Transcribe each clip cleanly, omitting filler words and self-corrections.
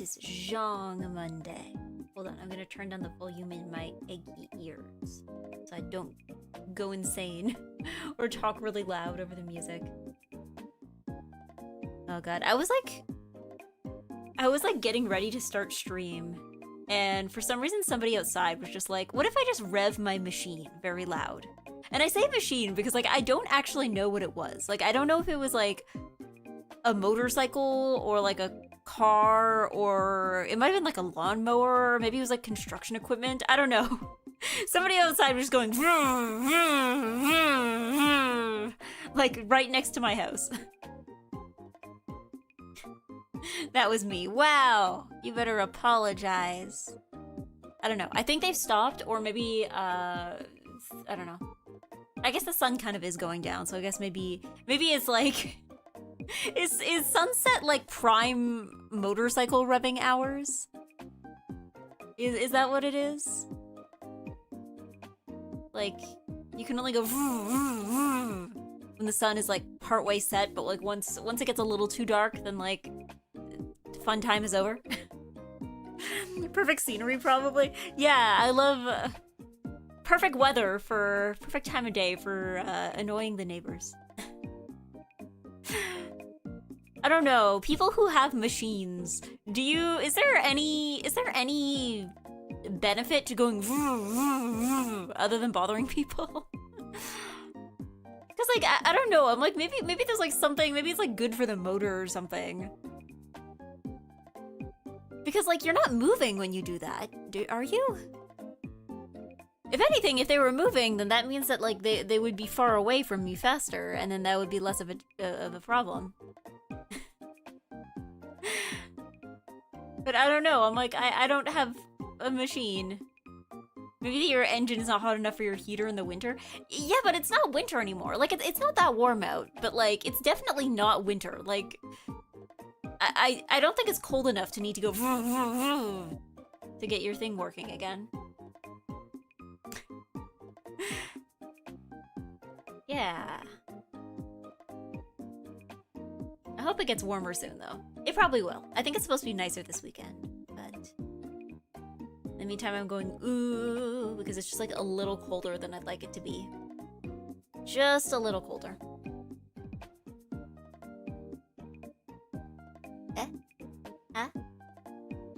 is Zhong Monday. Hold on, I'm gonna turn down the volume in my eggy ears so I don't go insane or talk really loud over the music. Oh god, I was like getting ready to start stream, and for some reason somebody outside was just like, what if I just rev my machine very loud? And I say machine because like I don't actually know what it was. Like I don't know if it was like a motorcycle or like a car, or it might have been like a lawnmower, or maybe it was like construction equipment. I don't know. Somebody outside was just going vroom, vroom, vroom, vroom, like right next to my house. That was me. Wow, you better apologize. I don't know. I think they've stopped, or maybe I don't know. I guess the sun kind of is going down, so I guess maybe it's like is sunset like prime motorcycle revving hours? Is that what it is? Like you can only go vroom, vroom, vroom when the sun is like partway set, but like once it gets a little too dark, then like fun time is over. Perfect scenery, probably. Yeah, I love perfect weather for perfect time of day for annoying the neighbors. I don't know. People who have machines, is there any benefit to going vroom, vroom, vroom, other than bothering people? Cause like I don't know. I'm like maybe there's like something. Maybe it's like good for the motor or something. Because like you're not moving when you do that, are you? If anything, if they were moving, then that means that like they would be far away from me faster, and then that would be less of a problem. But I don't know. I'm like I don't have a machine. Maybe your engine is not hot enough for your heater in the winter. Yeah, but it's not winter anymore. Like it's not that warm out, but like it's definitely not winter. Like I don't think it's cold enough to need to go vroom, vroom, vroom to get your thing working again. Yeah. I hope it gets warmer soon, though. It probably will. I think it's supposed to be nicer this weekend, but in the meantime, I'm going ooh because it's just like a little colder than I'd like it to be. Just a little colder.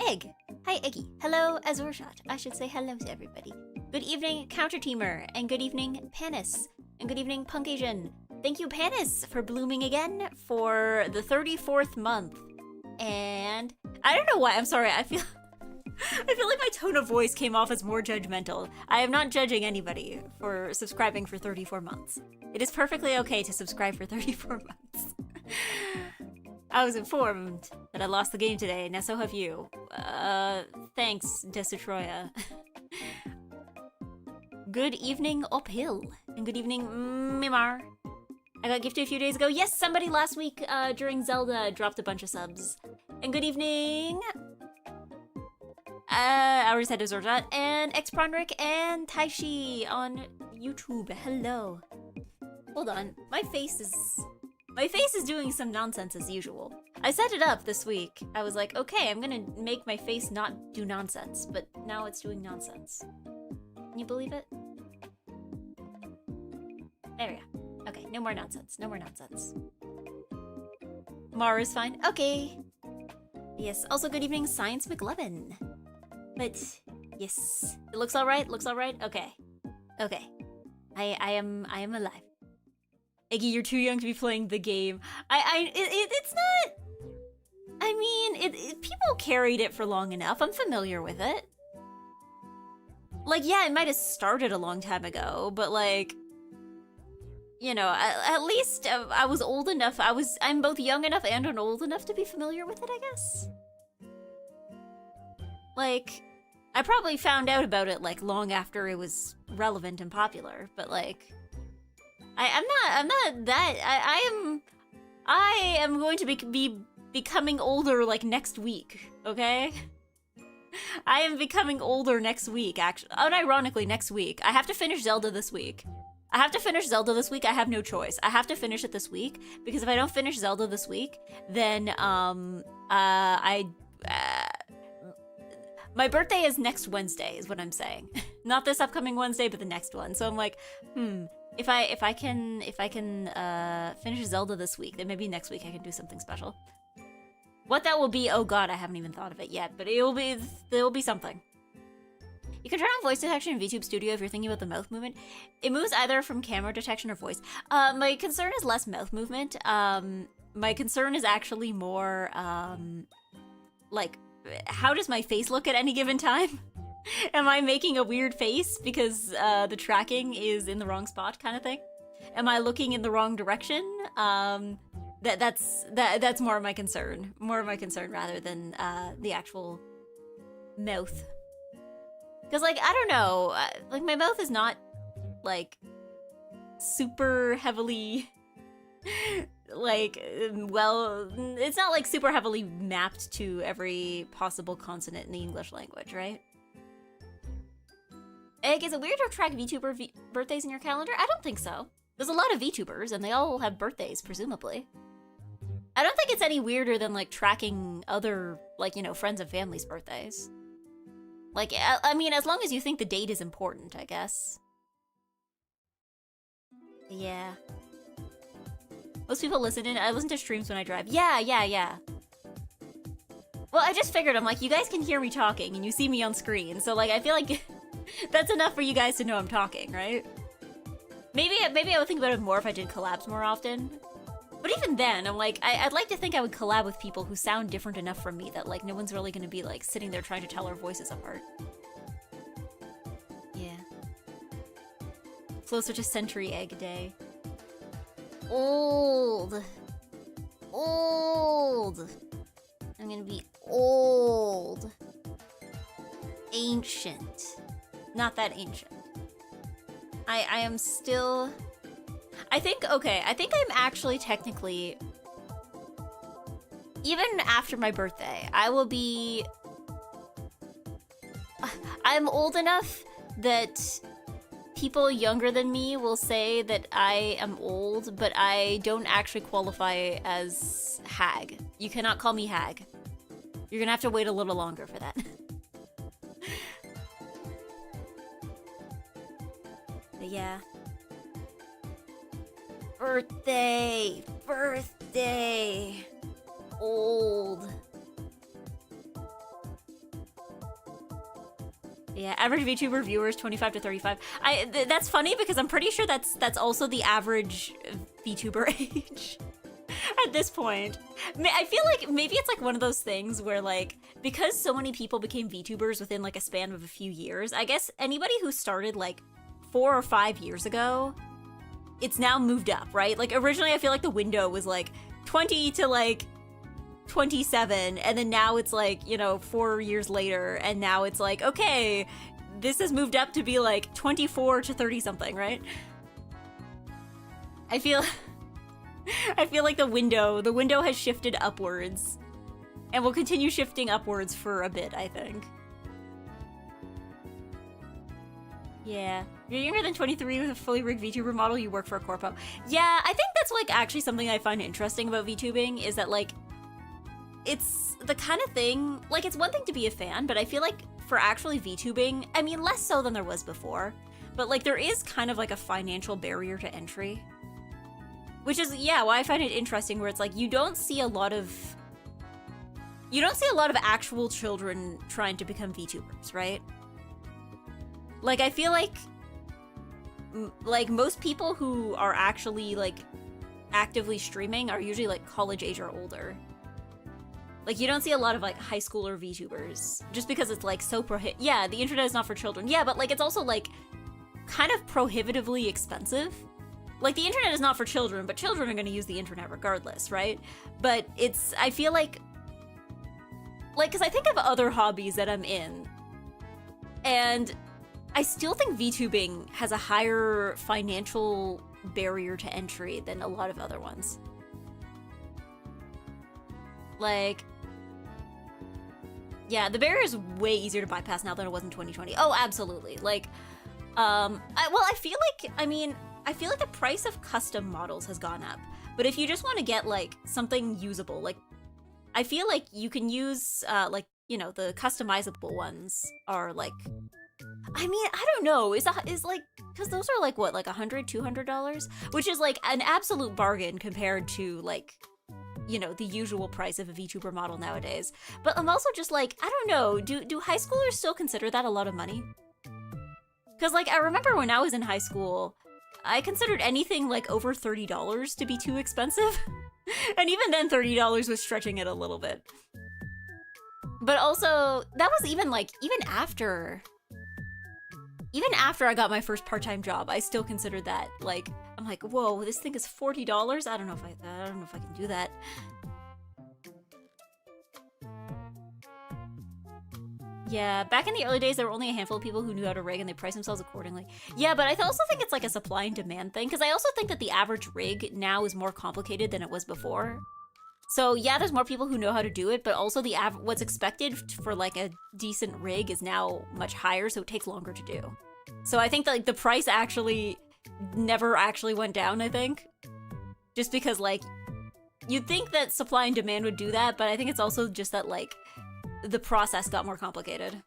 Egg. Hi, Eggy. Hello, Azurshot. I should say hello to everybody. Good evening, Counter Teamer, and good evening, Panis, and good evening, Punk Asian. Thank you, Panis, for blooming again for the 34th month. And I don't know why. I'm sorry. I feel like my tone of voice came off as more judgmental. I am not judging anybody for subscribing for 34 months. It is perfectly okay to subscribe for 34 months. I was informed that I lost the game today, now so have you. Thanks, Desutroya. Good evening, Uphill. And good evening, Mimar. I got gifted a few days ago. Yes, somebody last week during Zelda dropped a bunch of subs. And good evening, I already said Azorjat, and Xpronric and Taishi on YouTube. Hello. Hold on, my face is doing some nonsense as usual. I set it up this week. I was like, okay, I'm gonna make my face not do nonsense, but now it's doing nonsense. Can you believe it? There we go. Okay, no more nonsense. No more nonsense. Mara's fine. Okay. Yes, also good evening, Science McLovin. But, yes. It looks alright? Looks alright? Okay. Okay. I am alive. Eggy, you're too young to be playing the game. It's not... I mean, people carried it for long enough. I'm familiar with it. Like, yeah, it might have started a long time ago, but like... You know, at least I was old enough. I'm both young enough and old enough to be familiar with it, I guess. Like, I probably found out about it, like, long after it was relevant and popular, but like... I'm not that... I am going to be becoming older, like, next week, okay? I am becoming older next week, actually. Unironically, next week. I have to finish Zelda this week. I have no choice. I have to finish it this week, because if I don't finish Zelda this week, then, My birthday is next Wednesday, is what I'm saying. Not this upcoming Wednesday, but the next one. So I'm like, if I can finish Zelda this week, then maybe next week I can do something special. What that will be, oh god, I haven't even thought of it yet, but there will be something. You can turn on voice detection in VTube Studio if you're thinking about the mouth movement. It moves either from camera detection or voice. My concern is less mouth movement. My concern is actually more, like, how does my face look at any given time? Am I making a weird face because the tracking is in the wrong spot kind of thing? Am I looking in the wrong direction? That's more of my concern. More of my concern rather than the actual mouth. Because, like, I don't know, like, my mouth is not, like, super heavily, like, well, it's not, like, super heavily mapped to every possible consonant in the English language, right? Egg, is it weird to track VTuber birthdays in your calendar? I don't think so. There's a lot of VTubers, and they all have birthdays, presumably. I don't think it's any weirder than, like, tracking other, like, you know, friends and family's birthdays. Like, I mean, as long as you think the date is important, I guess. Yeah. Most people I listen to streams when I drive. Yeah. Well, I just figured, I'm like, you guys can hear me talking, and you see me on screen, so, like, I feel like that's enough for you guys to know I'm talking, right? Maybe I would think about it more if I did collabs more often. But even then, I'm like, I'd like to think I would collab with people who sound different enough from me that, like, no one's really gonna be, like, sitting there trying to tell our voices apart. Yeah. Closer to Century Egg Day. Old. I'm gonna be old. Ancient. Not that ancient. I am still... I think I'm actually technically, even after my birthday, I'm old enough that people younger than me will say that I am old, but I don't actually qualify as hag. You cannot call me hag. You're gonna have to wait a little longer for that. But yeah. Birthday! Old. Yeah, average VTuber viewers 25 to 35. That's funny because I'm pretty sure that's also the average VTuber age at this point. I feel like maybe it's like one of those things where, like, because so many people became VTubers within like a span of a few years, I guess anybody who started like 4 or 5 years ago, it's now moved up, right? Like, originally I feel like the window was like 20 to like 27, and then now it's like, you know, 4 years later, and now it's like, okay, this has moved up to be like 24 to 30 something, right? I feel like the window has shifted upwards, and will continue shifting upwards for a bit, I think. Yeah. You're younger than 23 with a fully rigged VTuber model, you work for a corpo. Yeah, I think that's, like, actually something I find interesting about VTubing, is that, like, it's the kind of thing, like, it's one thing to be a fan, but I feel like for actually VTubing, I mean, less so than there was before, but, like, there is kind of, like, a financial barrier to entry. Which is, yeah, why I find it interesting, where it's, like, you don't see a lot of actual children trying to become VTubers, right? Like, I feel like most people who are actually, like, actively streaming are usually, like, college age or older. Like, you don't see a lot of, like, high schooler VTubers, just because it's, like, so yeah, the internet is not for children. Yeah, but, like, it's also, like, kind of prohibitively expensive. Like, the internet is not for children, but children are gonna use the internet regardless, right? But it's, I feel like, because I think of other hobbies that I'm in, and I still think VTubing has a higher financial barrier to entry than a lot of other ones. Like, yeah, the barrier is way easier to bypass now than it was in 2020. Oh, absolutely. Like, I feel like the price of custom models has gone up. But if you just want to get, like, something usable, like, I feel like you can use, like, you know, the customizable ones are like, I mean, I don't know, is like, because those are like what, like $100, $200, which is like an absolute bargain compared to like, you know, the usual price of a VTuber model nowadays. But I'm also just like, I don't know, do high schoolers still consider that a lot of money? Because like, I remember when I was in high school, I considered anything like over $30 to be too expensive. And even then, $30 was stretching it a little bit. But also, that was even like, even after I got my first part-time job, I still considered that like, I'm like, whoa, this thing is $40? I don't know if I can do that. Yeah, back in the early days, there were only a handful of people who knew how to rig and they priced themselves accordingly. Yeah, but I also think it's like a supply and demand thing, because I also think that the average rig now is more complicated than it was before. So yeah, there's more people who know how to do it, but also what's expected for like a decent rig is now much higher, so it takes longer to do. So I think that like the price actually never actually went down, I think. Just because like, you'd think that supply and demand would do that, but I think it's also just that like, the process got more complicated.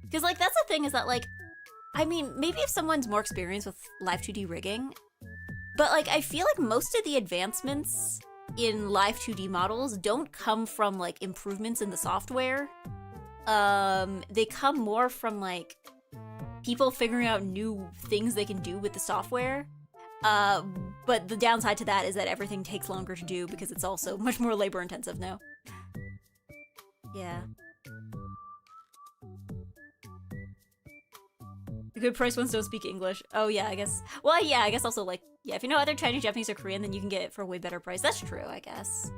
Because like, that's the thing is that like, I mean, maybe if someone's more experienced with live 2D rigging, but like, I feel like most of the advancements in live 2D models don't come from like improvements in the software. They come more from like people figuring out new things they can do with the software. But the downside to that is that everything takes longer to do because it's also much more labor intensive now. Yeah. The good price ones don't speak English. Oh yeah, I guess. Well, yeah, I guess also like, yeah, if you know either Chinese, Japanese, or Korean, then you can get it for a way better price. That's true, I guess.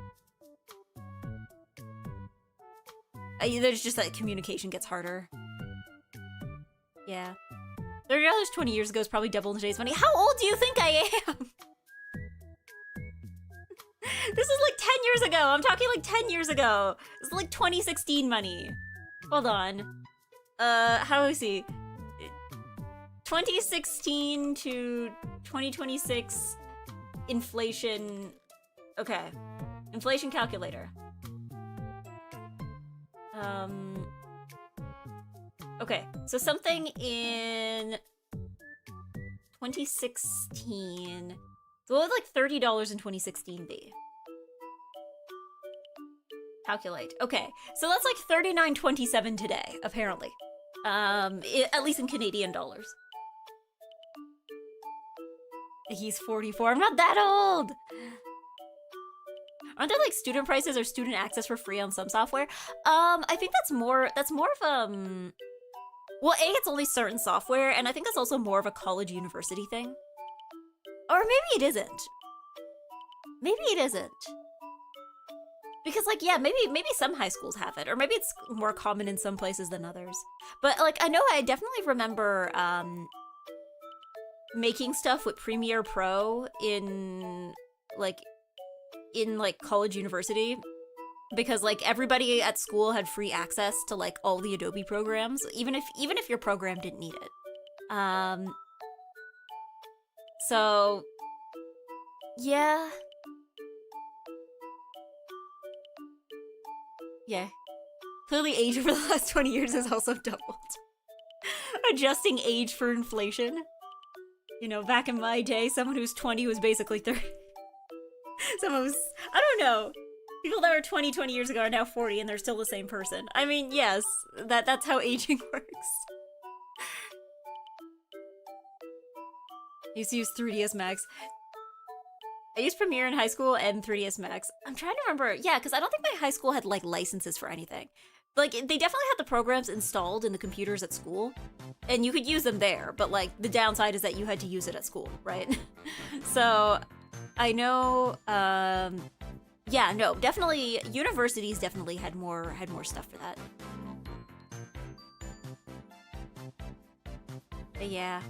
There's just that communication gets harder. Yeah. $30 20 years ago is probably double in today's money. How old do you think I am? This is like 10 years ago. I'm talking like 10 years ago. This is like 2016 money. Hold on. How do we see? 2016 to 2026 inflation. Okay. Inflation calculator. Okay, so something in 2016. So what would like $30 in 2016 be? Calculate. Okay, so that's like $39.27 today, apparently. At least in Canadian dollars. He's 44. I'm not that old! Aren't there like student prices or student access for free on some software? I think that's more of well, A, it's only certain software, and I think that's also more of a college university thing. Or maybe it isn't. Maybe it isn't. Because like, yeah, maybe some high schools have it, or maybe it's more common in some places than others. But like, I know I definitely remember making stuff with Premiere Pro in college university, because like everybody at school had free access to like all the Adobe programs, even if your program didn't need it. So yeah. Yeah. Clearly age over the last 20 years has also doubled. Adjusting age for inflation. You know, back in my day, someone who's 20 was basically 30. Someone was, I don't know. People that were 20 years ago are now 40 and they're still the same person. I mean, yes, that's how aging works. I used to use 3ds Max. I used Premiere in high school and 3ds Max. I'm trying to remember. Yeah, because I don't think my high school had like licenses for anything. Like, they definitely had the programs installed in the computers at school, and you could use them there, but like the downside is that you had to use it at school, right? So I know, yeah, no, definitely universities definitely had more stuff for that. But yeah.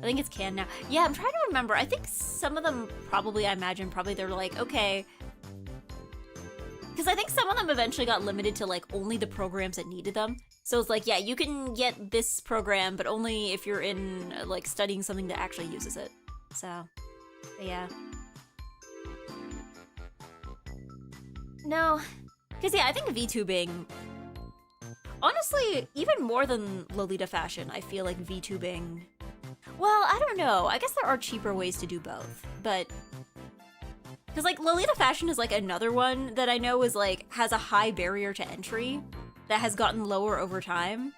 I think it's canned now. Yeah, I'm trying to remember. I think some of them probably, I imagine, they're like, okay. Because I think some of them eventually got limited to like only the programs that needed them. So it's like, yeah, you can get this program, but only if you're in like studying something that actually uses it. So, But yeah. No. Because, yeah, I think VTubing... Honestly, even more than Lolita fashion, I feel like VTubing... Well, I don't know. I guess there are cheaper ways to do both, but... Because, like, Lolita fashion is, like, another one that I know is, like, has a high barrier to entry that has gotten lower over time.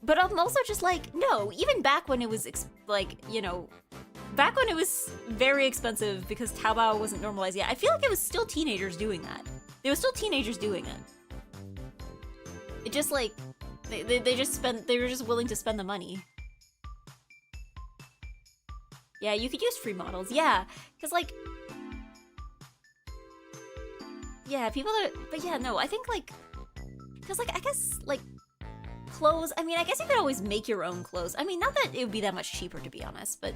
But I'm also just like, no, even back when it was, like, you know, back when it was very expensive because Taobao wasn't normalized yet, I feel like it was still teenagers doing that. There were still teenagers doing it. It just, like, they were just willing to spend the money. Yeah, you could use free models, yeah, because, like, yeah, people are, but yeah, no, I think, like, because, like, I guess, like, clothes, I mean, I guess you could always make your own clothes. I mean, not that it would be that much cheaper, to be honest, but,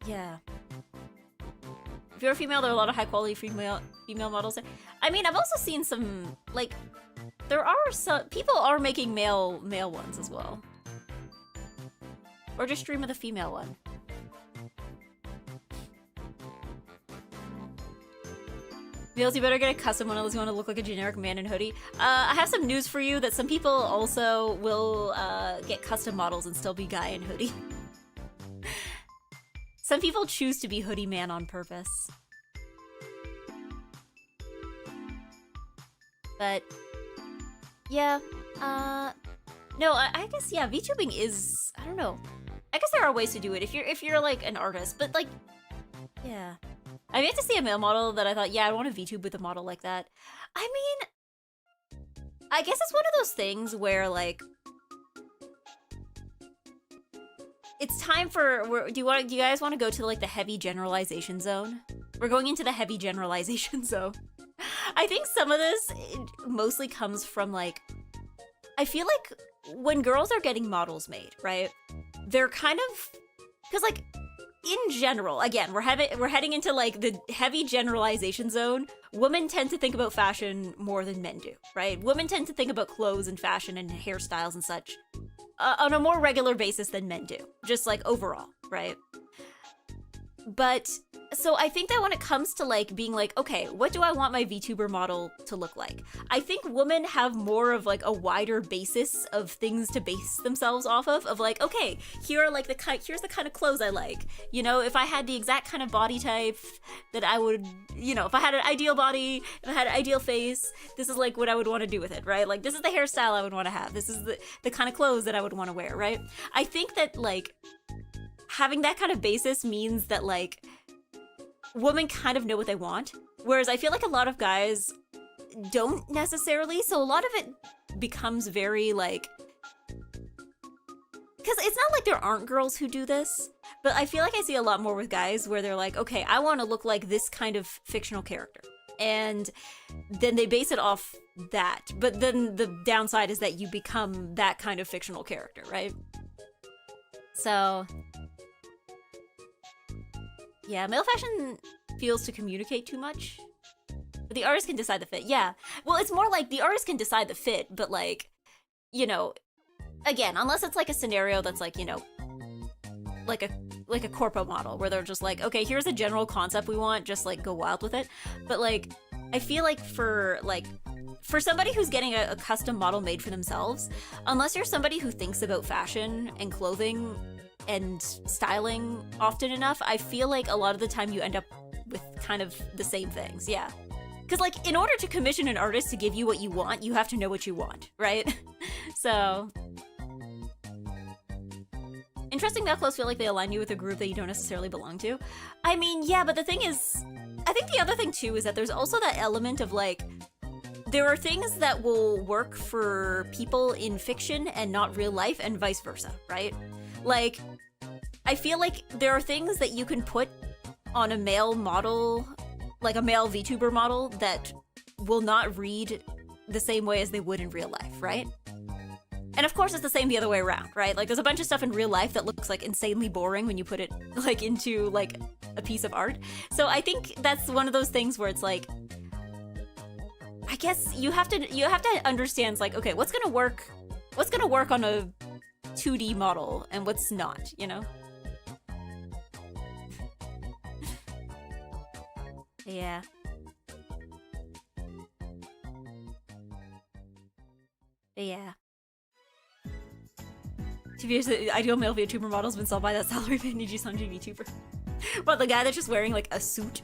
yeah. If you're a female, there are a lot of high-quality female models. I mean, I've also seen some, like, there are some, people are making male ones as well. Or just stream with a female one. Males, you better get a custom one unless you want to look like a generic man in hoodie. I have some news for you that some people also will get custom models and still be guy in hoodie. Some people choose to be hoodie man on purpose. But, yeah, no, I guess, yeah, VTubing is, I don't know. I guess there are ways to do it if you're like an artist, but like, yeah. I've yet to see a male model that I thought, yeah, I want to VTube with a model like that. I mean, I guess it's one of those things where, like, it's time for, do you guys want to go to, like, the heavy generalization zone? We're going into the heavy generalization zone. I think some of this mostly comes from, like, I feel like when girls are getting models made, right? They're kind of, because, like, in general, again, we're heading into, like, the heavy generalization zone. Women tend to think about fashion more than men do, right? Women tend to think about clothes and fashion and hairstyles and such on a more regular basis than men do, just, like, overall, right? But, so I think that when it comes to, like, being like, okay, what do I want my VTuber model to look like? I think women have more of, like, a wider basis of things to base themselves off of, like, okay, here are, like, here's the kind of clothes I like. You know, if I had the exact kind of body type that I would, you know, if I had an ideal body, if I had an ideal face, this is, like, what I would want to do with it, right? Like, this is the hairstyle I would want to have. This is the kind of clothes that I would want to wear, right? I think that, like, having that kind of basis means that, like, women kind of know what they want, whereas I feel like a lot of guys don't necessarily, so a lot of it becomes very, like, because it's not like there aren't girls who do this, but I feel like I see a lot more with guys where they're like, okay, I want to look like this kind of fictional character, and then they base it off that, but then the downside is that you become that kind of fictional character, right? So, yeah, male fashion feels to communicate too much. But the artist can decide the fit, yeah. Well, it's more like the artist can decide the fit, but, like, you know, again, unless it's like a scenario that's like, you know, like a corpo model where they're just like, okay, here's a general concept we want, just, like, go wild with it. But, like, I feel like for somebody who's getting a custom model made for themselves, unless you're somebody who thinks about fashion and clothing and styling often enough, I feel like a lot of the time you end up with kind of the same things, yeah. Because, like, in order to commission an artist to give you what you want, you have to know what you want, right? So, interesting that clothes feel like they align you with a group that you don't necessarily belong to. I mean, yeah, but the thing is, I think the other thing too is that there's also that element of, like, there are things that will work for people in fiction and not real life, and vice versa, right? Like, I feel like there are things that you can put on a male model, like a male VTuber model, that will not read the same way as they would in real life, right? And of course it's the same the other way around, right? Like, there's a bunch of stuff in real life that looks, like, insanely boring when you put it, like, into, like, a piece of art. So I think that's one of those things where it's like, I guess you have to understand, like, okay, what's gonna work on a 2D model and what's not, you know? Yeah. Yeah. The ideal male VTuber model has been sold by that salary man Niji-sanji VTuber. But the guy that's just wearing like a suit.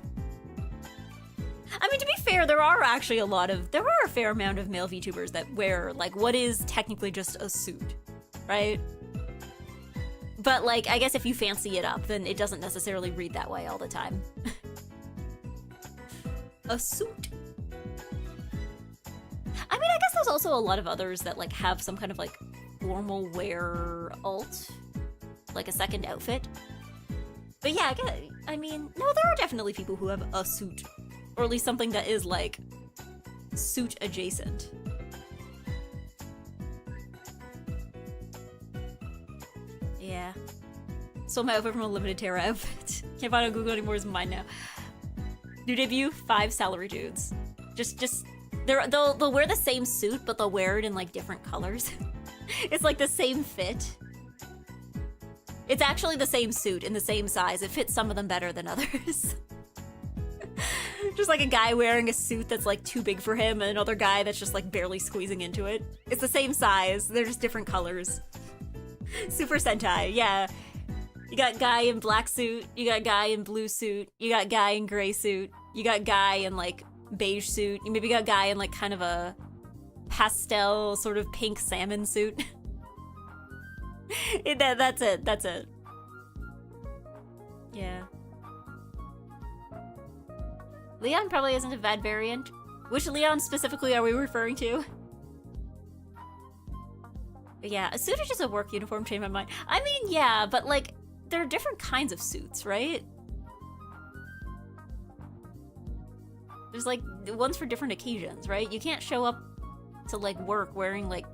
I mean, to be fair, there are a fair amount of male VTubers that wear like what is technically just a suit, right? But like, I guess if you fancy it up, then it doesn't necessarily read that way all the time. A suit. I mean, I guess there's also a lot of others that like have some kind of like formal wear alt, like a second outfit. But yeah, I mean, no, there are definitely people who have a suit, or at least something that is like suit adjacent. Yeah. Stole my outfit from a limited Terra outfit. Can't find it on Google anymore, it's mine now. New debut, 5 salary dudes. They'll wear the same suit, but they'll wear it in like different colors. It's like the same fit. It's actually the same suit in the same size. It fits some of them better than others. Just like a guy wearing a suit that's like too big for him and another guy that's just like barely squeezing into it. It's the same size, they're just different colors. Super Sentai, yeah. You got guy in black suit, you got guy in blue suit, you got guy in gray suit, you got guy in like beige suit, you maybe got guy in like kind of a pastel sort of pink salmon suit. That's it. Yeah. Leon probably isn't a bad variant. Which Leon specifically are we referring to? But yeah, a suit is just a work uniform, changed my mind. I mean, yeah, but like, there are different kinds of suits, right? There's like ones for different occasions, right? You can't show up to like work wearing like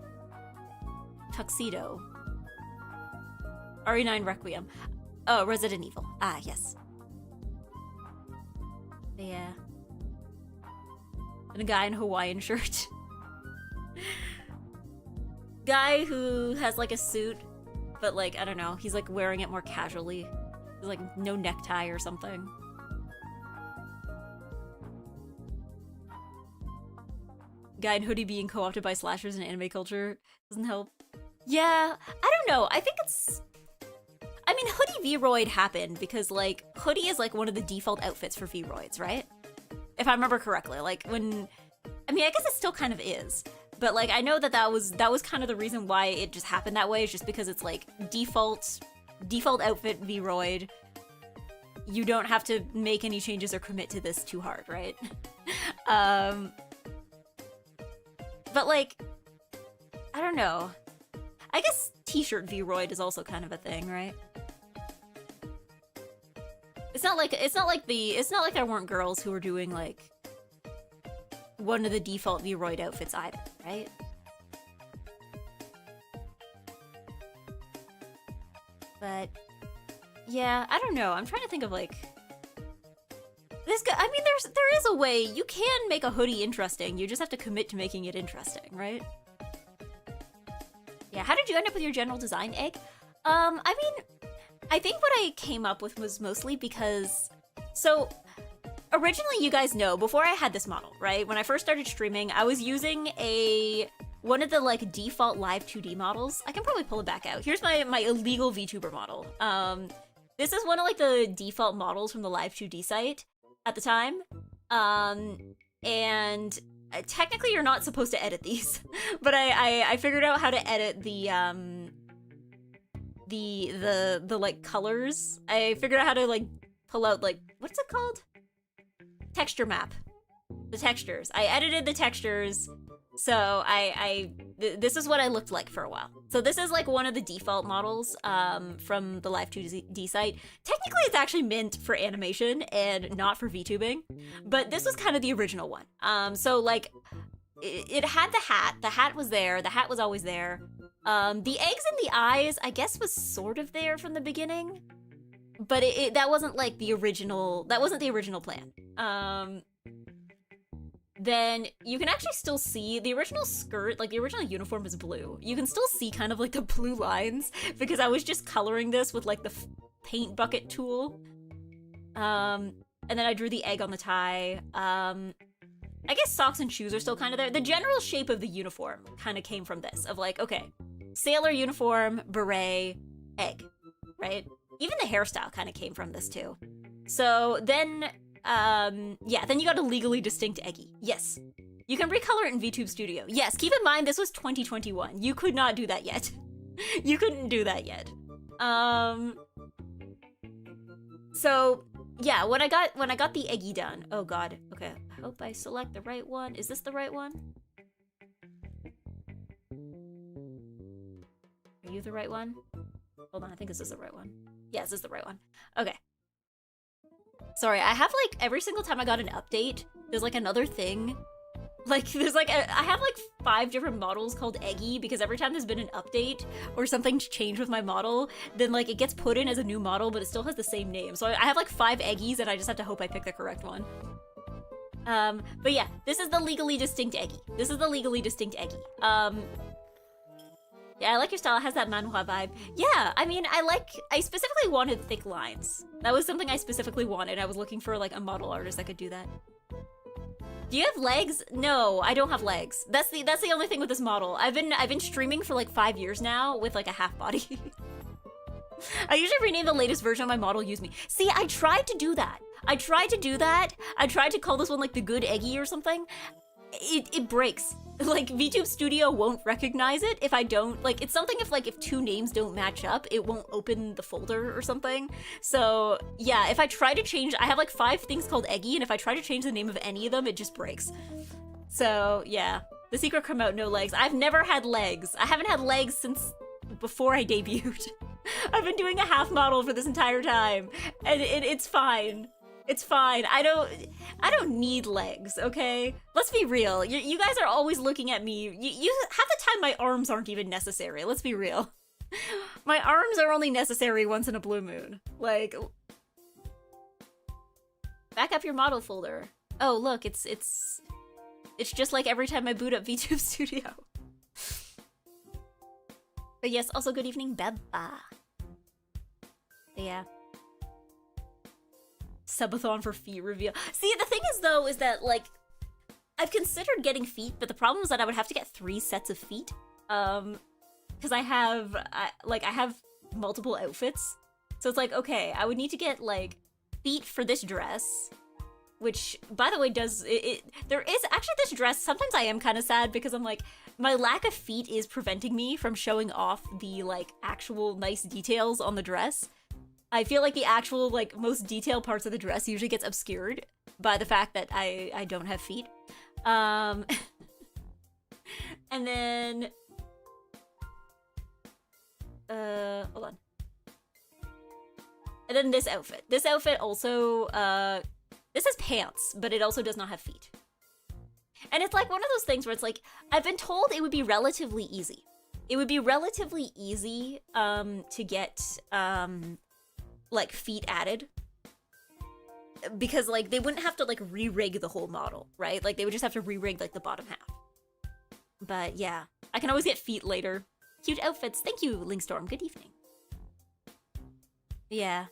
tuxedo. RE9 Requiem. Oh, Resident Evil. Ah, yes. Yeah. And a guy in a Hawaiian shirt. Guy who has like a suit, but like, I don't know, he's like wearing it more casually. There's like no necktie or something. Guy in hoodie being co-opted by slashers in anime culture doesn't help. Yeah, I don't know. I think it's... I mean, hoodie V-Roid happened because, like, hoodie is, like, one of the default outfits for V-Roids, right? If I remember correctly. Like, when... I mean, I guess it still kind of is. But, like, I know that was kind of the reason why it just happened that way. Is just because it's, like, default outfit V-Roid. You don't have to make any changes or commit to this too hard, right? But, like, I don't know. I guess t-shirt V-Roid is also kind of a thing, right? It's not like there weren't girls who were doing like one of the default V-Roid outfits either, right? But yeah, I don't know. I'm trying to think of like this guy. I mean, there is a way you can make a hoodie interesting. You just have to commit to making it interesting, right? Yeah, how did you end up with your general design, Egg? I mean, I think what I came up with was mostly because... So, originally, you guys know, before I had this model, right? When I first started streaming, I was using one of the, like, default live 2D models. I can probably pull it back out. Here's my illegal VTuber model. This is one of, like, the default models from the live 2D site at the time. And... Technically, you're not supposed to edit these, but I figured out how to edit the like colors. I figured out how to like pull out like what's it called? Texture map. The textures. I edited the textures, so this is what I looked like for a while. So this is like one of the default models from the Live 2D site. Technically, it's actually meant for animation and not for VTubing, but this was kind of the original one. So like, it had the hat. The hat was there. The hat was always there. The eggs and the eyes, I guess, was sort of there from the beginning, but that wasn't like the original. That wasn't the original plan. Then you can actually still see the original skirt, like the original uniform is blue. You can still see kind of like the blue lines because I was just coloring this with like the paint bucket tool. And then I drew the egg on the tie. I guess socks and shoes are still kind of there. The general shape of the uniform kind of came from this, of like, okay, sailor uniform, beret, egg, right? Even the hairstyle kind of came from this too. So then, yeah, then you got a legally distinct Eggy. Yes. You can recolor it in VTube Studio. Yes, keep in mind this was 2021. You could not do that yet. You couldn't do that yet. So yeah, when I got the Eggy done, oh god, okay, I hope I select the right one. Is this the right one? Are you the right one? Hold on, I think this is the right one. Yes, this is the right one. Okay. Sorry, I have like, every single time I got an update, there's like another thing. Like, there's like, I have like 5 different models called Eggy because every time there's been an update or something's changed with my model, then like it gets put in as a new model, but it still has the same name. So I have like 5 Eggies and I just have to hope I pick the correct one. But yeah, this is the legally distinct Eggy. This is the legally distinct Eggy. Yeah, I like your style. It has that manhwa vibe. Yeah, I mean, I specifically wanted thick lines. That was something I specifically wanted. I was looking for like a model artist that could do that. Do you have legs? No, I don't have legs. That's the only thing with this model. I've been streaming for like 5 years now with like a half body. I usually rename the latest version of my model Use Me. See, I tried to do that. I tried to call this one like the good Eggy or something. It breaks. Like, VTube Studio won't recognize it if I don't, like, it's something if 2 names don't match up, it won't open the folder or something. So, yeah, if I try to change, I have like 5 things called Eggy, and if I try to change the name of any of them, it just breaks. So, yeah. The secret come out, no legs. I've never had legs. I haven't had legs since before I debuted. I've been doing a half model for this entire time, and it's fine. It's fine. I don't need legs, okay? Let's be real. You guys are always looking at me. You half the time my arms aren't even necessary. Let's be real. My arms are only necessary once in a blue moon. Like, back up your model folder. Oh, look, it's just like every time I boot up VTube Studio. But yes, also good evening, Beba. Yeah. Subathon for feet reveal. See, the thing is though, is that like, I've considered getting feet, but the problem is that I would have to get 3 sets of feet. Because I have multiple outfits. So it's like, okay, I would need to get like feet for this dress, which by the way there is actually this dress, sometimes I am kind of sad because I'm like, my lack of feet is preventing me from showing off the like actual nice details on the dress. I feel like the actual, like, most detailed parts of the dress usually gets obscured by the fact that I don't have feet. And then... hold on. And then this outfit. This outfit also, this has pants, but it also does not have feet. And it's like one of those things where it's like, I've been told it would be relatively easy. It would be relatively easy, to get, like feet added, because like they wouldn't have to like re-rig the whole model, right? Like they would just have to re-rig like the bottom half. But yeah, I can always get feet later. Cute outfits. Thank you, Linkstorm. Good evening. Yeah.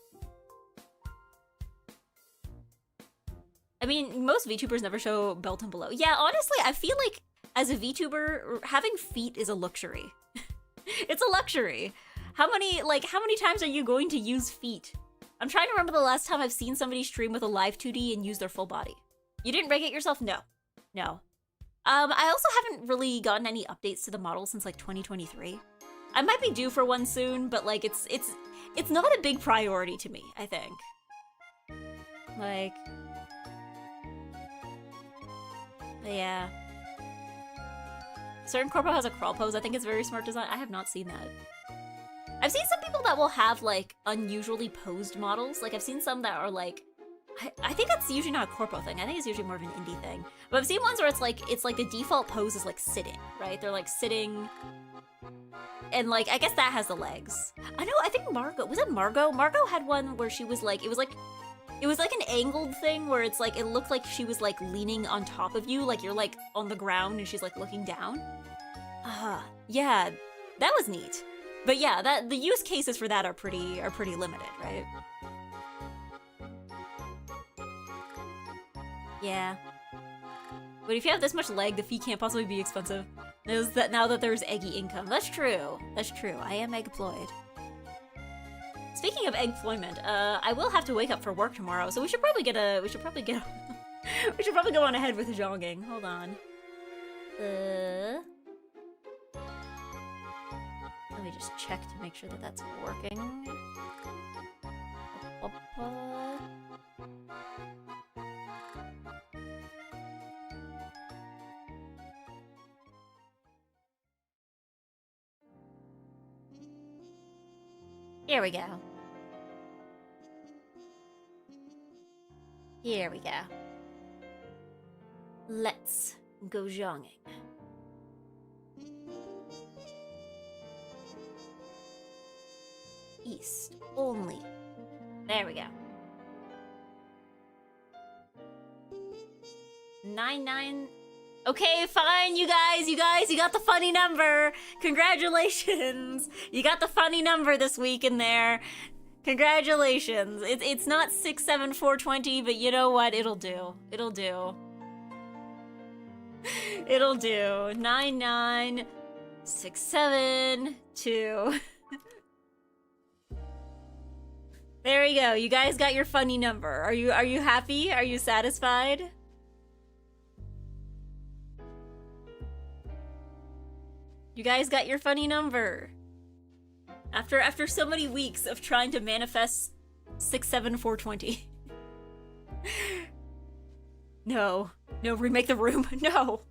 I mean, most VTubers never show belt and below. Yeah, honestly, I feel like as a VTuber, having feet is a luxury. It's a luxury. How many times are you going to use feet? I'm trying to remember the last time I've seen somebody stream with a live 2D and use their full body. You didn't rig it yourself? No. No. I also haven't really gotten any updates to the model since like 2023. I might be due for one soon, but like it's not a big priority to me, I think. Like, yeah. Certain corpo has a crawl pose. I think it's very smart design. I have not seen that. I've seen some people that will have, like, unusually posed models. Like, I've seen some that are, like... I think that's usually not a corpo thing. I think it's usually more of an indie thing. But I've seen ones where it's like the default pose is, like, sitting, right? They're, like, sitting... And, like, I guess that has the legs. I know, I think Margot... Was it Margot? Margot had one where she was, like... It was like an angled thing where it's, like, it looked like she was, like, leaning on top of you. Like, you're, like, on the ground and she's, like, looking down. Yeah. That was neat. But yeah, the use cases for that are pretty limited, right? Yeah. But if you have this much leg, the fee can't possibly be expensive. Now that there's eggy income. That's true. That's true. I am eggployed. Speaking of eggployment, I will have to wake up for work tomorrow, so we should probably get we should probably go on ahead with the jogging. Hold on. Let me just check to make sure that that's working. Here we go. Here we go. Let's go jogging. East only. There we go. 99. Okay, fine, you guys, you got the funny number. Congratulations. You got the funny number this week in there. Congratulations. It's not 67420, but you know what? It'll do. It'll do. It'll do. 99672. There we go. You guys got your funny number. Are you happy? Are you satisfied? You guys got your funny number. After so many weeks of trying to manifest 67420. No. No, remake the room. No.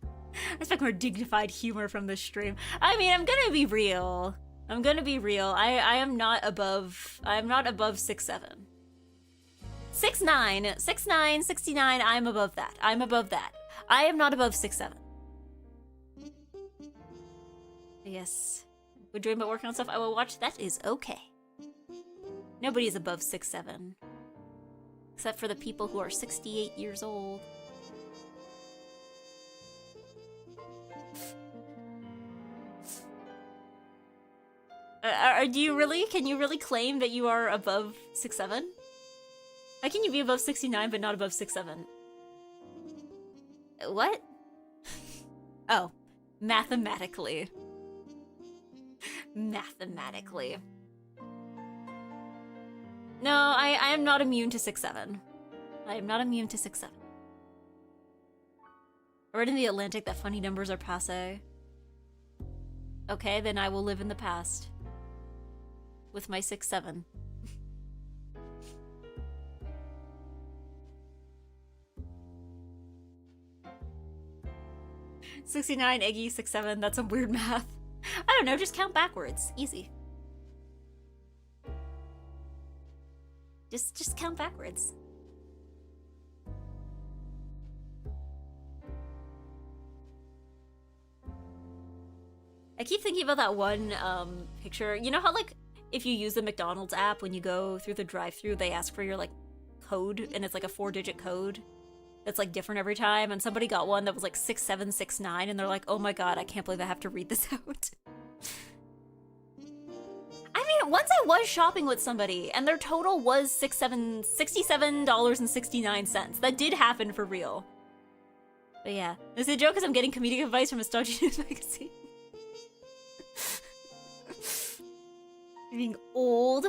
I expect more dignified humor from this stream. I mean, I'm gonna be real. I am not above 6'7". 6'9", 6'9", 69, I'm above that. I am not above 6'7". Yes. Would dream about working on stuff I will watch? That is okay. Nobody is above 6'7". Except for the people who are 68 years old. Do you really? Can you really claim that you are above 6'7"? How can you be above 69 but not above 6'7"? What? Oh. Mathematically. Mathematically. No, I am not immune to 6'7". I am not immune to 6'7". I read in the Atlantic that funny numbers are passé. Okay, then I will live in the past. With my 6'7". $69, Eggy, 6'7", that's some weird math. I don't know, just count backwards. Easy. Just count backwards. I keep thinking about that one picture. You know how, like, if you use the McDonald's app, when you go through the drive-thru, they ask for your, like, code, and it's like a 4-digit code that's, like, different every time, and somebody got one that was, like, 6769, and they're like, oh my god, I can't believe I have to read this out. I mean, once I was shopping with somebody, and their total was $67.69. That did happen for real. But yeah, this is a joke because I'm getting comedic advice from a stodgy news magazine. Being old.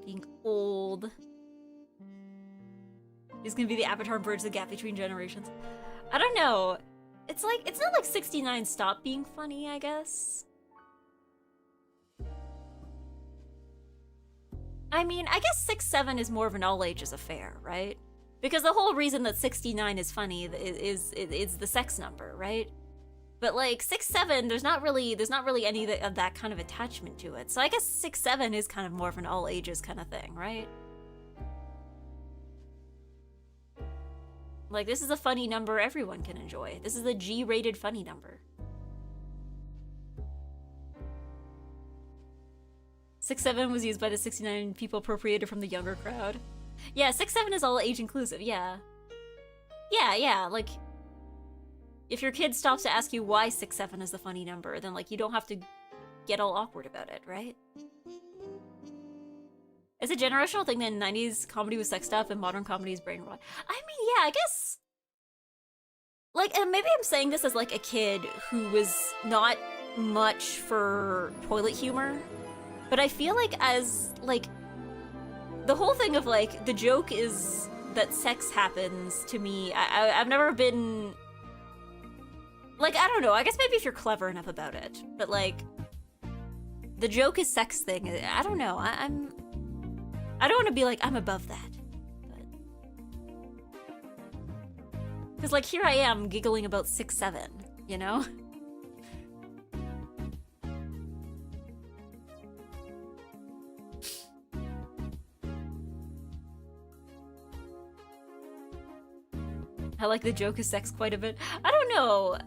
Being old. Is gonna be the Avatar bridge the gap between generations. I don't know. It's like, it's not like 69 stopped being funny, I guess. I mean, I guess 6'7" is more of an all ages affair, right? Because the whole reason that 69 is funny is the sex number, right? But like 6'7", there's not really any of that kind of attachment to it. So I guess 6'7" is kind of more of an all ages kind of thing, right? Like, this is a funny number everyone can enjoy. This is a G-rated funny number. 6'7" was used by the 69 people appropriated from the younger crowd. Yeah, 6'7" is all age inclusive, yeah. Yeah, like, if your kid stops to ask you why 6'7" is the funny number, then, like, you don't have to get all awkward about it, right? It's a generational thing that 90s comedy was sex stuff and modern comedy is brain rot. I mean, yeah, I guess... Like, and maybe I'm saying this as, like, a kid who was not much for toilet humor, but I feel like as, like, the whole thing of, like, the joke is that sex happens to me. I've never been... Like, I don't know, I guess maybe if you're clever enough about it, but, like, the joke is sex thing. I don't know, I don't want to be like, I'm above that. Because, like, here I am giggling about 6'7", you know? I like the joke is sex quite a bit. I don't know.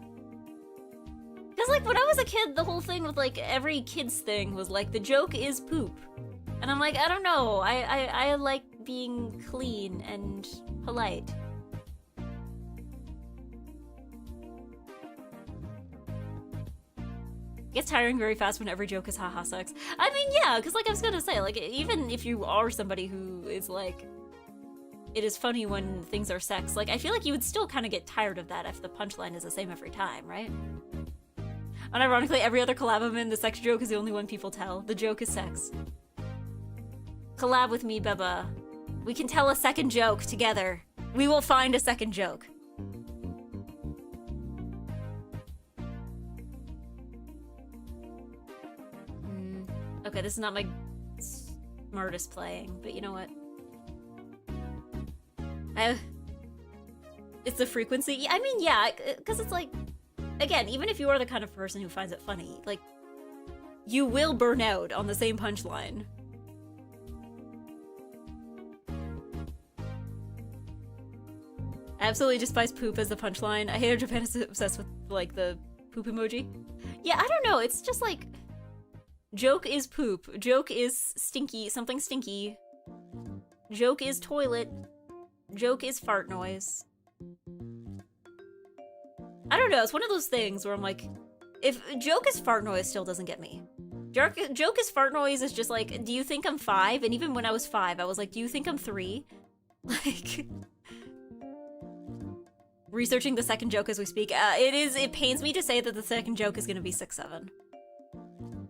Because, like, when I was a kid, the whole thing with, like, every kid's thing was, like, the joke is poop. And I'm like, I don't know. I like being clean and polite. Gets tiring very fast when every joke is haha sucks. I mean, yeah, because like I was gonna say, like, even if you are somebody who is like, it is funny when things are sex, like, I feel like you would still kind of get tired of that if the punchline is the same every time, right? Unironically, every other collab I'm in, the sex joke is the only one people tell. The joke is sex. Collab with me, Beba. We can tell a second joke together. We will find a second joke. Okay, this is not my smartest playing, but you know what? It's the frequency. I mean, yeah, because it's like, again, even if you are the kind of person who finds it funny, like, you will burn out on the same punchline. I absolutely despise poop as the punchline. I hate how Japan is obsessed with, like, the poop emoji. Yeah, I don't know, it's just like... Joke is poop. Joke is stinky. Something stinky. Joke is toilet. Joke is fart noise. I don't know, it's one of those things where I'm like, if joke is fart noise still doesn't get me. Joke is fart noise is just like, do you think I'm 5? And even when I was 5, I was like, do you think I'm 3? Like... Researching the second joke as we speak. It pains me to say that the second joke is gonna be 6'7".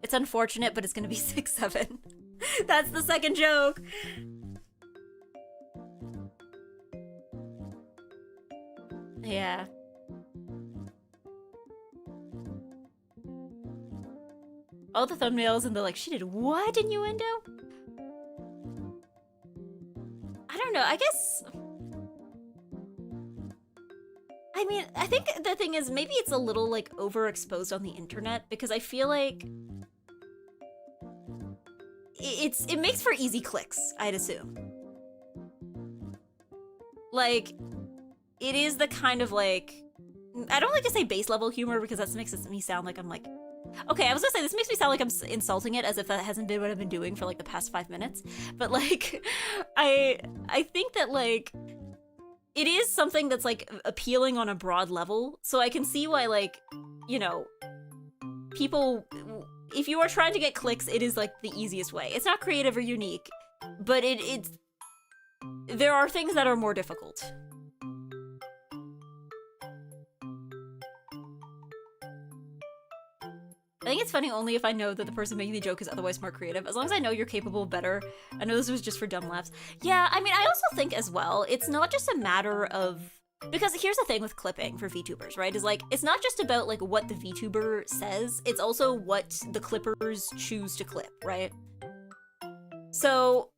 It's unfortunate, but it's gonna be 6'7". That's the second joke! Yeah. All the thumbnails and the like, she did what innuendo? I don't know, I guess... I mean, I think the thing is, maybe it's a little, like, overexposed on the internet, because I feel like... It makes for easy clicks, I'd assume. Like, it is the kind of, like... I don't like to say base level humor, because that makes me sound like I'm, like... Okay, I was gonna say, this makes me sound like I'm insulting it, as if that hasn't been what I've been doing for, like, the past 5 minutes. But, like, I think that, like... It is something that's, like, appealing on a broad level, so I can see why, like, you know, people... If you are trying to get clicks, it is, like, the easiest way. It's not creative or unique, but it's... There are things that are more difficult. I think it's funny only if I know that the person making the joke is otherwise more creative. As long as I know you're capable of better. I know this was just for dumb laughs. Yeah, I mean, I also think as well, it's not just a matter of... Because here's the thing with clipping for VTubers, right? Is like, it's not just about like what the VTuber says, it's also what the clippers choose to clip, right? So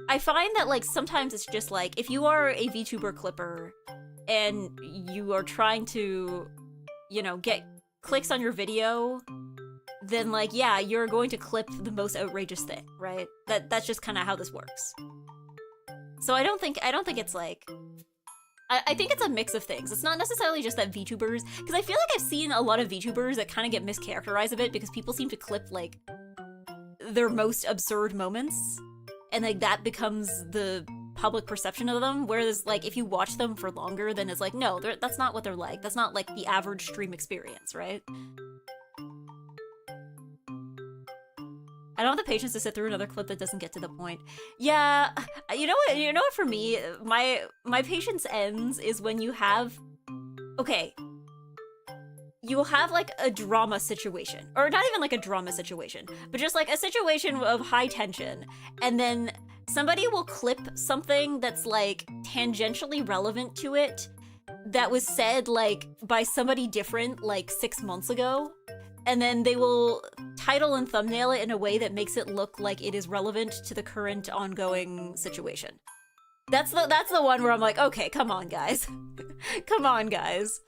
I find that like sometimes it's just like, if you are a VTuber clipper and you are trying to, you know, get clicks on your video, then like, yeah, you're going to clip the most outrageous thing, right? That's just kind of how this works. So I don't think it's like... I think it's a mix of things. It's not necessarily just that VTubers, because I feel like I've seen a lot of VTubers that kind of get mischaracterized a bit because people seem to clip, like, their most absurd moments, and, like, that becomes the public perception of them, whereas, like, if you watch them for longer, then it's like, no, that's not what they're like. That's not, like, the average stream experience, right? I don't have the patience to sit through another clip that doesn't get to the point. Yeah, you know what? You know what? For me, my patience ends is when you have, okay, you'll have like a drama situation, or not even like a drama situation, but just like a situation of high tension, and then somebody will clip something that's like tangentially relevant to it that was said like by somebody different like 6 months ago, and then they will title and thumbnail it in a way that makes it look like it is relevant to the current ongoing situation. That's the one where I'm like, okay, come on guys. Come on guys.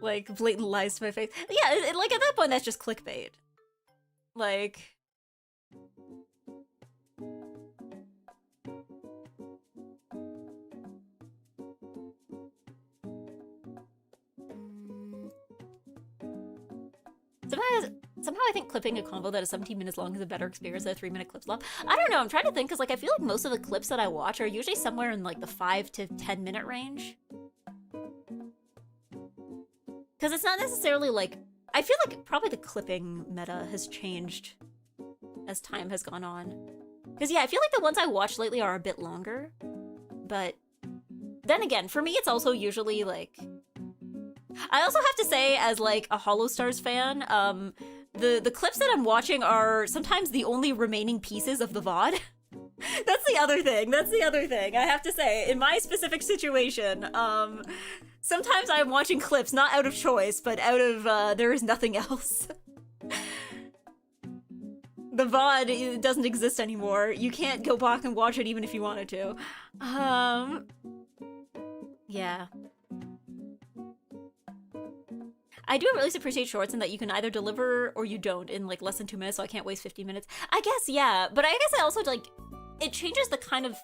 Like, blatant lies to my face. Yeah, like, at that point, that's just clickbait. Like... Somehow I think clipping a combo that is 17 minutes long is a better experience than a 3-minute clip slot. I don't know, I'm trying to think, because, like, I feel like most of the clips that I watch are usually somewhere in, like, the 5 to 10 minute range. Because it's not necessarily like... I feel like probably the clipping meta has changed as time has gone on. Because, yeah, I feel like the ones I watched lately are a bit longer. But then again, for me, it's also usually, like... I also have to say, as, like, a Hollow Stars fan, the clips that I'm watching are sometimes the only remaining pieces of the VOD. That's the other thing. I have to say, in my specific situation, sometimes I'm watching clips, not out of choice, but out of, there is nothing else. The VOD doesn't exist anymore. You can't go back and watch it even if you wanted to. Yeah. I do at least appreciate shorts in that you can either deliver or you don't in, like, less than 2 minutes, so I can't waste 50 minutes. I guess, yeah, but I guess I also, like, it changes the kind of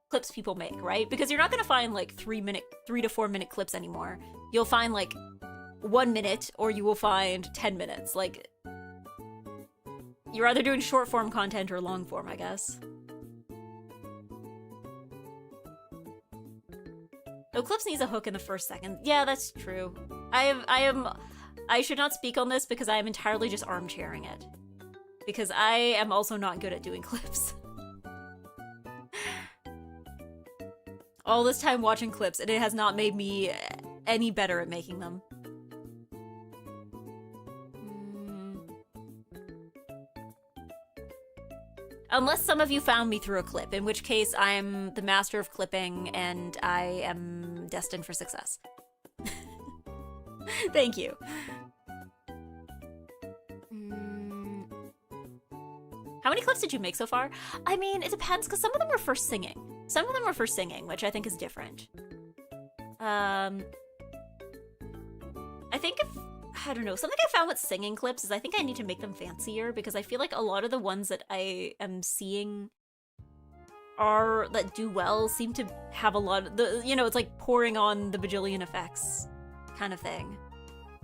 clips people make, right? Because you're not gonna find, like, 3 to 4 minute clips anymore. You'll find, like, 1 minute, or you will find 10 minutes. Like, you're either doing short form content or long form, I guess. Oh, clips needs a hook in the first second. Yeah, that's true. I should not speak on this because I am entirely just armchairing it. Because I am also not good at doing clips. All this time watching clips, and it has not made me any better at making them. Unless some of you found me through a clip, in which case I'm the master of clipping and I am destined for success. Thank you. How many clips did you make so far? I mean, it depends, because some of them were for singing. Some of them were for singing, which I think is different. I think I don't know, something I found with singing clips is I think I need to make them fancier, because I feel like a lot of the ones that I am seeing that do well seem to have a lot of you know, it's like pouring on the bajillion effects kind of thing.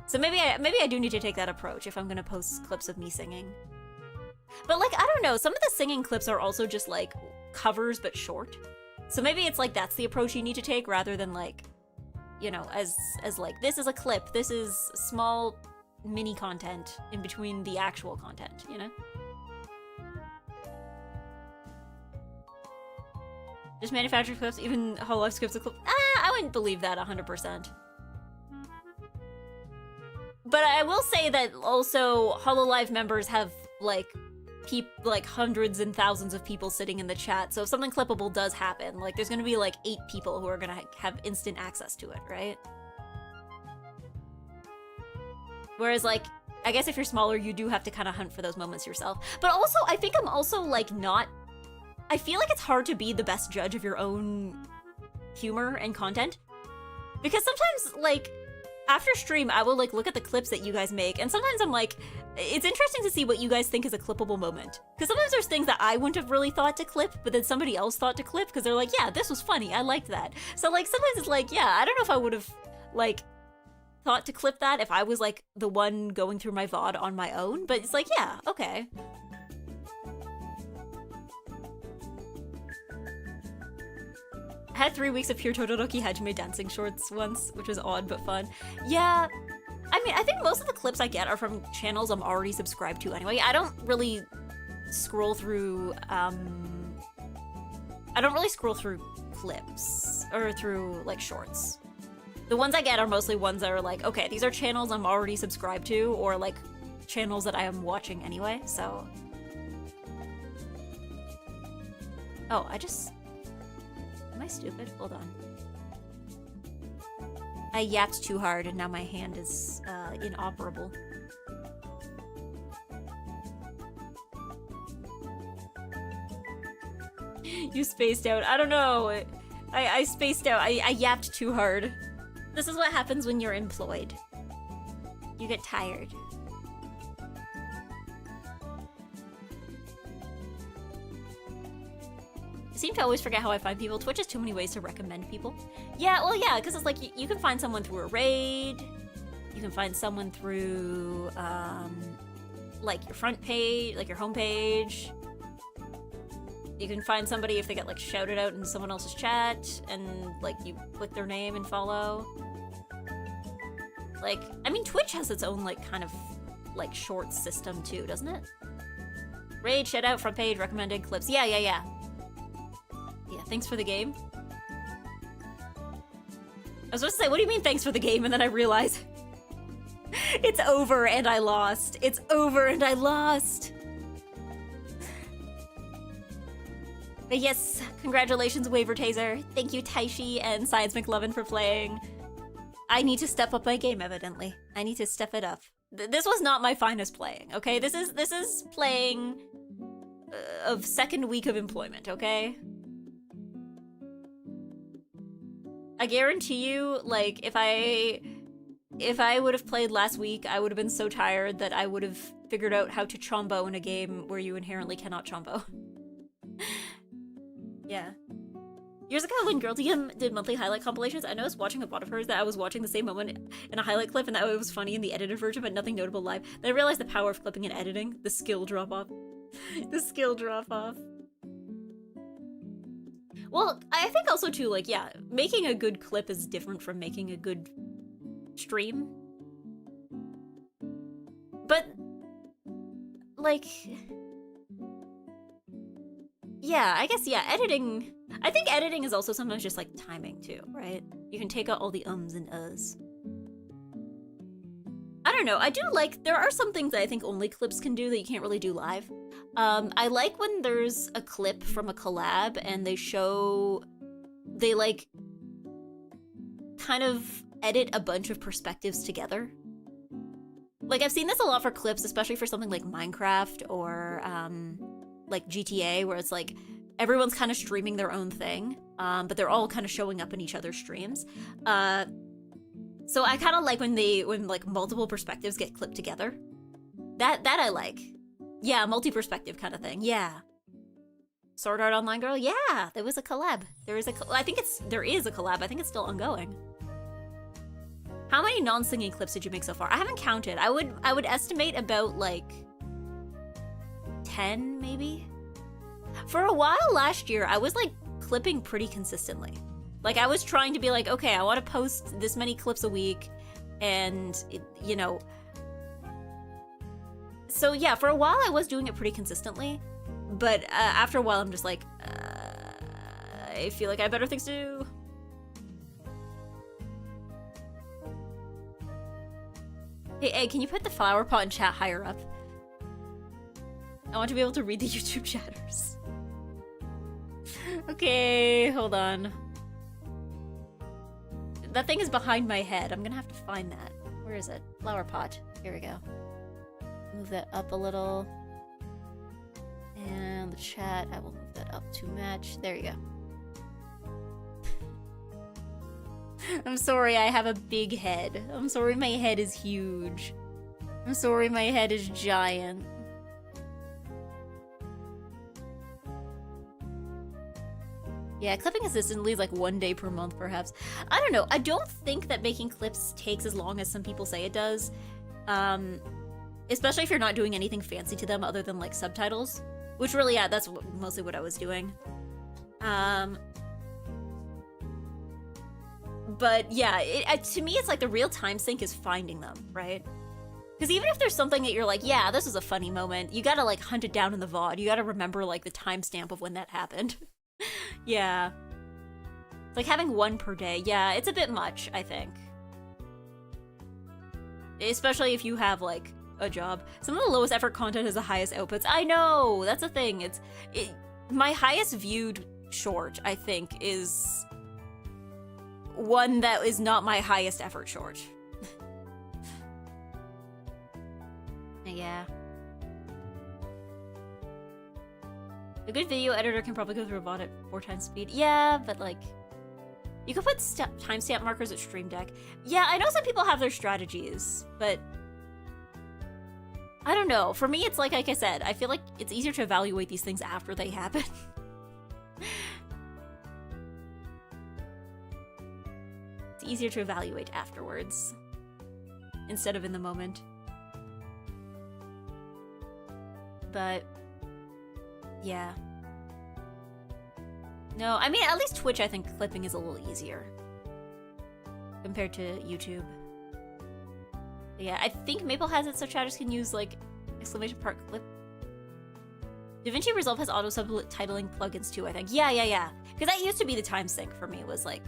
So maybe I do need to take that approach if I'm gonna post clips of me singing. But, like, I don't know, some of the singing clips are also just, like, covers but short. So maybe it's like that's the approach you need to take rather than, like, you know, as like, this is a clip, this is small mini content in between the actual content, you know? Just manufactured clips, even Hololive skips a clip. I wouldn't believe that 100%. But I will say that also Hololive members have, like, hundreds and thousands of people sitting in the chat, so if something clippable does happen, like, there's gonna be, like, 8 people who are gonna have instant access to it, right? Whereas, like, I guess if you're smaller, you do have to kind of hunt for those moments yourself. But also, I think I'm also, like, I feel like it's hard to be the best judge of your own humor and content. Because sometimes, like, after stream, I will, like, look at the clips that you guys make, and sometimes I'm like, it's interesting to see what you guys think is a clippable moment. Because sometimes there's things that I wouldn't have really thought to clip, but then somebody else thought to clip, because they're like, yeah, this was funny, I liked that. So, like, sometimes it's like, yeah, I don't know if I would have, like, thought to clip that if I was, like, the one going through my VOD on my own, but it's like, yeah, okay. I had 3 weeks of pure Todoroki Hajime dancing shorts once, which was odd but fun. Yeah, I mean, I think most of the clips I get are from channels I'm already subscribed to anyway. I don't really scroll through, clips or through like shorts. The ones I get are mostly ones that are like, okay, these are channels I'm already subscribed to, or like channels that I am watching anyway, so. Oh, am I stupid? Hold on. I yapped too hard and now my hand is inoperable. You spaced out. I don't know. I spaced out. I yapped too hard. This is what happens when you're employed. You get tired. I seem to always forget how I find people. Twitch has too many ways to recommend people. Yeah, well, yeah, because it's like you can find someone through a raid. You can find someone through, like your front page, like your homepage. You can find somebody if they get like shouted out in someone else's chat and like you click their name and follow. Like, I mean, Twitch has its own like kind of like short system too, doesn't it? Raid, shout out, front page, recommended clips. Yeah. Yeah, thanks for the game. I was supposed to say, what do you mean thanks for the game? And then I realize it's over and I lost. It's over and I lost. But yes, congratulations, Waver Taser. Thank you, Taishi and Science McLovin for playing. I need to step up my game, evidently. I need to step it up. This was not my finest playing, okay? This is playing of second week of employment, okay? I guarantee you, like, if I would have played last week, I would have been so tired that I would have figured out how to chombo in a game where you inherently cannot chombo. Yeah. Years ago when Girl DM did monthly highlight compilations, I noticed watching a lot of hers that I was watching the same moment in a highlight clip and that it was funny in the edited version but nothing notable live. Then I realized the power of clipping and editing. The skill drop off. The skill drop off. Well, I think also too, like, yeah, making a good clip is different from making a good stream. But, like, yeah, I guess, yeah, editing, I think editing is also sometimes just, like, timing too, right? You can take out all the ums and uhs. I don't know, I do like, there are some things that I think only clips can do that you can't really do live. I like when there's a clip from a collab and they like kind of edit a bunch of perspectives together. Like I've seen this a lot for clips, especially for something like Minecraft or like GTA, where it's like everyone's kind of streaming their own thing, but they're all kind of showing up in each other's streams. So I kind of like when like multiple perspectives get clipped together. That I like. Yeah, multi-perspective kind of thing. Yeah. Sword Art Online Girl. Yeah, there was a collab. There is a collab. I think it's still ongoing. How many non-singing clips did you make so far? I haven't counted. I would estimate about like 10 maybe. For a while last year, I was like clipping pretty consistently. Like I was trying to be like, okay, I want to post this many clips a week, and you know. So yeah, for a while I was doing it pretty consistently, but after a while I'm just like, I feel like I have better things to do. Hey, can you put the flower pot in chat higher up? I want to be able to read the YouTube chatters. Okay, hold on. That thing is behind my head. I'm gonna have to find that. Where is it? Flower pot. Here we go. Move that up a little. And the chat, I will move that up to match. There you go. I'm sorry, I have a big head. I'm sorry my head is huge. I'm sorry my head is giant. Yeah, clipping consistently is like 1 day per month, perhaps. I don't know. I don't think that making clips takes as long as some people say it does. Especially if you're not doing anything fancy to them other than like subtitles. Which really, yeah, that's mostly what I was doing. But But yeah, to me, it's like the real time sink is finding them, right? Because even if there's something that you're like, yeah, this was a funny moment, you gotta like hunt it down in the VOD. You gotta remember like the timestamp of when that happened. Yeah. It's like having one per day. Yeah, it's a bit much, I think. Especially if you have like a job. Some of the lowest effort content has the highest outputs. I know, that's the thing. My highest viewed short, I think, is one that is not my highest effort short. Yeah. A good video editor can probably go through a VOD at 4 times speed. Yeah, but like, you could put timestamp markers at Stream Deck. Yeah, I know some people have their strategies, but I don't know. For me, it's like I said, I feel like it's easier to evaluate these things after they happen. It's easier to evaluate afterwards instead of in the moment. But yeah. No, I mean, at least Twitch, I think clipping is a little easier compared to YouTube. But yeah, I think Maple has it so chatters can use like exclamation part clip. DaVinci Resolve has auto subtitling plugins too, I think. Yeah. Because that used to be the time sink for me, was like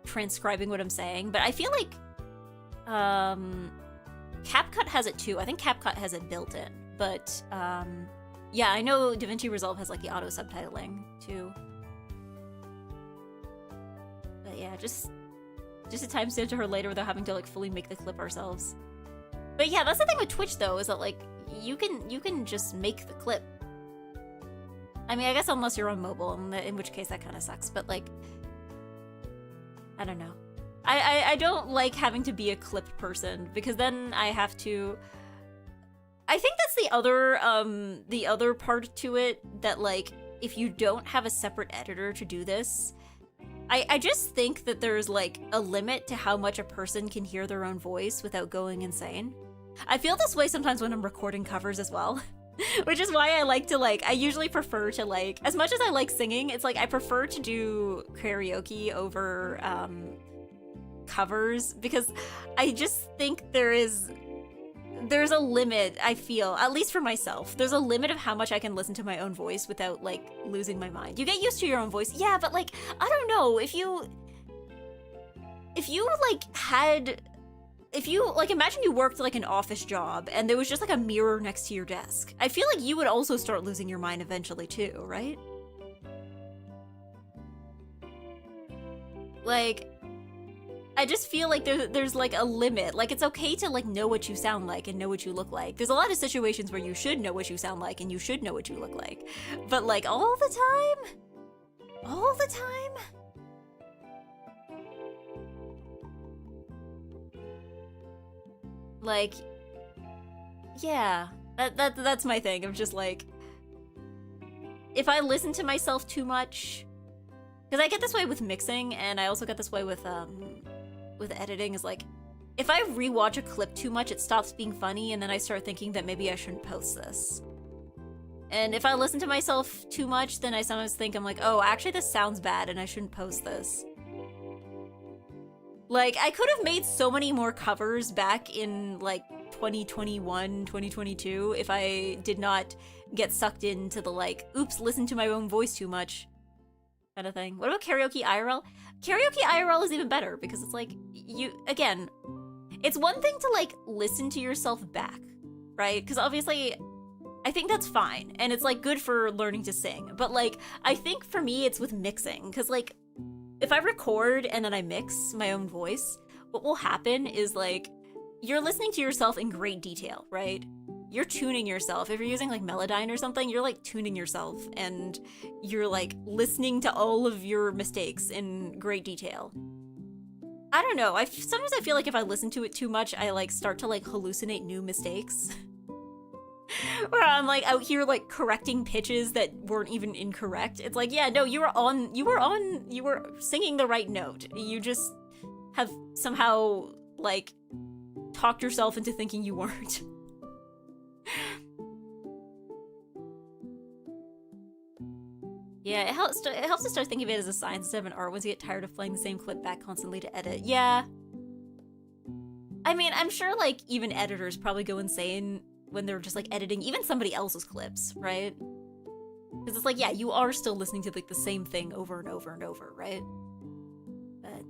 transcribing what I'm saying. But I feel like CapCut has it too. I think CapCut has it built in. But yeah, I know DaVinci Resolve has like the auto subtitling too. But yeah, just a timestamp to her later without having to like fully make the clip ourselves. But yeah, that's the thing with Twitch though, is that like you can just make the clip. I mean, I guess unless you're on mobile, in which case that kind of sucks. But like, I don't know. I don't like having to be a clip person, because then I have to. I think that's the other part to it, that like if you don't have a separate editor to do this, I just think that there's like a limit to how much a person can hear their own voice without going insane. I feel this way sometimes when I'm recording covers as well. Which is why I like to like, I usually prefer to like, as much as I like singing, it's like I prefer to do karaoke over covers, because I just think there's a limit, I feel, at least for myself, there's a limit of how much I can listen to my own voice without like losing my mind. You get used to your own voice, yeah, but like, I don't know, if you imagine you worked like an office job and there was just like a mirror next to your desk. I feel like you would also start losing your mind eventually too, right? Like, I just feel like there's like a limit. Like, it's okay to like know what you sound like and know what you look like. There's a lot of situations where you should know what you sound like and you should know what you look like. But like all the time? All the time? Like, yeah, that's my thing. I'm just like, if I listen to myself too much, because I get this way with mixing, and I also get this way with editing, is like, if I rewatch a clip too much, it stops being funny, and then I start thinking that maybe I shouldn't post this. And if I listen to myself too much, then I sometimes think, I'm like, oh, actually this sounds bad and I shouldn't post this. Like, I could have made so many more covers back in, like, 2021, 2022 if I did not get sucked into the, like, oops, listen to my own voice too much kind of thing. What about karaoke IRL? Karaoke IRL is even better, because it's like, again, it's one thing to, like, listen to yourself back, right? Because obviously, I think that's fine, and it's, like, good for learning to sing. But, like, I think for me, it's with mixing, because, like, if I record and then I mix my own voice, what will happen is, like, you're listening to yourself in great detail, right? You're tuning yourself. If you're using, like, Melodyne or something, you're, like, tuning yourself, and you're, like, listening to all of your mistakes in great detail. I don't know. Sometimes I feel like if I listen to it too much, I, like, start to, like, hallucinate new mistakes. Where I'm like out here like correcting pitches that weren't even incorrect. It's like, yeah, no, you were singing the right note. You just have somehow like talked yourself into thinking you weren't. Yeah, it helps to start thinking of it as a science instead of an art once you get tired of playing the same clip back constantly to edit. Yeah. I mean, I'm sure, like, even editors probably go insane when they're just, like, editing even somebody else's clips, right? Because it's like, yeah, you are still listening to, like, the same thing over and over and over, right? But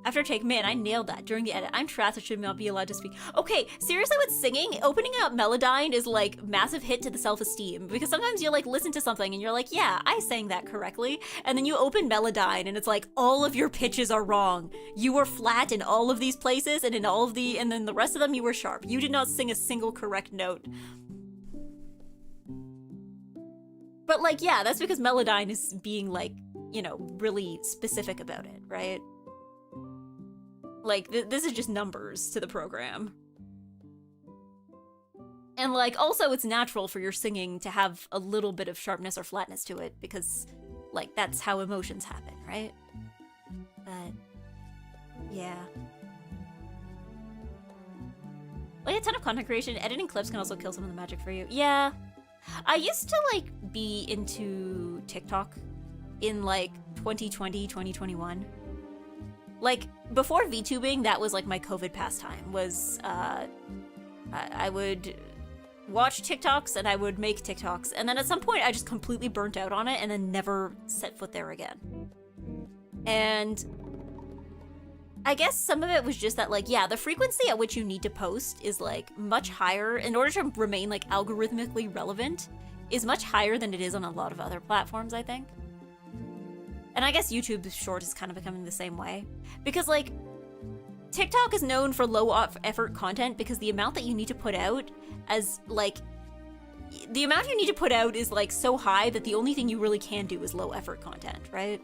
after take, man, I nailed that during the edit. I'm trash, I should not be allowed to speak. Okay, seriously with singing, opening up Melodyne is like massive hit to the self-esteem, because sometimes you like listen to something and you're like, yeah, I sang that correctly, and then you open Melodyne and it's like, all of your pitches are wrong. You were flat in all of these places and and then the rest of them you were sharp. You did not sing a single correct note. But like, yeah, that's because Melodyne is being like, you know, really specific about it, right? Like, this is just numbers to the program. And, like, also it's natural for your singing to have a little bit of sharpness or flatness to it, because, like, that's how emotions happen, right? But, yeah. Like, a ton of content creation, editing clips can also kill some of the magic for you. Yeah. I used to, like, be into TikTok in, like, 2020, 2021. Like, before VTubing, that was, like, my COVID pastime, was, I would watch TikToks and I would make TikToks, and then at some point I just completely burnt out on it and then never set foot there again. And I guess some of it was just that, like, yeah, the frequency at which you need to post is, like, much higher. In order to remain, like, algorithmically relevant is much higher than it is on a lot of other platforms, I think. And I guess YouTube Short is kind of becoming the same way. Because, like, TikTok is known for low-effort content because the amount that you need to put out as, like, the amount you need to put out is, like, so high that the only thing you really can do is low-effort content, right?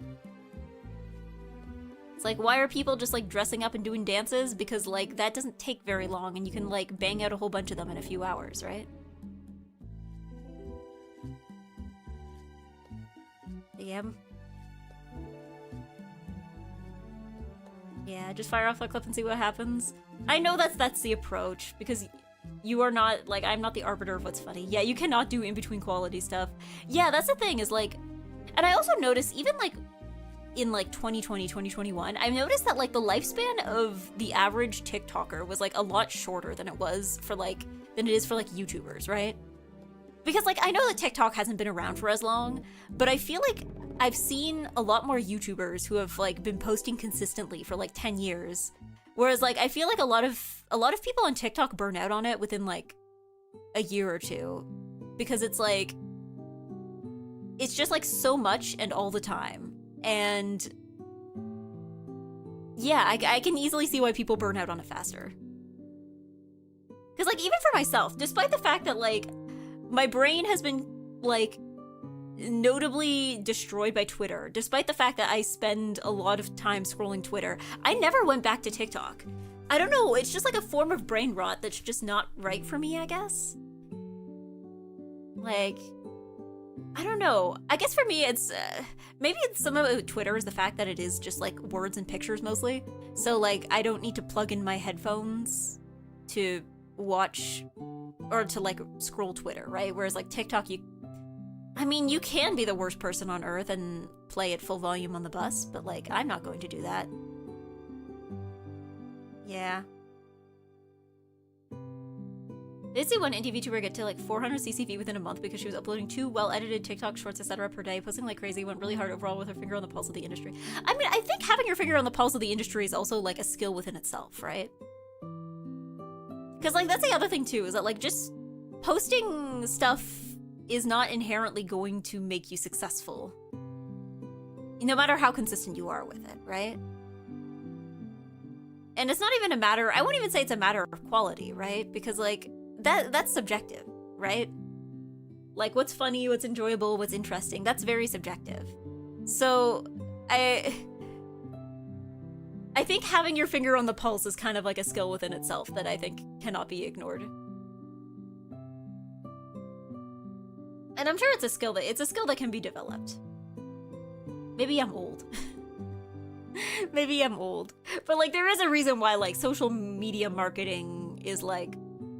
It's like, why are people just, like, dressing up and doing dances? Because, like, that doesn't take very long and you can, like, bang out a whole bunch of them in a few hours, right? Yeah. Yeah, just fire off a clip and see what happens. I know that's the approach, because you are not, like, I'm not the arbiter of what's funny. Yeah, you cannot do in-between quality stuff. Yeah, that's the thing, is, like, and I also noticed, even, like, in, like, 2020, 2021, I've noticed that, like, the lifespan of the average TikToker was, like, a lot shorter than it was for, like, than it is for, like, YouTubers, right? Because, like, I know that TikTok hasn't been around for as long, but I feel like I've seen a lot more YouTubers who have, like, been posting consistently for, like, 10 years. Whereas, like, I feel like a lot of people on TikTok burn out on it within, like, a year or two. Because it's, like, it's just, like, so much and all the time. And yeah, I can easily see why people burn out on it faster. Because, like, even for myself, despite the fact that, like, my brain has been, like, notably destroyed by Twitter, despite the fact that I spend a lot of time scrolling Twitter, I never went back to TikTok. I don't know, it's just like a form of brain rot that's just not right for me, I guess. Like, I don't know. I guess for me it's, maybe some of it Twitter is the fact that it is just like words and pictures mostly. So like, I don't need to plug in my headphones to watch or to like scroll Twitter, right? Whereas like TikTok, I mean, you can be the worst person on earth and play at full volume on the bus, but like, I'm not going to do that. Yeah. Did see one indie VTuber get to like 400 CCV within a month because she was uploading 2 well-edited TikTok shorts, etc. per day, posting like crazy, went really hard overall with her finger on the pulse of the industry. I mean, I think having your finger on the pulse of the industry is also like a skill within itself, right? Because like, that's the other thing too, is that like just posting stuff is not inherently going to make you successful. No matter how consistent you are with it, right? And it's not even a matter, I won't even say it's a matter of quality, right? Because like, that's subjective, right? Like what's funny, what's enjoyable, what's interesting, that's very subjective. So I think having your finger on the pulse is kind of like a skill within itself that I think cannot be ignored. And I'm sure it's a skill that can be developed. Maybe I'm old. Maybe I'm old. But like, there is a reason why like social media marketing is like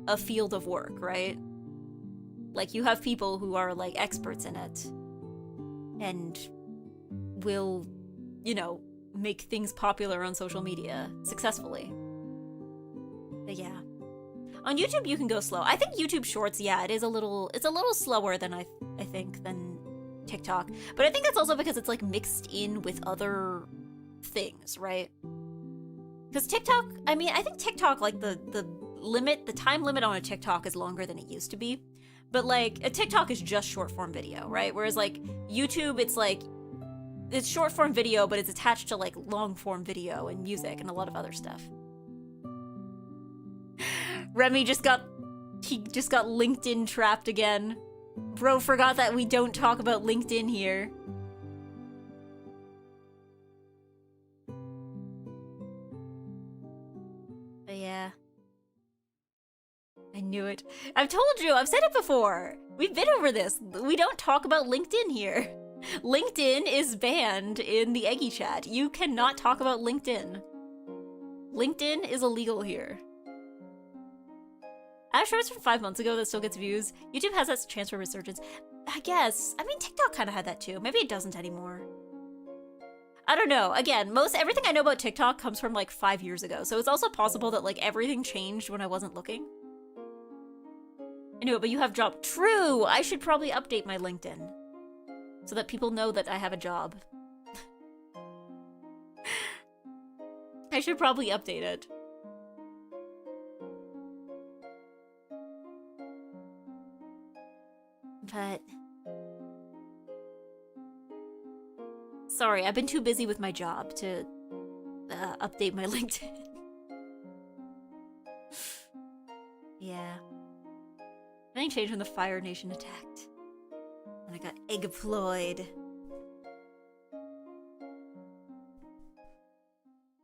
a field of work, right? Like you have people who are like experts in it. and will, you know, make things popular on social media successfully. But yeah. On YouTube, you can go slow. I think YouTube Shorts, yeah, it's a little slower than I think than TikTok. But I think that's also because it's like mixed in with other things, right? Because TikTok, I mean, I think TikTok, like the time limit on a TikTok is longer than it used to be. But like a TikTok is just short form video, right? Whereas like YouTube, it's short form video, but it's attached to like long form video and music and a lot of other stuff. Remy just got LinkedIn trapped again. Bro forgot that we don't talk about LinkedIn here. But yeah. I knew it. I've told you, I've said it before. We've been over this. We don't talk about LinkedIn here. LinkedIn is banned in the Eggy chat. You cannot talk about LinkedIn. LinkedIn is illegal here. I have shorts from 5 months ago that still gets views. YouTube has that chance for resurgence. I guess. I mean, TikTok kind of had that too. Maybe it doesn't anymore. I don't know. Again, everything I know about TikTok comes from like 5 years ago. So it's also possible that like everything changed when I wasn't looking. I know, but you have job. True! I should probably update my LinkedIn. So that people know that I have a job. I should probably update it. But... sorry, I've been too busy with my job to update my LinkedIn. Yeah. Nothing changed when the Fire Nation attacked. And I got egg-ployed.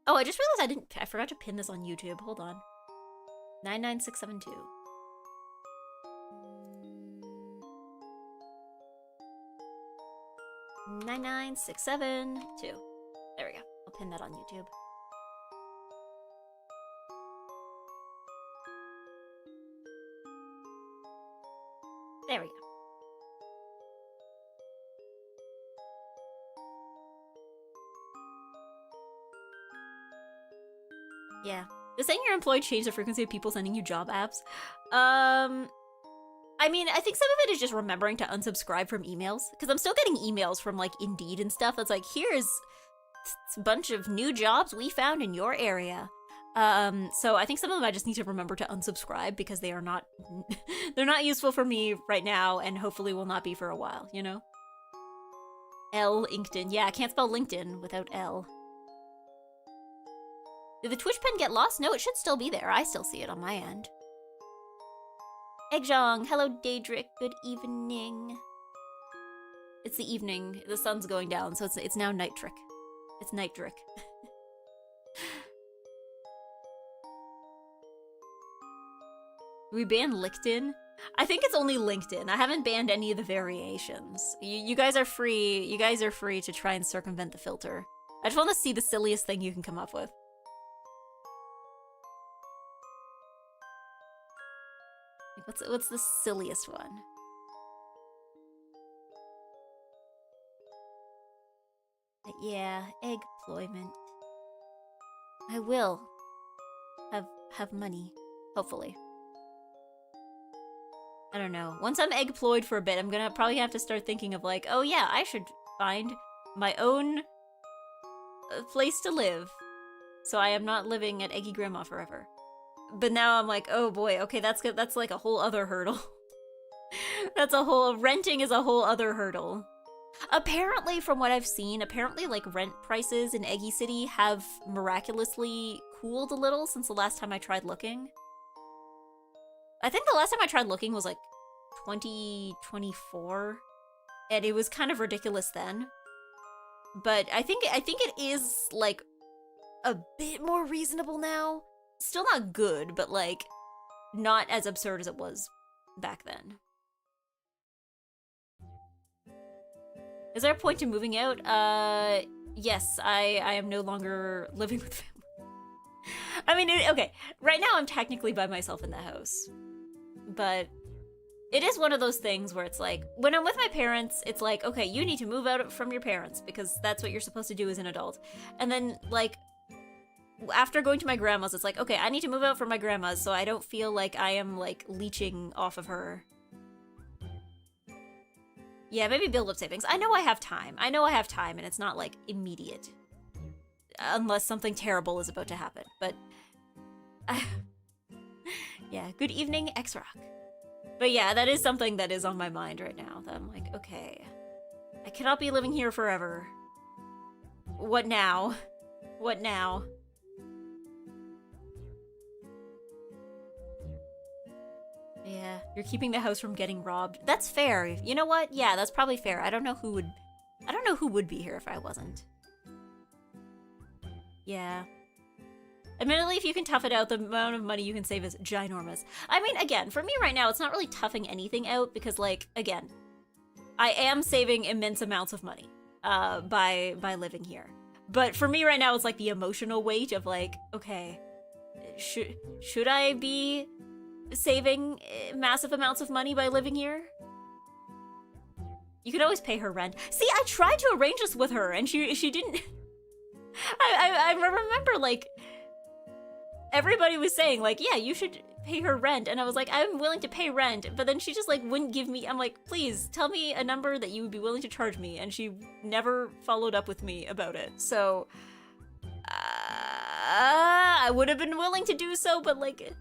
Oh, I just realized I forgot to pin this on YouTube. Hold on. 99672. 99672. There we go. I'll pin that on YouTube. There we go. Yeah. Does saying you're employed change the frequency of people sending you job apps? I mean, I think some of it is just remembering to unsubscribe from emails. Because I'm still getting emails from, like, Indeed and stuff that's like, here's a bunch of new jobs we found in your area. So I think some of them I just need to remember to unsubscribe because they are not... they're not useful for me right now and hopefully will not be for a while, you know? LinkedIn. Yeah, I can't spell LinkedIn without L. Did the Twitch pen get lost? No, it should still be there. I still see it on my end. Eggjong, hello Daedric, good evening. It's the evening, the sun's going down, so it's now Nightrick. It's Nightdrick. We banned LinkedIn? I think it's only LinkedIn. I haven't banned any of the variations. You guys are free. You guys are free to try and circumvent the filter. I just want to see the silliest thing you can come up with. What's the silliest one? Yeah, eggployment. I will have money, hopefully. I don't know. Once I'm eggployed for a bit, I'm gonna probably have to start thinking of like, oh yeah, I should find my own place to live, so I am not living at Eggy Grandma forever. But now I'm like, oh boy, okay, that's like a whole other hurdle. Renting is a whole other hurdle. Apparently, from what I've seen, like rent prices in Eggy City have miraculously cooled a little since the last time I tried looking. I think the last time I tried looking was like 2024, and it was kind of ridiculous then. But I think it is like a bit more reasonable now. Still not good, but like not as absurd as it was back then. Is there a point to moving out? Yes, I am no longer living with family. I mean, okay, right now I'm technically by myself in the house. But it is one of those things where it's like, when I'm with my parents, it's like, okay, you need to move out from your parents because that's what you're supposed to do as an adult. And then, like, after going to my grandma's, it's like, okay, I need to move out from my grandma's so I don't feel like I am, like, leeching off of her. Yeah, maybe build up savings. I know I have time. I know I have time, and it's not, like, immediate. Unless something terrible is about to happen. But, yeah, good evening, X-Rock. But yeah, that is something that is on my mind right now. That I'm like, okay, I cannot be living here forever. What now? What now? Yeah, you're keeping the house from getting robbed. That's fair. You know what? Yeah, that's probably fair. I don't know who would be here if I wasn't. Yeah. Admittedly, if you can tough it out, the amount of money you can save is ginormous. I mean, again, for me right now, it's not really toughing anything out because, like, again, I am saving immense amounts of money by living here. But for me right now, it's like the emotional weight of like, okay, should I be saving massive amounts of money by living here? You can always pay her rent. See, I tried to arrange this with her, and she didn't. I remember, like, everybody was saying, like, yeah, you should pay her rent. And I was like, I'm willing to pay rent. But then she just, like, wouldn't give me... I'm like, please, tell me a number that you would be willing to charge me. And she never followed up with me about it. So, I would have been willing to do so, but, like...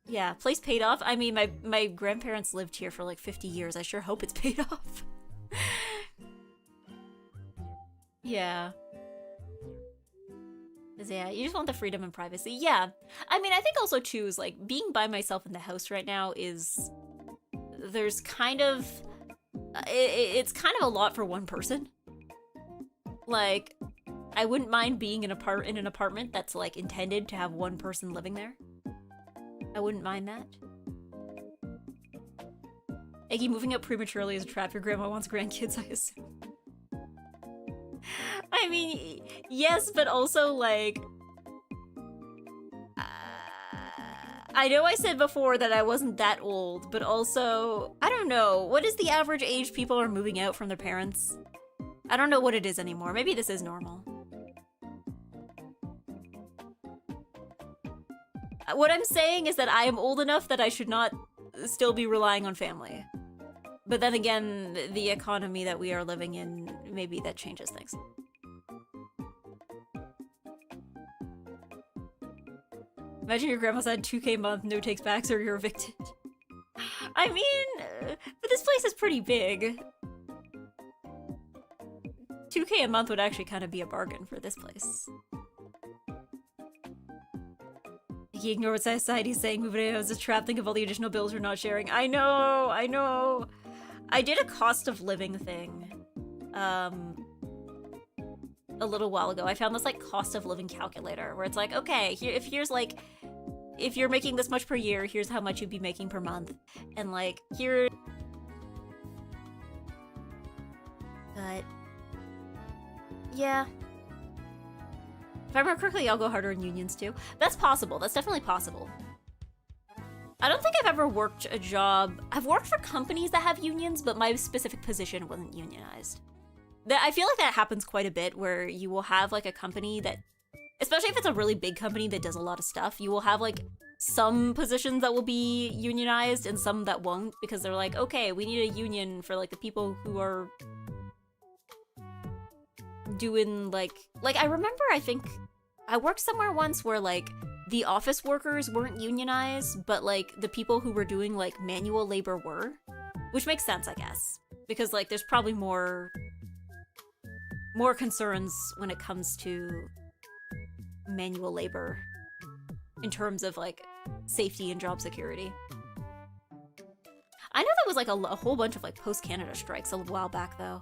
Yeah, place paid off. I mean, my grandparents lived here for, like, 50 years. I sure hope it's paid off. Yeah. Yeah, you just want the freedom and privacy. Yeah. I mean, I think also, too, is, like, being by myself in the house right now is... There's kind of... It's kind of a lot for one person. Like, I wouldn't mind being in an apartment that's, like, intended to have one person living there. I wouldn't mind that. Eggy, moving up prematurely is a trap. Your grandma wants grandkids, I assume. I mean, yes, but also, like... I know I said before that I wasn't that old, but also... I don't know. What is the average age people are moving out from their parents? I don't know what it is anymore. Maybe this is normal. What I'm saying is that I am old enough that I should not still be relying on family. But then again, the economy that we are living in, maybe that changes things. Imagine your grandma's had 2K a month, no takes backs, or you're evicted. I mean, but this place is pretty big. 2K a month would actually kind of be a bargain for this place. You ignore what society's saying, moving out is a trap, think of all the additional bills we're not sharing. I know, I know. I did a cost of living thing, a little while ago. I found this, like, cost of living calculator, where it's like, okay, here's, like, if you're making this much per year, here's how much you'd be making per month. And, like, here... But... Yeah. If I remember correctly, I'll go harder in unions, too. That's possible. That's definitely possible. I don't think I've ever worked a job... I've worked for companies that have unions, but my specific position wasn't unionized. I feel like that happens quite a bit, where you will have, like, a company that... Especially if it's a really big company that does a lot of stuff, you will have, like, some positions that will be unionized and some that won't, because they're like, okay, we need a union for, like, the people who are doing, like... Like, I remember, I think... I worked somewhere once where, like, the office workers weren't unionized, but, like, the people who were doing, like, manual labor were. Which makes sense, I guess. Because, like, there's probably more concerns when it comes to manual labor in terms of, like, safety and job security. I know there was, like, a whole bunch of, like, post-Canada strikes a while back, though.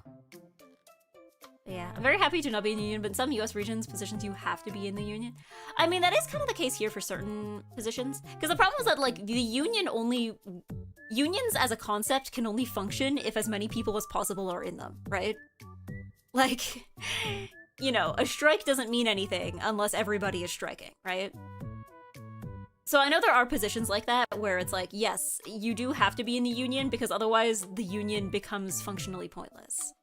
Yeah, I'm very happy to not be in the union, but in some US regions, positions you have to be in the union. I mean, that is kind of the case here for certain positions. Because the problem is that, like, the union only... Unions as a concept can only function if as many people as possible are in them, right? Like, you know, a strike doesn't mean anything unless everybody is striking, right? So I know there are positions like that where it's like, yes, you do have to be in the union because otherwise the union becomes functionally pointless.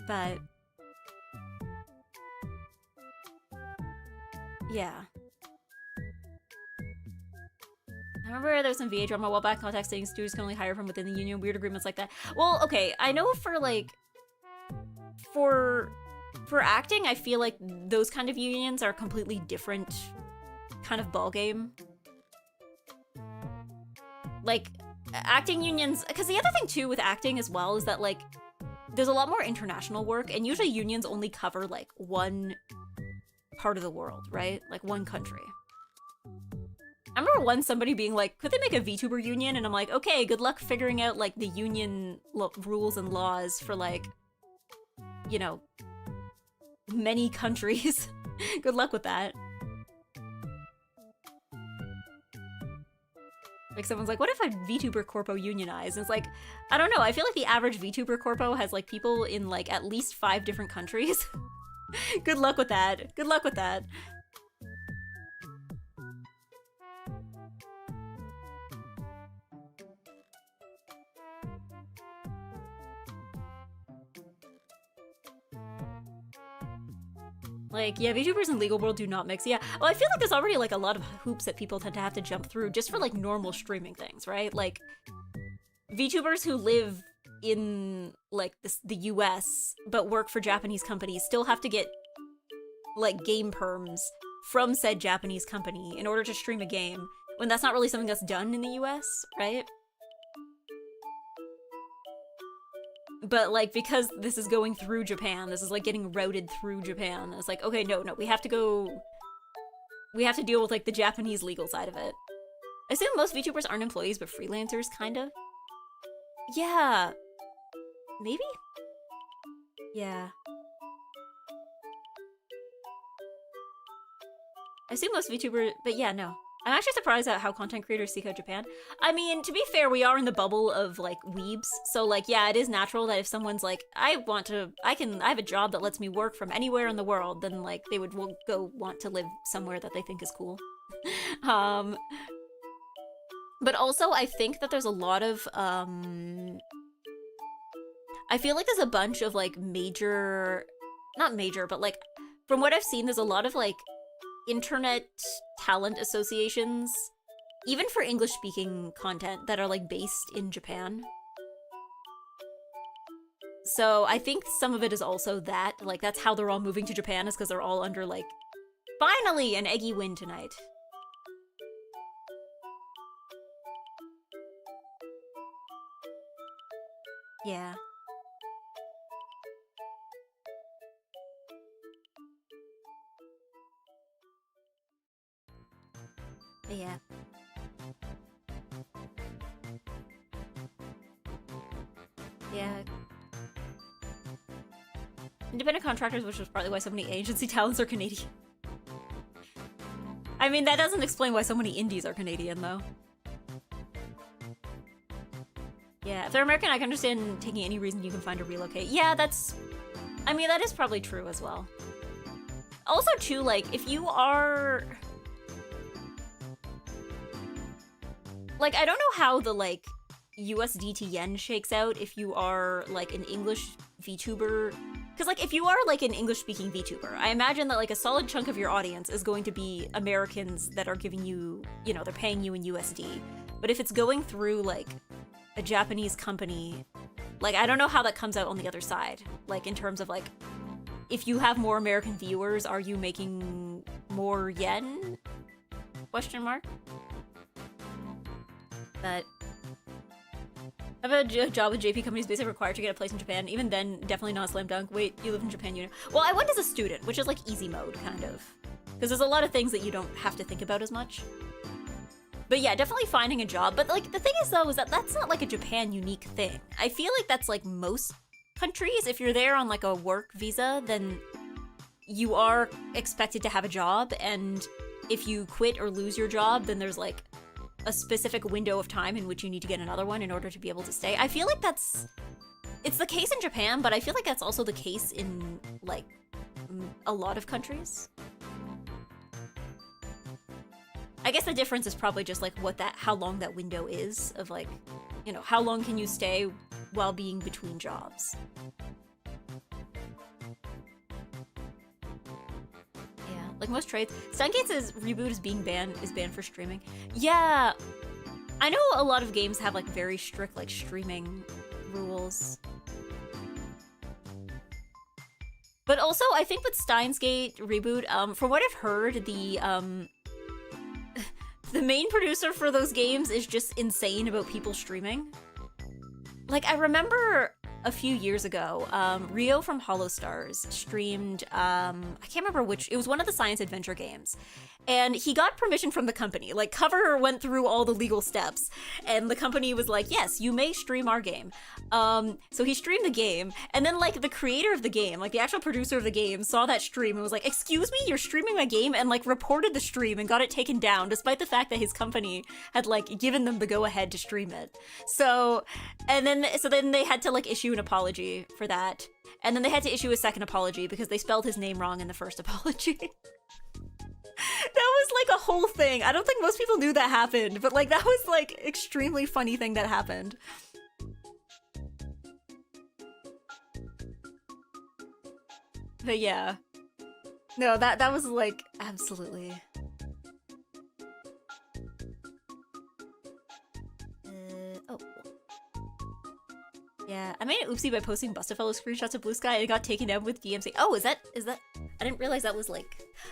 But yeah. I remember there was some VA drama a while back context saying studios can only hire from within the union, weird agreements like that. Well, okay, I know for like, for acting, I feel like those kind of unions are a completely different kind of ballgame. Like, acting unions, because the other thing too with acting as well is that like, there's a lot more international work, and usually unions only cover like one part of the world, right? Like one country. I remember once somebody being like, could they make a VTuber union? And I'm like, okay, good luck figuring out like the union rules and laws for like, you know, many countries. Good luck with that. Like someone's like, what if a VTuber corpo unionized? And it's like, I don't know, I feel like the average VTuber corpo has like people in like at least 5 different countries. Good luck with that. Good luck with that. Like, yeah, VTubers and legal world do not mix. Yeah, well, I feel like there's already like a lot of hoops that people tend to have to jump through just for like normal streaming things, right? Like, VTubers who live in like the US but work for Japanese companies still have to get like game perms from said Japanese company in order to stream a game, when that's not really something that's done in the US, right? But like, because this is going through Japan, this is like getting routed through Japan, it's like, okay, no, we have to deal with like the Japanese legal side of it. I assume most VTubers aren't employees but freelancers, kind of. Yeah. Maybe? Yeah. I assume most VTubers, but yeah, no. I'm actually surprised at how content creators seek out Japan. I mean, to be fair, we are in the bubble of, like, weebs, so, like, yeah, it is natural that if someone's like, I have a job that lets me work from anywhere in the world, then, like, they would go want to live somewhere that they think is cool. But also, I think that there's a lot of, I feel like there's a bunch of, like, not major, but, like, from what I've seen, there's a lot of, like, internet talent associations, even for English-speaking content, that are, like, based in Japan. So I think some of it is also that, like, that's how they're all moving to Japan, is because they're all under, like, finally an EGGY win tonight. Yeah. Yeah. Yeah. Independent contractors, which was partly why so many agency talents are Canadian. I mean, that doesn't explain why so many indies are Canadian, though. Yeah, if they're American, I can understand taking any reason you can find to relocate. Yeah, I mean, that is probably true as well. Also, too, like, if you are... Like, I don't know how the, like, USD to yen shakes out if you are, like, an English VTuber. Because, like, if you are, like, an English-speaking VTuber, I imagine that, like, a solid chunk of your audience is going to be Americans that are giving you, you know, they're paying you in USD. But if it's going through, like, a Japanese company, like, I don't know how that comes out on the other side. Like, in terms of, like, if you have more American viewers, are you making more yen? Question mark? But I have a job with JP companies basically required to get a place in Japan. Even then, definitely not a slam dunk. Wait, you live in Japan, you know? Well, I went as a student, which is like easy mode, kind of. Because there's a lot of things that you don't have to think about as much. But yeah, definitely finding a job. But like, the thing is though, is that that's not like a Japan unique thing. I feel like that's like most countries. If you're there on like a work visa, then you are expected to have a job. And if you quit or lose your job, then there's like a specific window of time in which you need to get another one in order to be able to stay. I feel like it's the case in Japan, but I feel like that's also the case in, like, a lot of countries. I guess the difference is probably just like how long that window is of like, you know, how long can you stay while being between jobs. Yeah, like most trades. Sungate's reboot is banned for streaming. Yeah, I know a lot of games have like very strict like streaming rules. But also, I think with Steins Gate reboot, from what I've heard, the main producer for those games is just insane about people streaming. Like, I remember a few years ago, Rio from Hollow Stars streamed, I can't remember which, it was one of the science adventure games. And he got permission from the company. Like, Cover went through all the legal steps, and the company was like, yes, you may stream our game. So he streamed the game, and then, like, the creator of the game, like, the actual producer of the game, saw that stream and was like, excuse me, you're streaming my game? And, like, reported the stream and got it taken down, despite the fact that his company had, like, given them the go-ahead to stream it. So then they had to, like, issue an apology for that. And then they had to issue a second apology because they spelled his name wrong in the first apology. That was like a whole thing. I don't think most people knew that happened, but like that was like extremely funny thing that happened. But yeah. No, that was like absolutely. Oh. Yeah, I made an oopsie by posting Bustafellow screenshots of Blue Sky and it got taken down with DMC. Oh, is that I didn't realize that was like,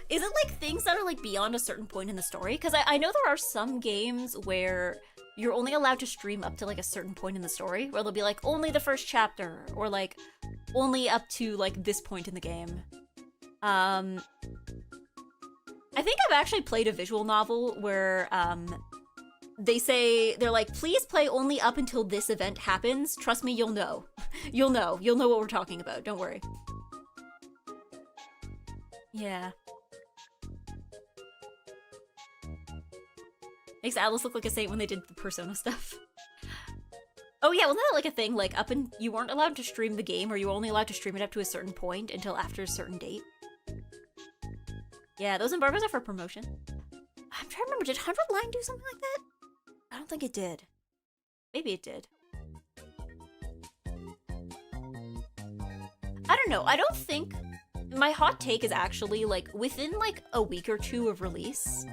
is it like things that are like beyond a certain point in the story? Because I know there are some games where you're only allowed to stream up to like a certain point in the story, where they'll be like only the first chapter or like only up to like this point in the game. I think I've actually played a visual novel where they're like, please play only up until this event happens. Trust me, you'll know. You'll know what we're talking about. Don't worry. Yeah. Makes Alice look like a saint when they did the Persona stuff. Oh yeah, wasn't that like a thing? Like you weren't allowed to stream the game, or you were only allowed to stream it up to a certain point until after a certain date. Yeah, those embargoes are for promotion. I'm trying to remember, did 100 Line do something like that? I don't think it did. Maybe it did. I don't know. I don't think... My hot take is actually, like, within, like, a week or two of release,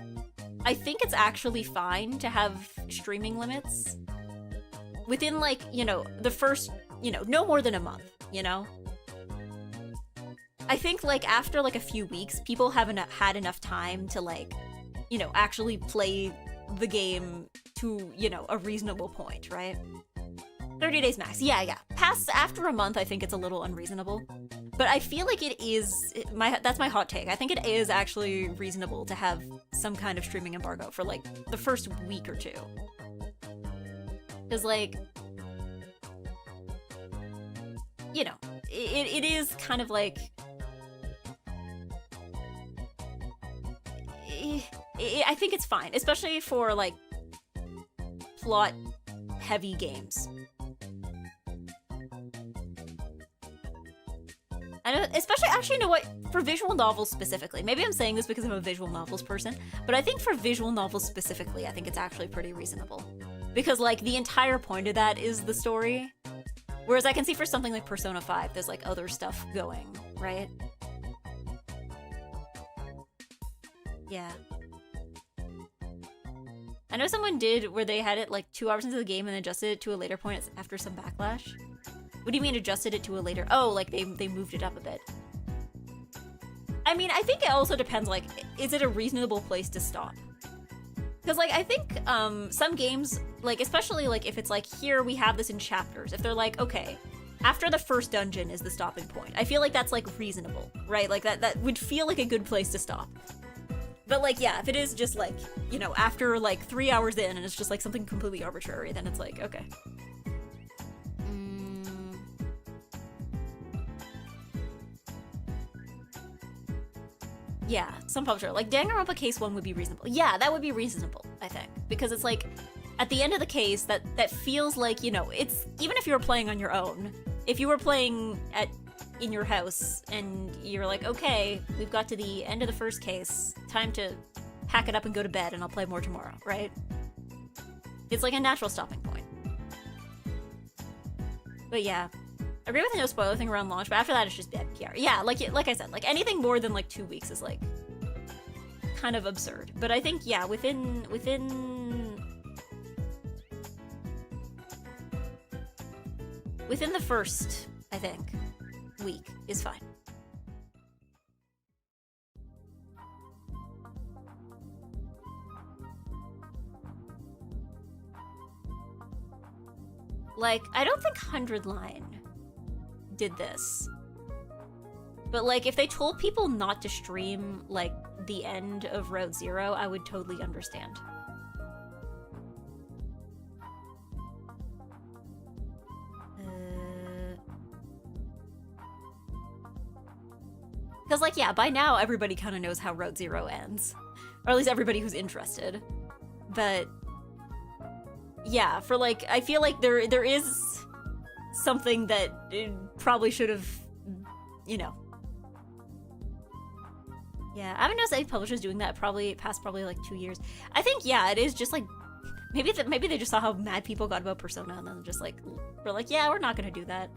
I think it's actually fine to have streaming limits. Within, like, you know, the first, you know, no more than a month, you know? I think, like, after, like, a few weeks, people haven't had enough time to, like, you know, actually play the game to, you know, a reasonable point, right? 30 days max. Yeah. After a month, I think it's a little unreasonable. But I feel like it is, that's my hot take. I think it is actually reasonable to have some kind of streaming embargo for, like, the first week or two. Because, like, you know, it is kind of like... I think it's fine, especially for, like, plot-heavy games. I know, especially, actually, you know what? For visual novels specifically, maybe I'm saying this because I'm a visual novels person, but I think for visual novels specifically, I think it's actually pretty reasonable. Because, like, the entire point of that is the story. Whereas I can see for something like Persona 5, there's, like, other stuff going, right? Yeah. I know someone did where they had it, like, 2 hours into the game and adjusted it to a later point after some backlash. What do you mean adjusted it to a later... Oh, like, they moved it up a bit. I mean, I think it also depends, like, is it a reasonable place to stop? Because, like, I think some games, like, especially, like, if it's like, here, we have this in chapters. If they're like, okay, after the first dungeon is the stopping point. I feel like that's, like, reasonable, right? Like, that would feel like a good place to stop. But, like, yeah, if it is just, like, you know, after, like, 3 hours in and it's just, like, something completely arbitrary, then it's like, okay. Yeah, some publisher. Like, Danganronpa Case 1 would be reasonable. Yeah, that would be reasonable, I think. Because it's like, at the end of the case, that feels like, you know, it's... Even if you were playing on your own, if you were playing in your house, and you're like, okay, we've got to the end of the first case, time to pack it up and go to bed and I'll play more tomorrow, right? It's like a natural stopping point. But yeah, I agree with the no spoiler thing around launch, but after that it's just bad PR. Yeah, like I said, like anything more than like 2 weeks is like kind of absurd. But I think, yeah, within the first, I think, week is fine. Like, I don't think 100 Line did this. But like, if they told people not to stream, like, the end of Route Zero, I would totally understand. Because, like, yeah, by now everybody kind of knows how Route Zero ends. Or at least everybody who's interested. But yeah, for like, I feel like there is something that it probably should have, you know. Yeah, I haven't noticed any publishers doing that past like 2 years. I think, yeah, it is just like, maybe they just saw how mad people got about Persona and then just like, we're like, yeah, we're not gonna do that.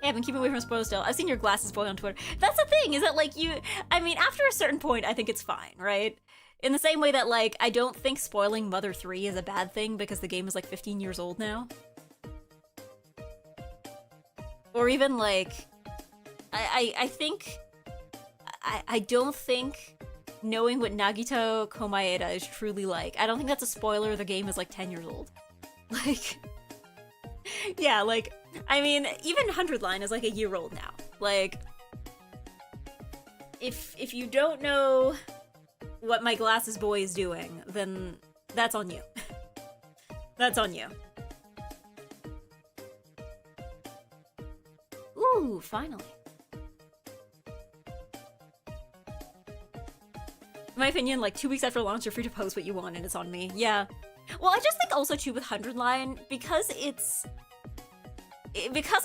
Hey, I've been keeping away from spoilers still. I've seen your glasses boy on Twitter. That's the thing, is that like I mean, after a certain point, I think it's fine, right? In the same way that like, I don't think spoiling Mother 3 is a bad thing because the game is like 15 years old now. Or even like, I think, I don't think knowing what Nagito Komaeda is truly like, I don't think that's a spoiler. The game is like 10 years old. Like, yeah, like, I mean, even 100 Line is like a year old now. Like, if you don't know what my glasses boy is doing, then that's on you. That's on you. Ooh, finally. In my opinion, like 2 weeks after launch, you're free to post what you want and it's on me. Yeah. Well, I just think also too with 100 Line, because of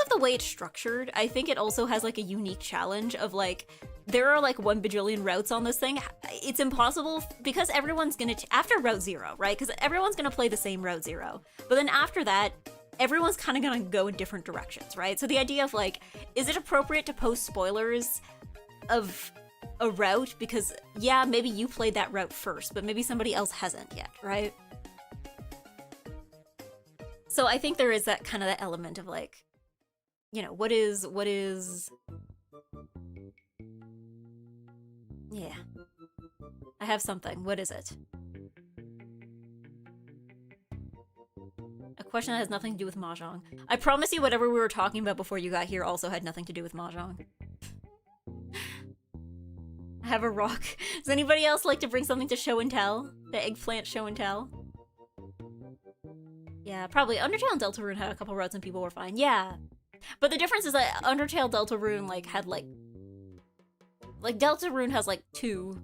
the way it's structured, I think it also has like a unique challenge of like, there are like 1 bajillion routes on this thing. It's impossible because everyone's gonna, after Route Zero, right? Because everyone's gonna play the same Route Zero. But then after that, everyone's kind of gonna go in different directions, right? So the idea of like, is it appropriate to post spoilers of a route? Because yeah, maybe you played that route first, but maybe somebody else hasn't yet, right? So I think there is that kind of that element of like, you know, what is... Yeah. I have something. What is it? A question that has nothing to do with Mahjong. I promise you whatever we were talking about before you got here also had nothing to do with Mahjong. I have a rock. Does anybody else like to bring something to show and tell? The eggplant show and tell? Yeah, probably. Undertale and Deltarune had a couple routes and people were fine. Yeah. But the difference is that Undertale Deltarune like had like Deltarune has like 2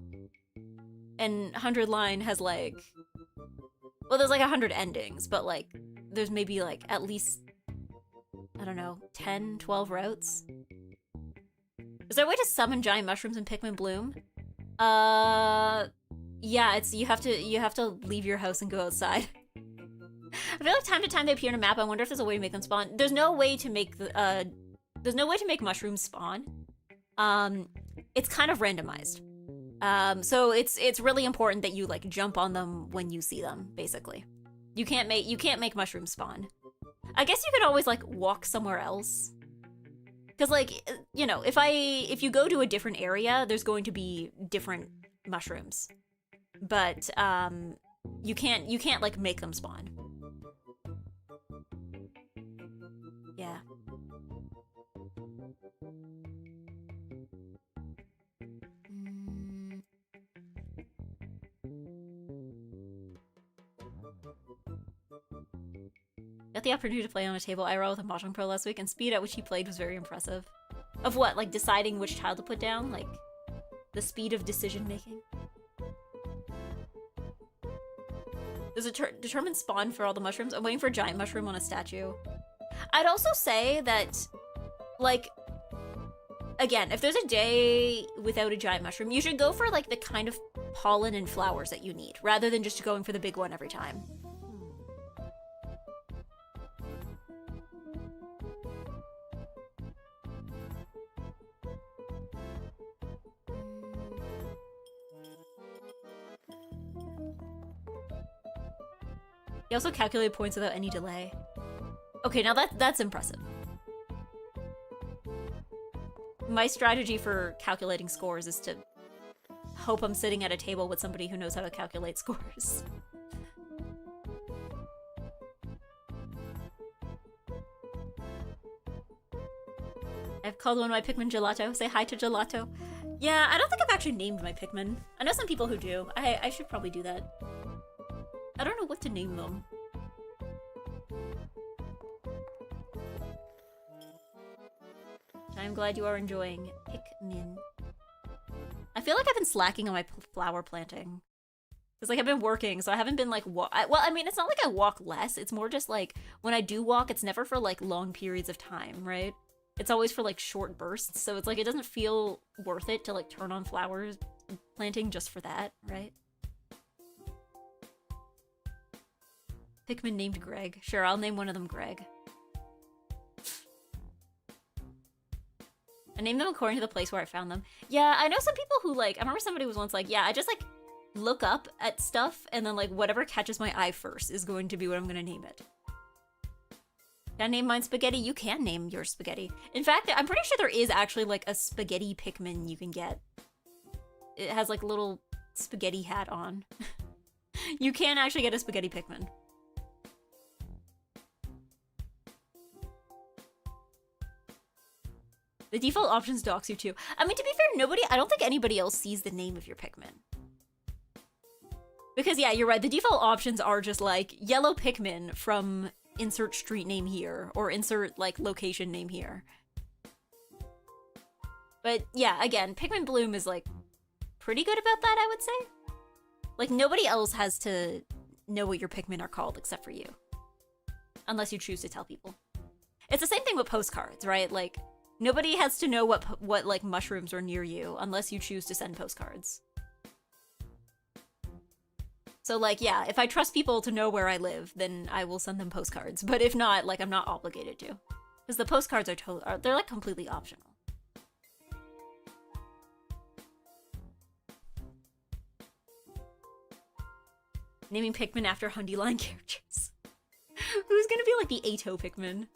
and 100 Line has like, well, there's like 100 endings, but like there's maybe like at least, I don't know, 10, 12 routes. Is there a way to summon giant mushrooms in Pikmin Bloom? Yeah, it's you have to leave your house and go outside. I feel like time to time they appear in a map. I wonder if there's a way to make them spawn. There's no way to make mushrooms spawn. It's kind of randomized. So it's really important that you like jump on them when you see them, basically. You can't make mushrooms spawn. I guess you could always like walk somewhere else. Cause like, you know, if you go to a different area, there's going to be different mushrooms. But you can't like make them spawn. Yeah. Got the opportunity to play on a table IRL with a Mahjong Pro last week, and speed at which he played was very impressive. Of what? Like deciding which tile to put down? Like the speed of decision making? There's a determined spawn for all the mushrooms. I'm waiting for a giant mushroom on a statue. I'd also say that, like, again, if there's a day without a giant mushroom, you should go for like the kind of pollen and flowers that you need, rather than just going for the big one every time. He also calculated points without any delay. Okay, now that's impressive. My strategy for calculating scores is to hope I'm sitting at a table with somebody who knows how to calculate scores. I've called one of my Pikmin Gelato. Say hi to Gelato. Yeah, I don't think I've actually named my Pikmin. I know some people who do. I should probably do that. I don't know what to name them. I'm glad you are enjoying Pikmin. I feel like I've been slacking on my flower planting. Because, like, I've been working, so I haven't been, like, well, I mean, it's not like I walk less. It's more just, like, when I do walk, it's never for, like, long periods of time, right? It's always for, like, short bursts, so it's, like, it doesn't feel worth it to, like, turn on flowers planting just for that, right? Pikmin named Greg. Sure, I'll name one of them Greg. I named them according to the place where I found them. Yeah, I know some people who, like, I remember somebody was once like, yeah, I just, like, look up at stuff and then, like, whatever catches my eye first is going to be what I'm gonna name it. Can I name mine Spaghetti? You can name yours Spaghetti. In fact, I'm pretty sure there is actually, like, a spaghetti Pikmin you can get. It has, like, a little spaghetti hat on. You can actually get a spaghetti Pikmin. The default options dox you too. I mean, to be fair, I don't think anybody else sees the name of your Pikmin. Because, yeah, you're right, the default options are just, like, yellow Pikmin from insert street name here, or insert, like, location name here. But, yeah, again, Pikmin Bloom is, like, pretty good about that, I would say. Like, nobody else has to know what your Pikmin are called except for you. Unless you choose to tell people. It's the same thing with postcards, right? Like, nobody has to know what like, mushrooms are near you unless you choose to send postcards. So, like, yeah, if I trust people to know where I live, then I will send them postcards. But if not, like, I'm not obligated to. Because the postcards they're, like, completely optional. Naming Pikmin after Hundy line characters. Who's gonna be, like, the Ato Pikmin?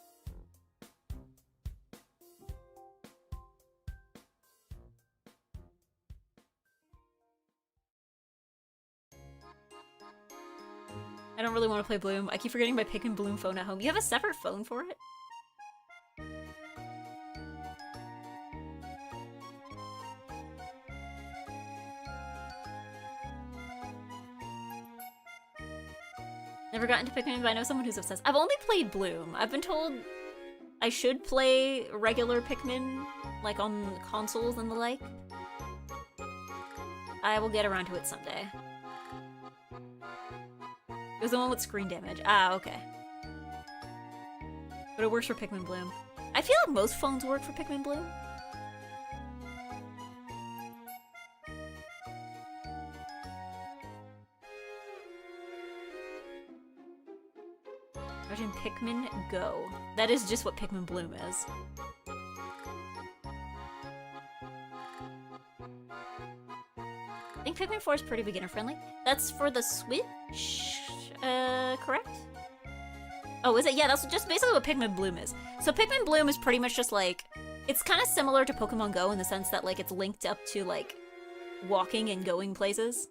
I don't really want to play Bloom. I keep forgetting my Pikmin Bloom phone at home. You have a separate phone for it? Never got into Pikmin, but I know someone who's obsessed. I've only played Bloom. I've been told I should play regular Pikmin, like on consoles and the like. I will get around to it someday. It was the one with screen damage. Ah, okay. But it works for Pikmin Bloom. I feel like most phones work for Pikmin Bloom. Imagine Pikmin Go. That is just what Pikmin Bloom is. I think Pikmin 4 is pretty beginner friendly. That's for the Switch? Correct? Oh, is it? Yeah, that's just basically what Pikmin Bloom is. So Pikmin Bloom is pretty much just like, it's kind of similar to Pokemon Go in the sense that like it's linked up to like walking and going places.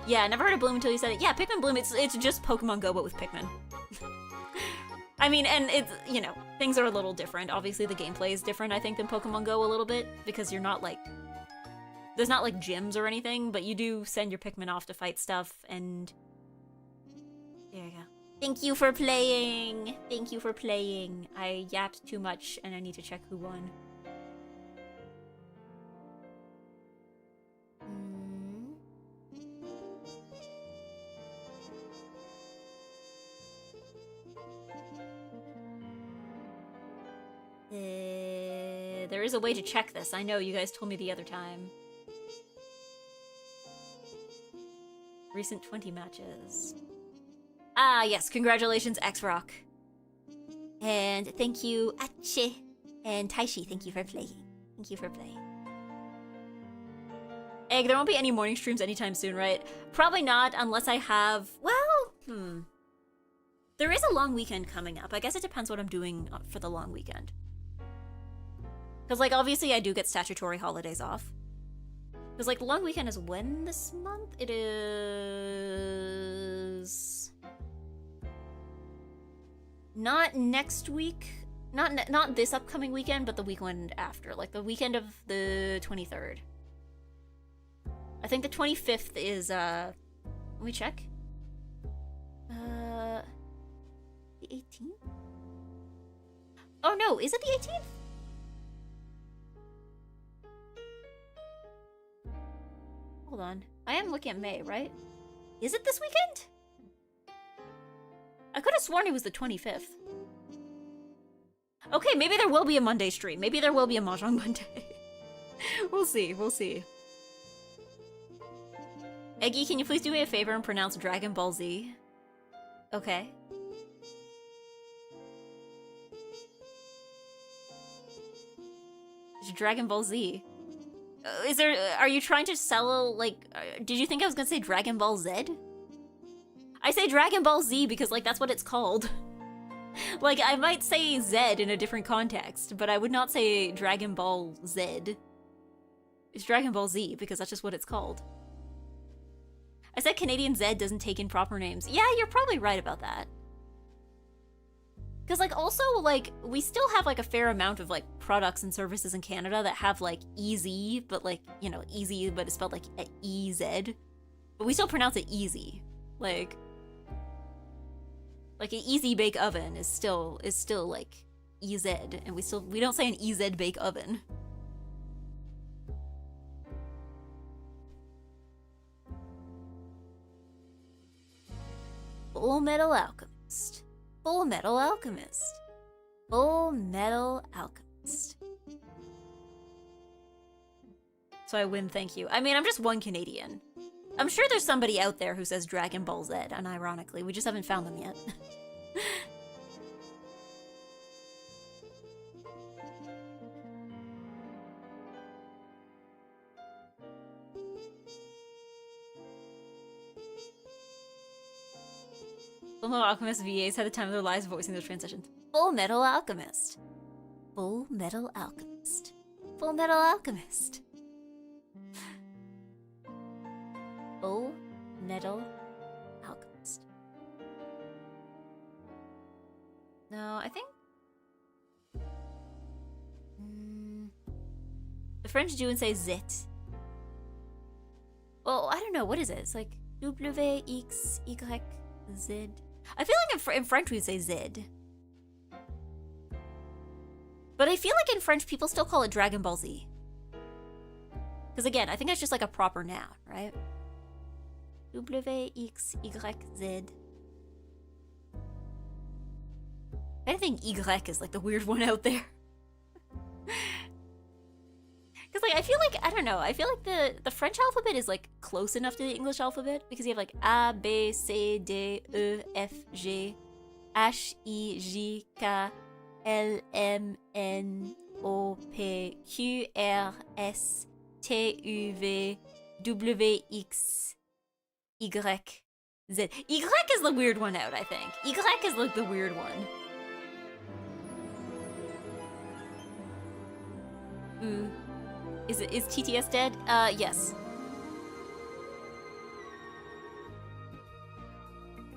Yeah, I never heard of Bloom until you said it. Yeah, Pikmin Bloom, it's just Pokemon Go but with Pikmin. I mean, and it's, you know, things are a little different. Obviously the gameplay is different, I think, than Pokemon Go a little bit, because you're not like, there's not like gyms or anything, but you do send your Pikmin off to fight stuff, and there you go. Thank you for playing! Thank you for playing. I yapped too much, and I need to check who won. there is a way to check this. I know, you guys told me the other time. Recent 20 matches. Ah, yes, congratulations, X-Rock. And thank you, Ache. And Taishi, thank you for playing. Thank you for playing. Egg, there won't be any morning streams anytime soon, right? Probably not, unless I have... Well, there is a long weekend coming up. I guess it depends what I'm doing for the long weekend. Because, like, obviously I do get statutory holidays off. Because, like, the long weekend is when this month? It is... Not next week. Not this upcoming weekend, but the weekend after. Like, the weekend of the 23rd. I think the 25th is, let me check. The 18th? Oh no, is it the 18th? Hold on. I am looking at May, right? Is it this weekend? I could have sworn it was the 25th. Okay, maybe there will be a Monday stream. Maybe there will be a Mahjong Monday. We'll see, we'll see. Eggy, can you please do me a favor and pronounce Dragon Ball Z? Okay. It's Dragon Ball Z. Are you trying to sell, like, did you think I was gonna say Dragon Ball Z? I say Dragon Ball Z because, like, that's what it's called. Like, I might say Z in a different context, but I would not say Dragon Ball Z. It's Dragon Ball Z because that's just what it's called. I said Canadian Z doesn't take in proper names. Yeah, you're probably right about that. Because, like, also, like, we still have, like, a fair amount of, like, products and services in Canada that have, like, EZ, but, like, you know, easy, but it's spelled, like, EZ. But we still pronounce it easy. Like an easy bake oven is still, like, EZ, and we don't say an EZ bake oven. Full Metal Alchemist. Full Metal Alchemist. Full Metal Alchemist. So I win, thank you. I mean, I'm just one Canadian. I'm sure there's somebody out there who says Dragon Ball Z, unironically. We just haven't found them yet. Full Metal Alchemist VAs had the time of their lives voicing those transitions. Full Metal Alchemist. Full Metal Alchemist. Full Metal Alchemist. Full Metal Alchemist. No, I think... The French do and say zit. Well, I don't know, what is it? It's like W, X, Y, Z. I feel like in French we'd say Z. But I feel like in French people still call it Dragon Ball Z. Because again, I think that's just like a proper noun, right? W, X, Y, Z. I think Y is like the weird one out there. Because, like, I feel like, I don't know, I feel like the French alphabet is, like, close enough to the English alphabet. Because you have, like, A, B, C, D, E, F, G, H, I, J, K, L, M, N, O, P, Q, R, S, T, U, V, W, X, Y, Z. Y is the weird one out, I think. Y is, like, the weird one. Is TTS dead? Yes.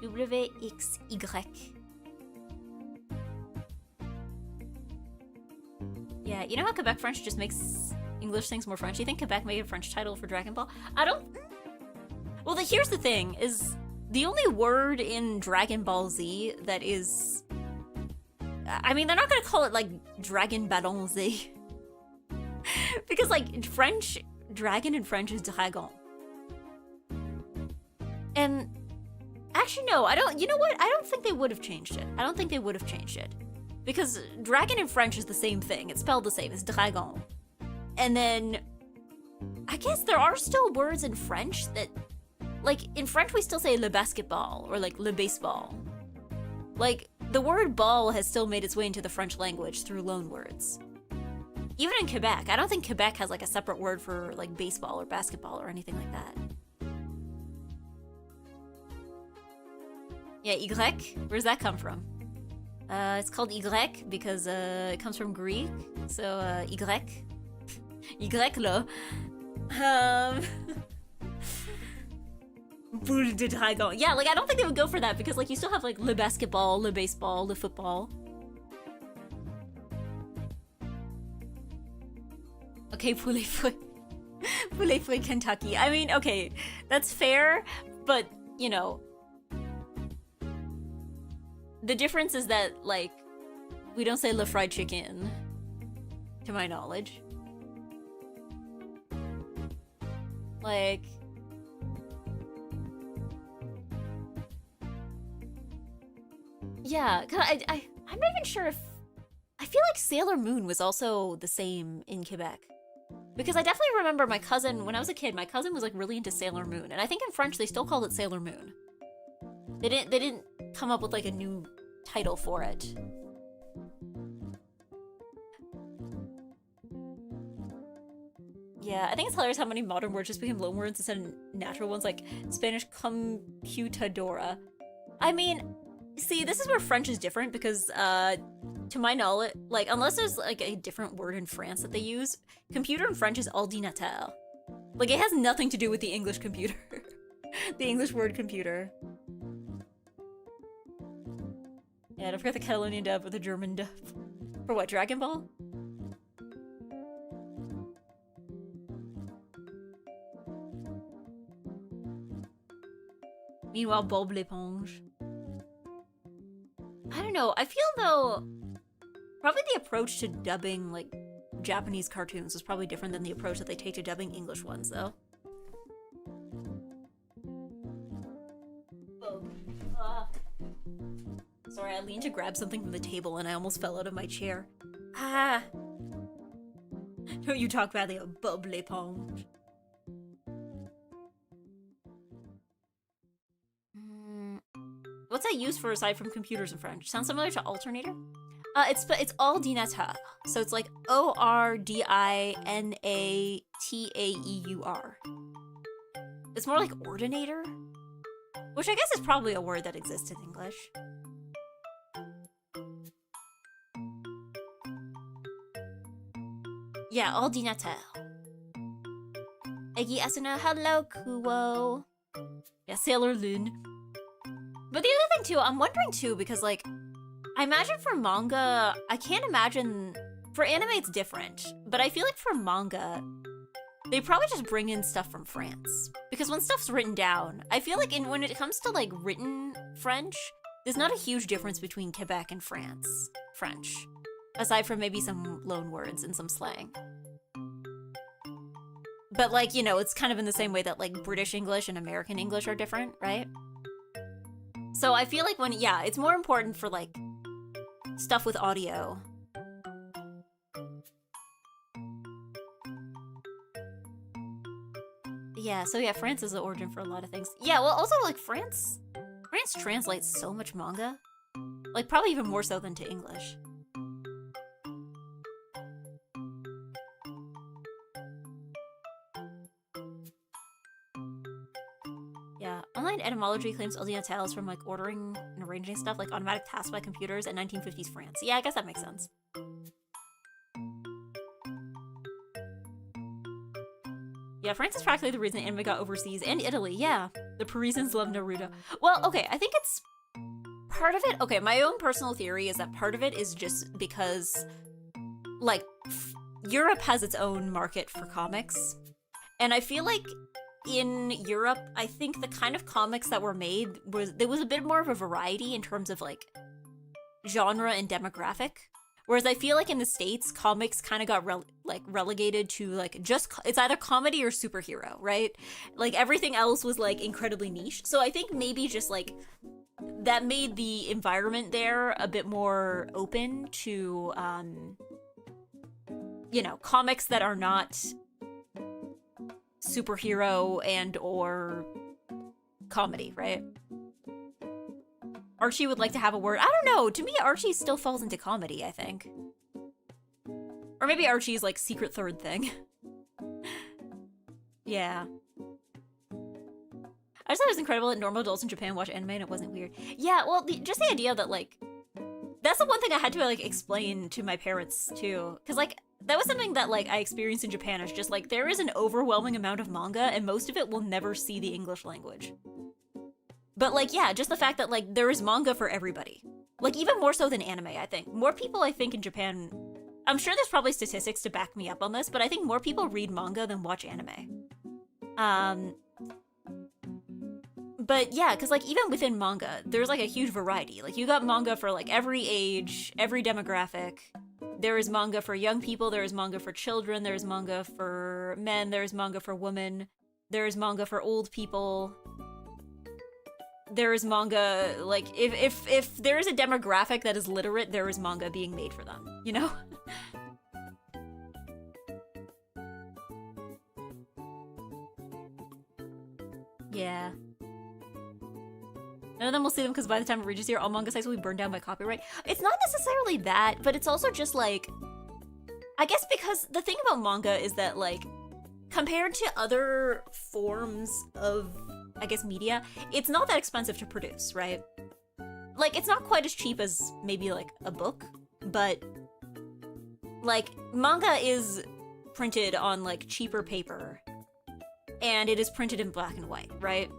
WXY. Yeah, you know how Quebec French just makes English things more French? You think Quebec made a French title for Dragon Ball? I don't... Well, here's the thing, is the only word in Dragon Ball Z that is... I mean, they're not gonna call it, like, Dragon Ballon Z. Because, like, French, dragon in French is dragon. And, actually, no, I don't, you know what? I don't think they would have changed it. I don't think they would have changed it. Because dragon in French is the same thing. It's spelled the same. It's dragon. And then I guess there are still words in French that, like, in French we still say le basketball or like le baseball. Like, the word ball has still made its way into the French language through loanwords. Even in Quebec, I don't think Quebec has like a separate word for like baseball or basketball or anything like that. Yeah, EGGY? Where does that come from? It's called EGGY because it comes from Greek, so EGGY. EGGY là. Boule de dragon. Yeah, like I don't think they would go for that because like you still have like le basketball, le baseball, le football. Okay, poulet frit. Poulet frit Kentucky. I mean, okay, that's fair, but you know, the difference is that like we don't say le fried chicken, to my knowledge. Like, yeah, cause I'm not even sure if I feel like Sailor Moon was also the same in Quebec. Because I definitely remember my cousin, when I was a kid, my cousin was like really into Sailor Moon. And I think in French they still called it Sailor Moon. They didn't come up with like a new title for it. Yeah, I think it's hilarious how many modern words just became loanwords instead of natural ones, like Spanish computadora. I mean, see, this is where French is different because, to my knowledge, like, unless there's like a different word in France that they use, computer in French is ordinateur. Like, it has nothing to do with the English computer. The English word computer. Yeah, don't forget the Catalonian dub or the German dub. For what, Dragon Ball? Meanwhile, Bob l'éponge. I don't know, I feel though, probably the approach to dubbing, like, Japanese cartoons is probably different than the approach that they take to dubbing English ones, though. Sorry, I leaned to grab something from the table and I almost fell out of my chair. Ah! Don't you talk badly of Bob l'éponge. What's that used for aside from computers in French? Sounds similar to alternator? It's ordinateur. So it's like ordinateur. It's more like ordinator, which I guess is probably a word that exists in English. Yeah, ordinateur. Eggy Asuna, hello, Kuo. Yeah, Sailor Loon. But the other thing too, I'm wondering too, because like, I imagine for manga, I can't imagine, for anime it's different, but I feel like for manga, they probably just bring in stuff from France. Because when stuff's written down, I feel like when it comes to like written French, there's not a huge difference between Quebec and French. Aside from maybe some loan words and some slang. But like, you know, it's kind of in the same way that like British English and American English are different, right? So I feel like yeah, it's more important for like stuff with audio. Yeah, so yeah, France is the origin for a lot of things. Yeah, well also like France translates so much manga. Like probably even more so than to English. Online etymology claims ordinateur is from like ordering and arranging stuff, like automatic tasks by computers in 1950s France. Yeah, I guess that makes sense. Yeah, France is practically the reason anime got overseas, and Italy, yeah. The Parisians love Naruto. Well, okay, I think it's part of it. Okay, my own personal theory is that part of it is just because, like, Europe has its own market for comics, and I feel like in Europe, I think the kind of comics that were made there was a bit more of a variety in terms of like genre and demographic. Whereas I feel like in the States, comics kind of got relegated to like it's either comedy or superhero, right? Like everything else was like incredibly niche. So I think maybe just like that made the environment there a bit more open to, you know, comics that are not superhero and or comedy, right? Archie would like to have a word. I don't know. To me, Archie still falls into comedy, I think. Or maybe Archie's like secret third thing. Yeah. I just thought it was incredible that normal adults in Japan watch anime and it wasn't weird. Yeah, well, just the idea that, like, that's the one thing I had to, like, explain to my parents, too. Because, like, that was something that, like, I experienced in Japan. It's just, like, there is an overwhelming amount of manga, and most of it will never see the English language. But, like, yeah, just the fact that, like, there is manga for everybody. Like, even more so than anime, I think. More people, I think, in Japan... I'm sure there's probably statistics to back me up on this, but I think more people read manga than watch anime. But yeah, because, like, even within manga, there's, like, a huge variety. Like, you got manga for, like, every age, every demographic. There is manga for young people, there is manga for children, there is manga for men, there is manga for women, there is manga for old people. There is manga, like, if there is a demographic that is literate, there is manga being made for them, you know? Yeah. None of them will see them because by the time it reaches here, all manga sites will be burned down by copyright. It's not necessarily that, but it's also just like... I guess because the thing about manga is that, like, compared to other forms of, I guess, media, it's not that expensive to produce, right? Like, it's not quite as cheap as maybe, like, a book, but, like, manga is printed on, like, cheaper paper, and it is printed in black and white, right?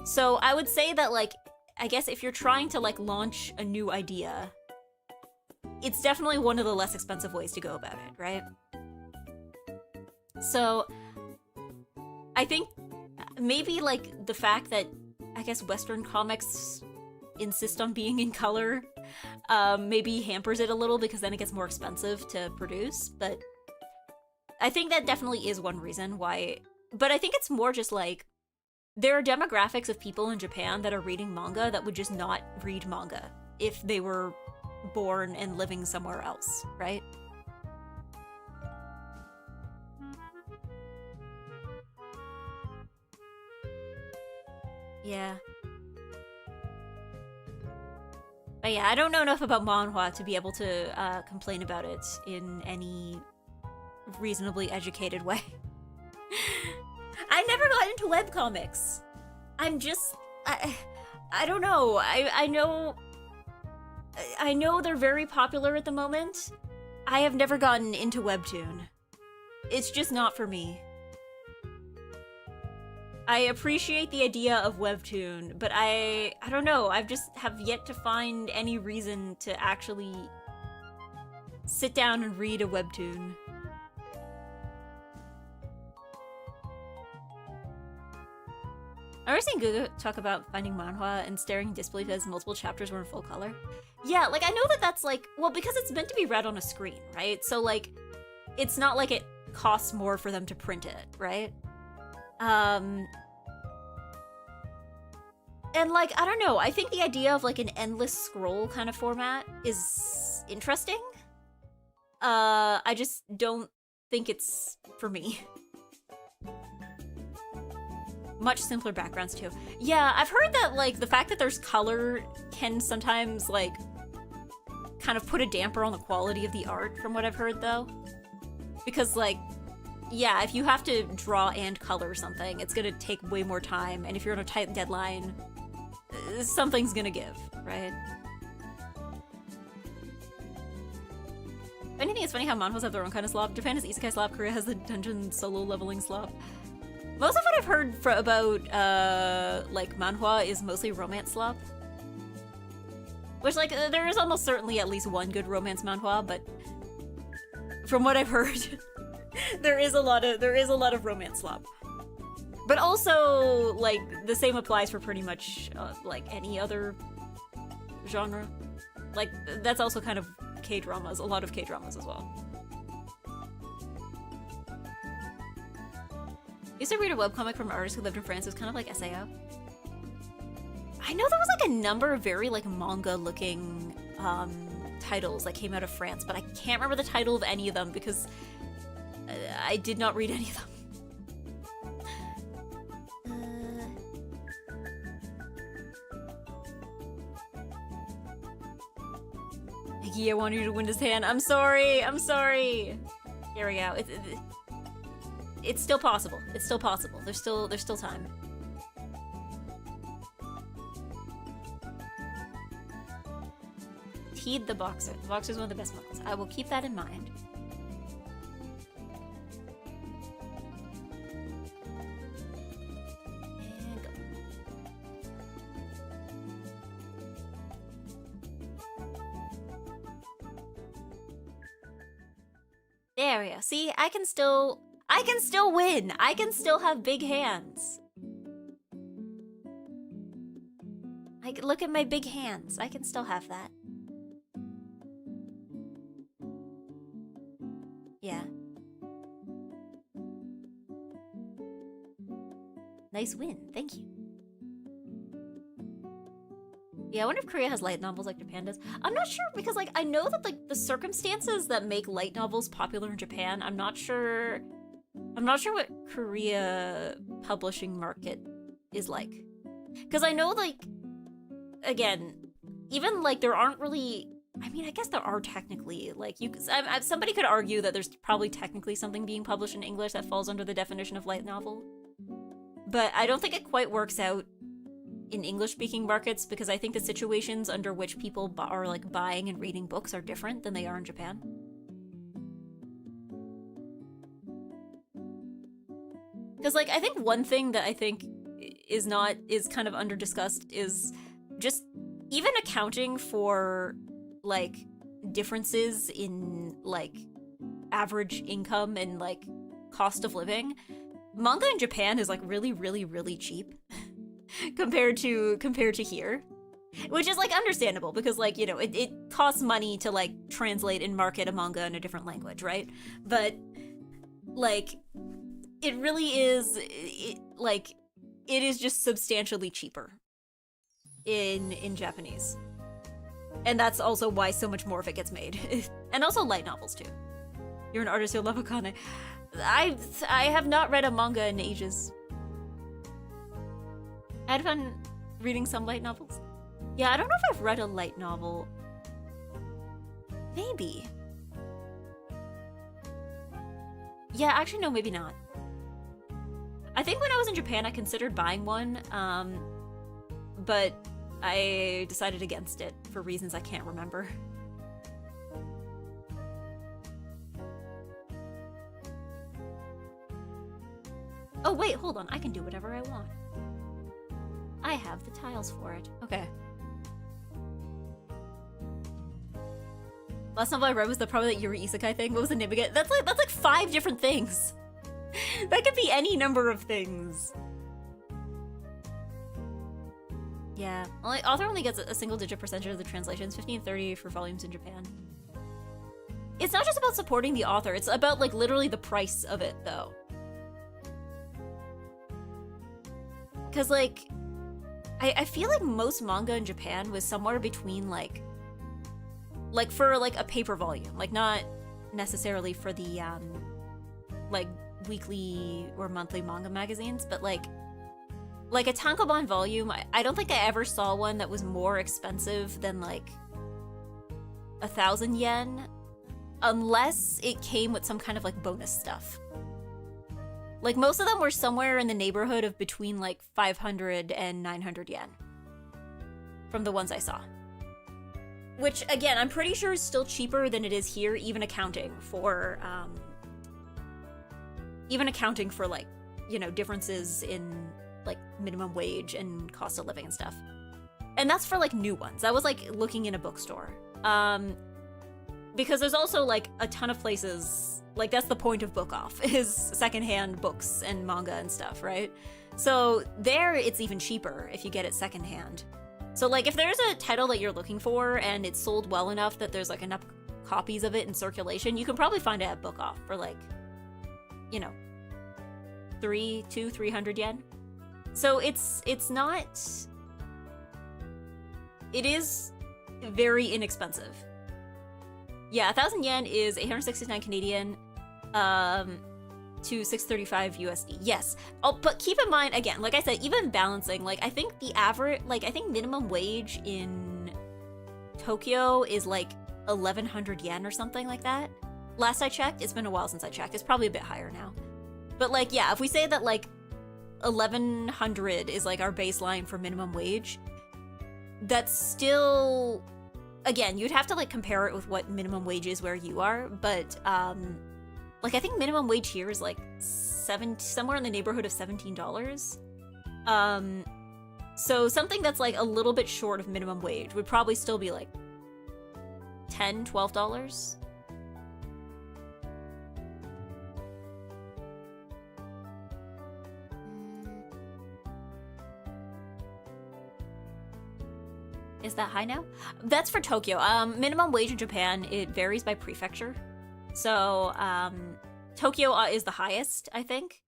So I would say that, like, I guess if you're trying to, like, launch a new idea, it's definitely one of the less expensive ways to go about it, right? So I think maybe, like, the fact that, I guess, Western comics insist on being in color maybe hampers it a little because then it gets more expensive to produce, but I think that definitely is one reason why. But I think it's more just, like, there are demographics of people in Japan that are reading manga that would just not read manga if they were born and living somewhere else, right? Yeah. But yeah, I don't know enough about manhwa to be able to complain about it in any reasonably educated way. I never got into webcomics. I'm just... I don't know. I know they're very popular at the moment. I have never gotten into webtoon. It's just not for me. I appreciate the idea of webtoon, but I don't know. I just have yet to find any reason to actually sit down and read a webtoon. I was seeing Guga talk about finding manhwa and staring in disbelief as multiple chapters were in full color. Yeah, like, I know that that's, like, well, because it's meant to be read on a screen, right? So, like, it's not like it costs more for them to print it, right? And, like, I don't know, I think the idea of, like, an endless scroll kind of format is interesting. I just don't think it's for me. Much simpler backgrounds, too. Yeah, I've heard that, like, the fact that there's color can sometimes, like, kind of put a damper on the quality of the art, from what I've heard, though. Because, like, yeah, if you have to draw and color something, it's gonna take way more time, and if you're on a tight deadline, something's gonna give, right? If anything, it's funny how manhwas have their own kind of slop. Japan has isekai slop, Korea has the dungeon solo leveling slop. Most of what I've heard about, like, manhwa is mostly romance slop. Which, like, there is almost certainly at least one good romance manhwa, but from what I've heard, there is a lot of romance slop. But also, like, the same applies for pretty much, like, any other genre. Like, that's also kind of K-dramas, a lot of K-dramas as well. I used to read a webcomic from an artist who lived in France. It was kind of like SAO. I know there was like a number of very like manga looking titles that came out of France, but I can't remember the title of any of them because I did not read any of them. Iggy, I want you to win this hand. I'm sorry. I'm sorry. There we go. It's still possible. It's still possible. There's still time. Teed the Boxer. The Boxer is one of the best models. I will keep that in mind. And go. There we go. See, I can still win. I can still have big hands. Look at my big hands. I can still have that. Yeah. Nice win. Thank you. Yeah, I wonder if Korea has light novels like Japan does. I'm not sure because, like, I know that, like, the circumstances that make light novels popular in Japan, I'm not sure what Korea publishing market is like. Because I know, like, again, even, like, there aren't really... I mean, I guess there are technically, like, somebody could argue that there's probably technically something being published in English that falls under the definition of light novel. But I don't think it quite works out in English-speaking markets because I think the situations under which people are, like, buying and reading books are different than they are in Japan. Because, like, I think one thing that I think is kind of under-discussed is just even accounting for, like, differences in, like, average income and, like, cost of living. Manga in Japan is, like, really, really, really cheap compared to here. Which is, like, understandable because, like, you know, it costs money to, like, translate and market a manga in a different language, right? But, like, it really is, it is just substantially cheaper in Japanese. And that's also why so much more of it gets made. And also light novels, too. You're an artist, you'll love Akane. I have not read a manga in ages. I had fun reading some light novels. Yeah, I don't know if I've read a light novel. Maybe. Yeah, actually, no, maybe not. I think when I was in Japan, I considered buying one, but I decided against it for reasons I can't remember. Oh, wait, hold on. I can do whatever I want. I have the tiles for it. Okay. Last novel I read was probably that Yuri Isekai thing. What was the name again? That's like 5 different things. That could be any number of things. Yeah. Well, author only gets a single-digit percentage of the translations, 50 and 30 for volumes in Japan. It's not just about supporting the author. It's about, like, literally the price of it, though. Because, like, I feel like most manga in Japan was somewhere between, like for, like, a paper volume. Like, not necessarily for the, like, weekly or monthly manga magazines, but, like a tankobon volume, I don't think I ever saw one that was more expensive than, like, 1,000 yen, unless it came with some kind of, like, bonus stuff. Like, most of them were somewhere in the neighborhood of between, like, 500 and 900 yen. From the ones I saw. Which, again, I'm pretty sure is still cheaper than it is here, even accounting for, like, you know, differences in, like, minimum wage and cost of living and stuff. And that's for, like, new ones. I was, like, looking in a bookstore. Because there's also, like, a ton of places... Like, that's the point of Book Off, is secondhand books and manga and stuff, right? So there, it's even cheaper if you get it secondhand. So, like, if there's a title that you're looking for and it's sold well enough that there's, like, enough copies of it in circulation, you can probably find it at Book Off for, like, you know, 300 yen. So it's not... it is very inexpensive. Yeah, 1,000 yen is 869 Canadian, to 635 USD. Yes. Oh, but keep in mind, again, like I said, even balancing, like I think the average, like I think minimum wage in Tokyo is like 1,100 yen or something like that. Last I checked, it's been a while since I checked. It's probably a bit higher now. But like, yeah, if we say that like 1,100 is like our baseline for minimum wage, that's still, again, you'd have to like compare it with what minimum wage is where you are, but like I think minimum wage here is like somewhere in the neighborhood of $17. So something that's like a little bit short of minimum wage would probably still be like $10, $12. Is that high now? That's for Tokyo. Minimum wage in Japan, it varies by prefecture. So, Tokyo is the highest, I think.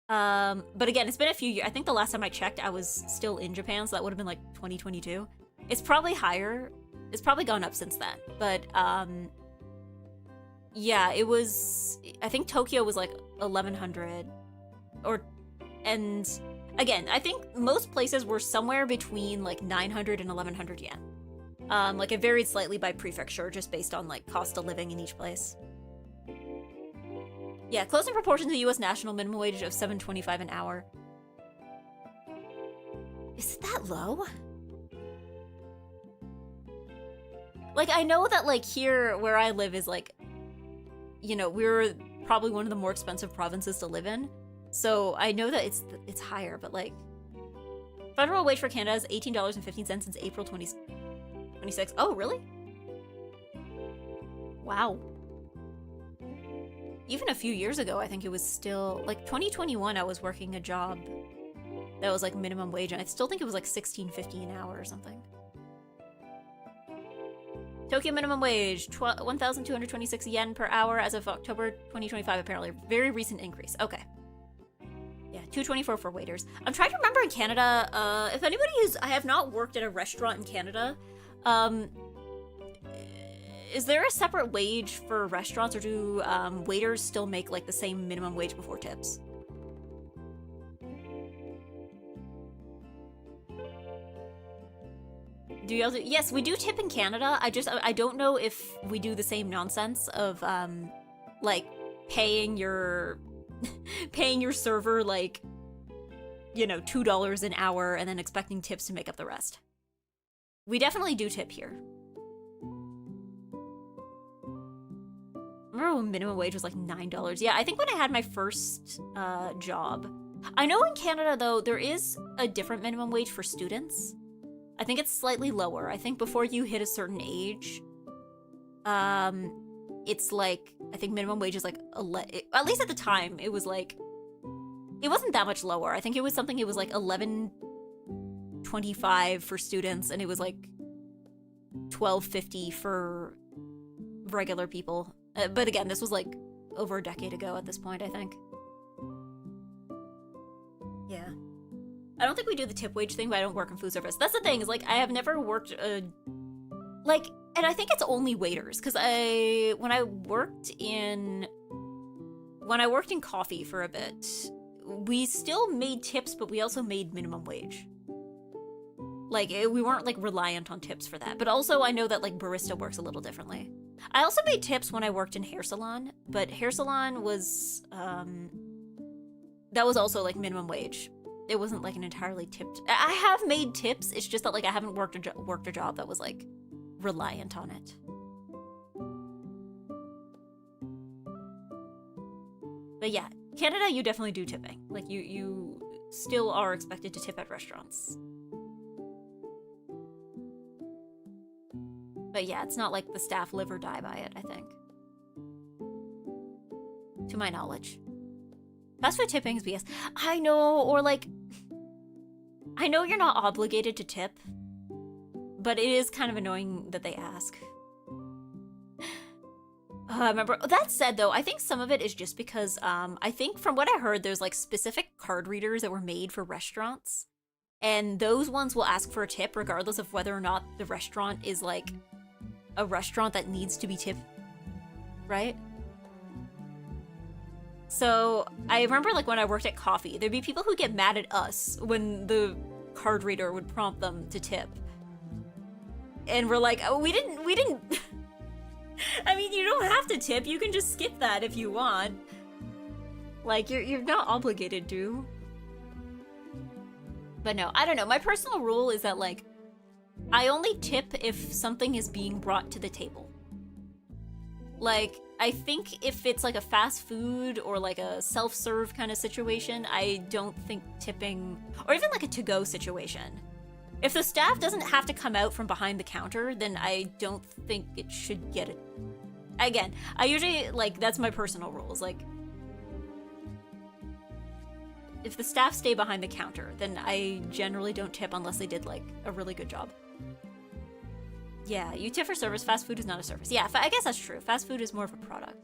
But again, it's been a few years. I think the last time I checked, I was still in Japan, so that would have been like 2022. It's probably higher. It's probably gone up since then. But, yeah, it was, I think Tokyo was like 1,100 and again, I think most places were somewhere between like 900 and 1,100 yen. Like it varied slightly by prefecture, just based on like cost of living in each place. Yeah, close in proportion to the U.S. national minimum wage of $7.25 an hour. Is it that low? Like, I know that like here where I live is like, you know, we're probably one of the more expensive provinces to live in. So I know that it's higher, but like federal wage for Canada is $18.15 since April 2026. Oh, really? Wow. Even a few years ago, I think it was still like 2021. I was working a job that was like minimum wage, and I still think it was like $16.50 an hour or something. Tokyo minimum wage 1,226 yen per hour as of October 2025. Apparently, very recent increase. Okay. Yeah, $2.24 for waiters. I'm trying to remember in Canada, if anybody I have not worked at a restaurant in Canada, is there a separate wage for restaurants, or do waiters still make like the same minimum wage before tips? Do you also, yes, we do tip in Canada. I don't know if we do the same nonsense of like paying your server like, you know, $2 an hour and then expecting tips to make up the rest. We definitely do tip here. Remember when minimum wage was like $9? Yeah, I think when I had my first job. I know in Canada though, there is a different minimum wage for students. I think it's slightly lower. I think before you hit a certain age, it's like, I think minimum wage is like, at least at the time, it was like, it wasn't that much lower. I think it was something, it was like $11.25 for students, and it was like $12.50 for regular people. But again, this was like over a decade ago at this point, I think. Yeah. I don't think we do the tip wage thing, but I don't work in food service. That's the thing, is like, I have never worked, like, and I think it's only waiters, because when I worked in coffee for a bit, we still made tips, but we also made minimum wage. Like, we weren't like reliant on tips for that. But also I know that like barista works a little differently. I also made tips when I worked in hair salon, but hair salon was, that was also like minimum wage. It wasn't like an entirely tipped. I have made tips, it's just that like I haven't worked a job that was like reliant on it. But yeah, Canada, you definitely do tipping. Like you still are expected to tip at restaurants. But yeah, it's not like the staff live or die by it, I think. To my knowledge. Fast food tipping is BS. I know, or like, I know you're not obligated to tip, but it is kind of annoying that they ask. Remember, that said though, I think some of it is just because, I think from what I heard, there's like specific card readers that were made for restaurants. And those ones will ask for a tip regardless of whether or not the restaurant is like a restaurant that needs to be tipped, right? So I remember like when I worked at coffee, there'd be people who get mad at us when the card reader would prompt them to tip. And we're like, oh, we didn't. I mean, you don't have to tip. You can just skip that if you want. Like, you're not obligated to. But no, I don't know. My personal rule is that, like, I only tip if something is being brought to the table. Like, I think if it's like a fast food or like a self-serve kind of situation, I don't think tipping, or even like a to-go situation. If the staff doesn't have to come out from behind the counter, then I don't think it should get it. Again, I usually, like, that's my personal rules. Like, if the staff stay behind the counter, then I generally don't tip unless they did, like, a really good job. Yeah, you tip for service, fast food is not a service. Yeah, I guess that's true. Fast food is more of a product.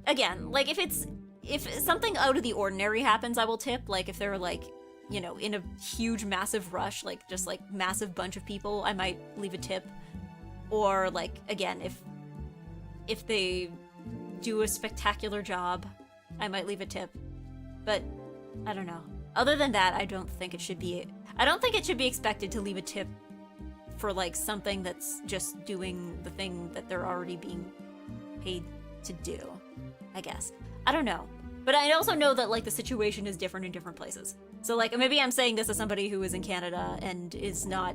Again, like, if something out of the ordinary happens, I will tip. Like, if they're, like, you know, in a huge, massive rush, like, just, like, massive bunch of people, I might leave a tip. Or, like, again, if they do a spectacular job, I might leave a tip. But I don't know. Other than that, I don't think it should be expected to leave a tip for, like, something that's just doing the thing that they're already being paid to do, I guess. I don't know. But I also know that, like, the situation is different in different places. So, like, maybe I'm saying this as somebody who is in Canada and is not...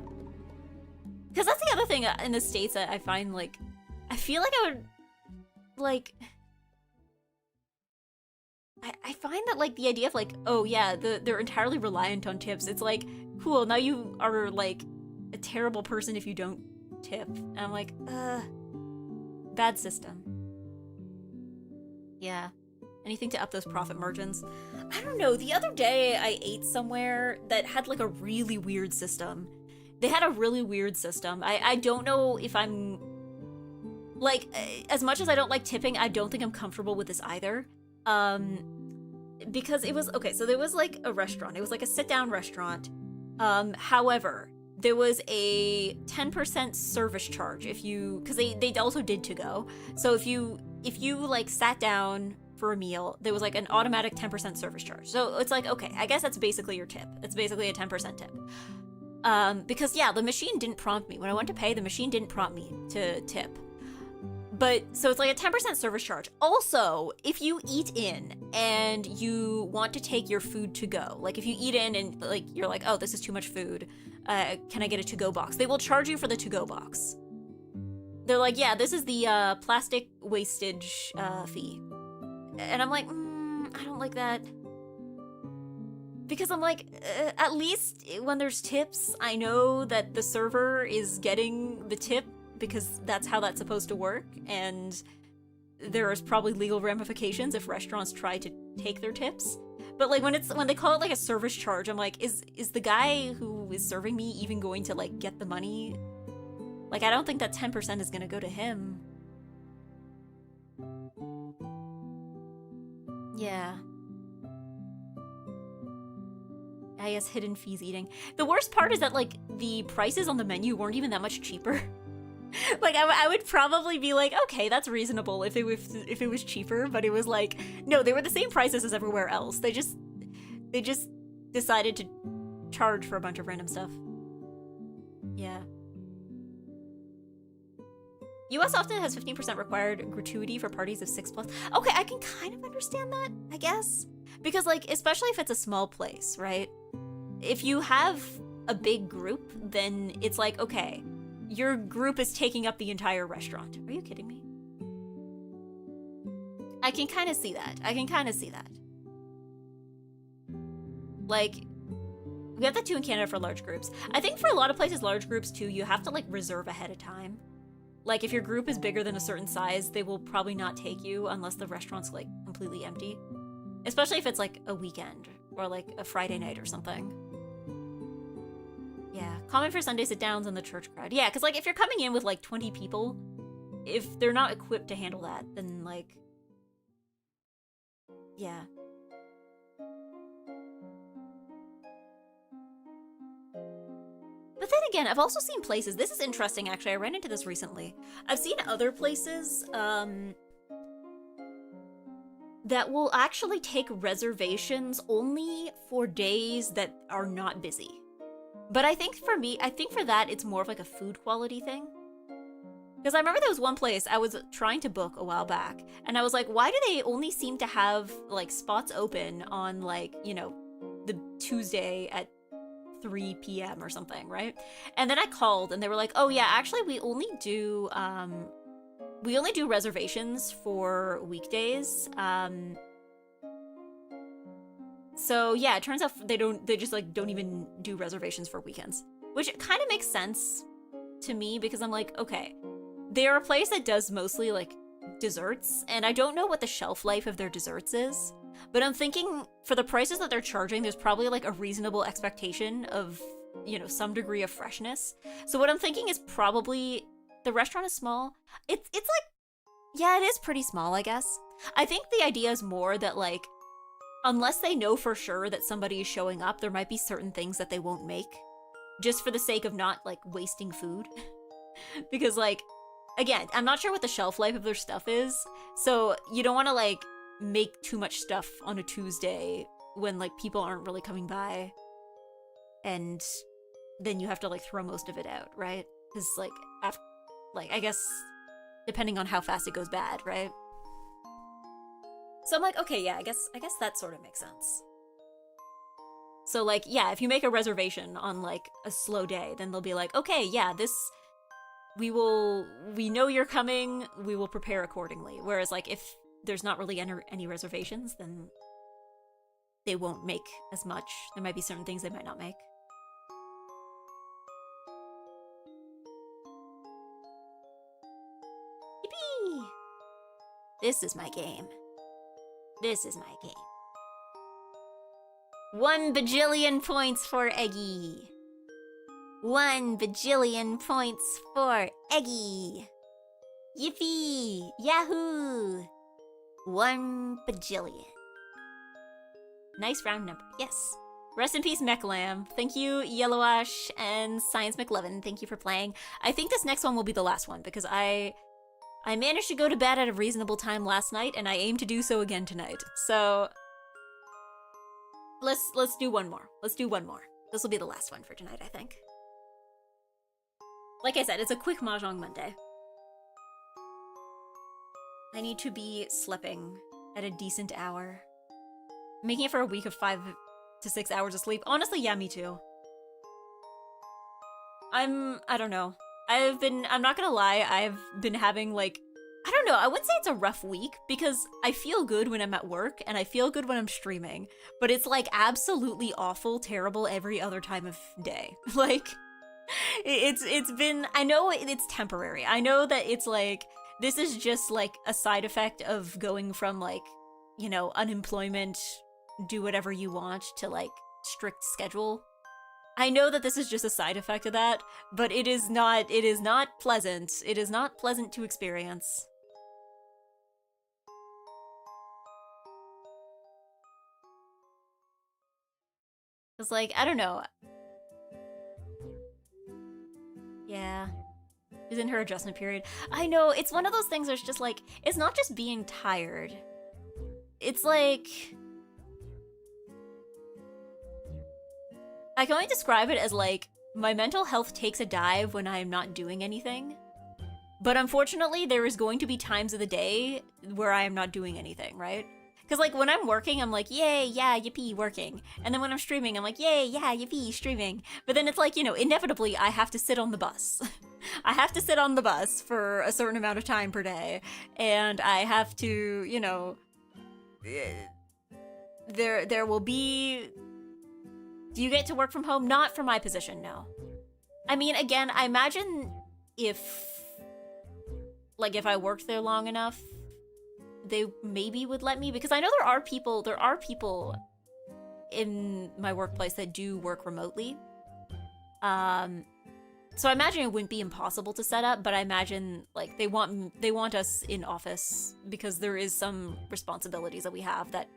Because that's the other thing in the States that I find, like... I feel like I would... Like... I find that, like, the idea of, like, oh, yeah, they're entirely reliant on tips. It's like, cool, now you are, like, a terrible person if you don't tip. And I'm like, bad system. Yeah. Anything to up those profit margins? I don't know. The other day I ate somewhere that had, like, a really weird system. They had a really weird system. I don't know if I'm... Like, as much as I don't like tipping, I don't think I'm comfortable with this either. Because it was... Okay, so there was, like, a restaurant. It was, like, a sit-down restaurant. However, there was a 10% service charge if you... Because they also did to-go. So if you, like, sat down for a meal, there was, like, an automatic 10% service charge. So it's like, okay, I guess that's basically your tip. It's basically a 10% tip. Because, yeah, the machine didn't prompt me. When I went to pay, the machine didn't prompt me to tip. But, so it's like a 10% service charge. Also, if you eat in and you want to take your food to go, like if you eat in and like you're like, oh, this is too much food, can I get a to-go box? They will charge you for the to-go box. They're like, yeah, this is the plastic wastage fee. And I'm like, I don't like that. Because I'm like, at least when there's tips, I know that the server is getting the tip because that's how that's supposed to work, and there is probably legal ramifications if restaurants try to take their tips. But like when they call it like a service charge, I'm like, is the guy who is serving me even going to like get the money? Like, I don't think that 10% is gonna go to him. Yeah. I guess hidden fees eating. The worst part is that like the prices on the menu weren't even that much cheaper. Like, I would probably be like, okay, that's reasonable if it was cheaper, but it was like, no, they were the same prices as everywhere else. They just decided to charge for a bunch of random stuff. Yeah. US often has 15% required gratuity for parties of 6+. Okay, I can kind of understand that, I guess. Because, like, especially if it's a small place, right? If you have a big group, then it's like, okay, your group is taking up the entire restaurant. Are you kidding me? I can kind of see that. Like, we have that too in Canada for large groups. I think for a lot of places, large groups too, you have to like reserve ahead of time. Like, if your group is bigger than a certain size, they will probably not take you unless the restaurant's like completely empty. Especially if it's like a weekend or like a Friday night or something. Yeah, common for Sunday sit-downs and the church crowd. Yeah, because, like, if you're coming in with, like, 20 people, if they're not equipped to handle that, then, like... Yeah. But then again, I've also seen places, this is interesting actually, I ran into this recently. I've seen other places, that will actually take reservations only for days that are not busy. But I think for me, I think for that, it's more of like a food quality thing. Because I remember there was one place I was trying to book a while back, and I was like, why do they only seem to have, like, spots open on, like, you know, the Tuesday at 3 p.m. or something, right? And then I called, and they were like, oh yeah, actually we only do reservations for weekdays. So yeah, it turns out they just like don't even do reservations for weekends, which kind of makes sense to me because I'm like, okay, they're a place that does mostly like desserts, and I don't know what the shelf life of their desserts is, but I'm thinking for the prices that they're charging, there's probably like a reasonable expectation of, you know, some degree of freshness. So what I'm thinking is probably the restaurant is small. It's like, yeah, it is pretty small, I guess. I think the idea is more that like, unless they know for sure that somebody is showing up, there might be certain things that they won't make just for the sake of not like wasting food. Because like, again, I'm not sure what the shelf life of their stuff is, so you don't want to like make too much stuff on a Tuesday when like people aren't really coming by, and then you have to like throw most of it out, right? Because like after, like, I guess depending on how fast it goes bad, right? So I'm like, okay, yeah, I guess that sort of makes sense. So like, yeah, if you make a reservation on like a slow day, then they'll be like, okay, yeah, we know you're coming, we will prepare accordingly. Whereas like if there's not really any reservations, then they won't make as much. There might be certain things they might not make. Yippee! This is my game. This is my game. 1 bajillion points for Eggy. 1 bajillion points for Eggy. Yippee! Yahoo! 1 bajillion. Nice round number, yes. Rest in peace, Mechlam. Thank you, Yellowash and Science McLovin. Thank you for playing. I think this next one will be the last one because I managed to go to bed at a reasonable time last night, and I aim to do so again tonight. So let's do one more. Let's do one more. This will be the last one for tonight, I think. Like I said, it's a quick Mahjong Monday. I need to be sleeping at a decent hour. Making it for a week of 5 to 6 hours of sleep. Honestly, yeah, me too. I don't know. I'm not gonna lie, I've been having like, I don't know, I wouldn't say it's a rough week because I feel good when I'm at work and I feel good when I'm streaming, but it's like absolutely awful, terrible every other time of day. Like, it's been, I know it's temporary. I know that it's like, this is just like a side effect of going from like, you know, unemployment, do whatever you want to like strict schedule. I know that this is just a side effect of that, but it is not pleasant. It is not pleasant to experience. It's like, I don't know. Yeah. She's in her adjustment period. I know, it's one of those things where it's just like, it's not just being tired. It's like, I can only describe it as like, my mental health takes a dive when I am not doing anything. But unfortunately, there is going to be times of the day where I am not doing anything, right? Because like when I'm working, I'm like, yay, yeah, yippee, working. And then when I'm streaming, I'm like, yay, yeah, yippee, streaming. But then it's like, you know, inevitably I have to sit on the bus. I have to sit on the bus for a certain amount of time per day. And I have to, you know, there will be... Do you get to work from home? Not for my position, no. I mean, again, I imagine if I worked there long enough, they maybe would let me, because I know there are people in my workplace that do work remotely. So I imagine it wouldn't be impossible to set up, but I imagine like they want us in office because there is some responsibilities that we have that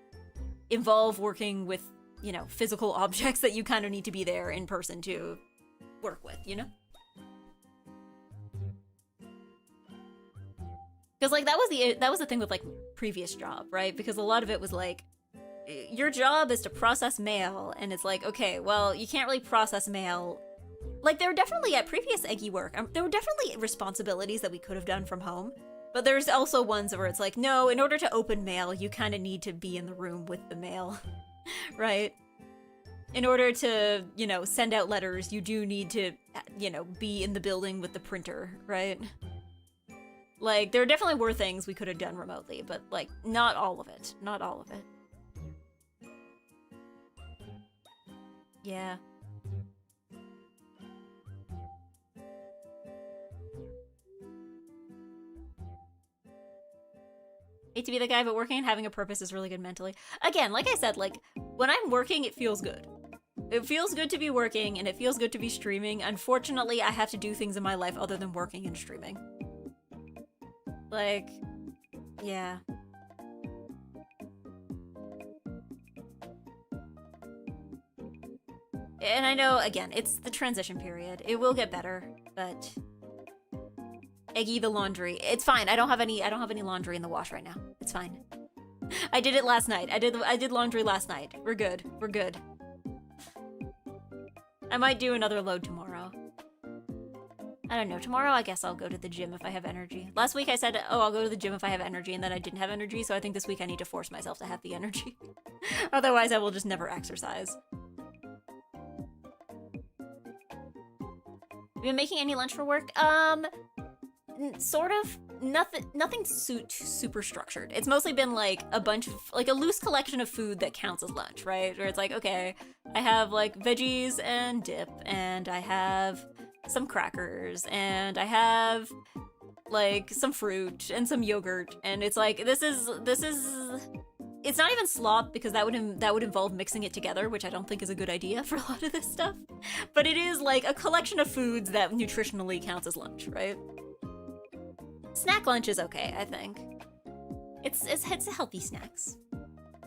involve working with, you know, physical objects that you kind of need to be there in person to work with, you know? Because like that was the thing with like previous job, right? Because a lot of it was like, your job is to process mail, and it's like, okay, well, you can't really process mail. Like, there were definitely, at previous EGGY work, there were definitely responsibilities that we could have done from home, but there's also ones where it's like, no, in order to open mail, you kind of need to be in the room with the mail, right? In order to, you know, send out letters, you do need to, you know, be in the building with the printer, right? Like, there definitely were things we could have done remotely, but, like, not all of it. Not all of it. Yeah. Hate to be the guy, but working and having a purpose is really good mentally. Again, like I said, like, when I'm working, it feels good. It feels good to be working, and it feels good to be streaming. Unfortunately, I have to do things in my life other than working and streaming. Like, yeah. And I know, again, it's the transition period. It will get better, but EGGY the laundry. It's fine. I don't have any laundry in the wash right now. It's fine. I did it last night. I did laundry last night. We're good. We're good. I might do another load tomorrow. I don't know. Tomorrow, I guess I'll go to the gym if I have energy. Last week I said, oh, I'll go to the gym if I have energy, and then I didn't have energy, so I think this week I need to force myself to have the energy. Otherwise, I will just never exercise. You been making any lunch for work? Sort of. Nothing super structured. It's mostly been like a bunch of, like a loose collection of food that counts as lunch, right? Where it's like, okay, I have like veggies and dip, and I have some crackers, and I have like some fruit and some yogurt, and it's like, this is it's not even slop, because that would involve mixing it together, which I don't think is a good idea for a lot of this stuff. But it is like a collection of foods that nutritionally counts as lunch, right? Snack lunch is okay, I think. It's a healthy snacks.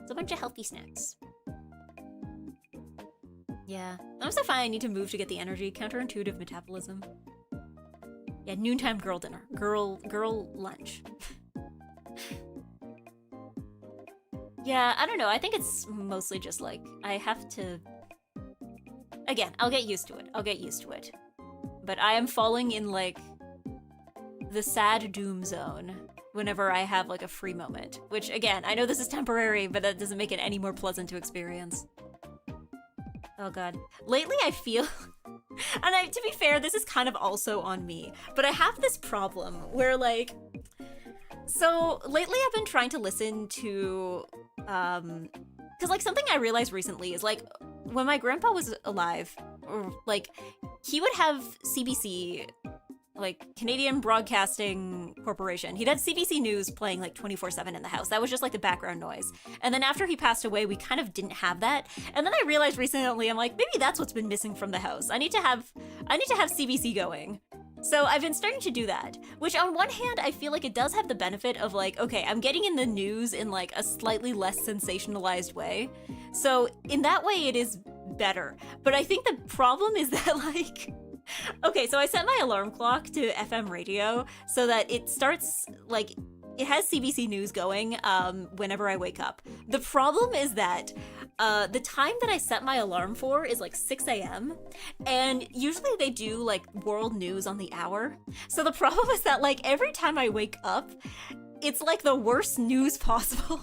It's a bunch of healthy snacks. Yeah. I'm also fine. I need to move to get the energy. Counterintuitive metabolism. Yeah, noontime girl dinner. Girl lunch. Yeah, I don't know. I think it's mostly just like, I have to... Again, I'll get used to it. I'll get used to it. But I am falling in like the sad doom zone whenever I have like a free moment. Which again, I know this is temporary, but that doesn't make it any more pleasant to experience. Oh god. Lately I feel... And to be fair, this is kind of also on me, but I have this problem where like... So lately I've been trying to listen to, because like something I realized recently is like, when my grandpa was alive, or like, he would have CBC, like Canadian Broadcasting Corporation. He'd have CBC News playing like 24/7 in the house. That was just like the background noise. And then after he passed away, we kind of didn't have that. And then I realized recently, I'm like, maybe that's what's been missing from the house. I need to have CBC going. So I've been starting to do that, which on one hand, I feel like it does have the benefit of like, okay, I'm getting in the news in like a slightly less sensationalized way. So in that way, it is better. But I think the problem is that like, okay, so I set my alarm clock to FM radio so that it starts like, it has CBC News going whenever I wake up. The problem is that the time that I set my alarm for is like 6 a.m. and usually they do like world news on the hour. So the problem is that like every time I wake up, it's like the worst news possible.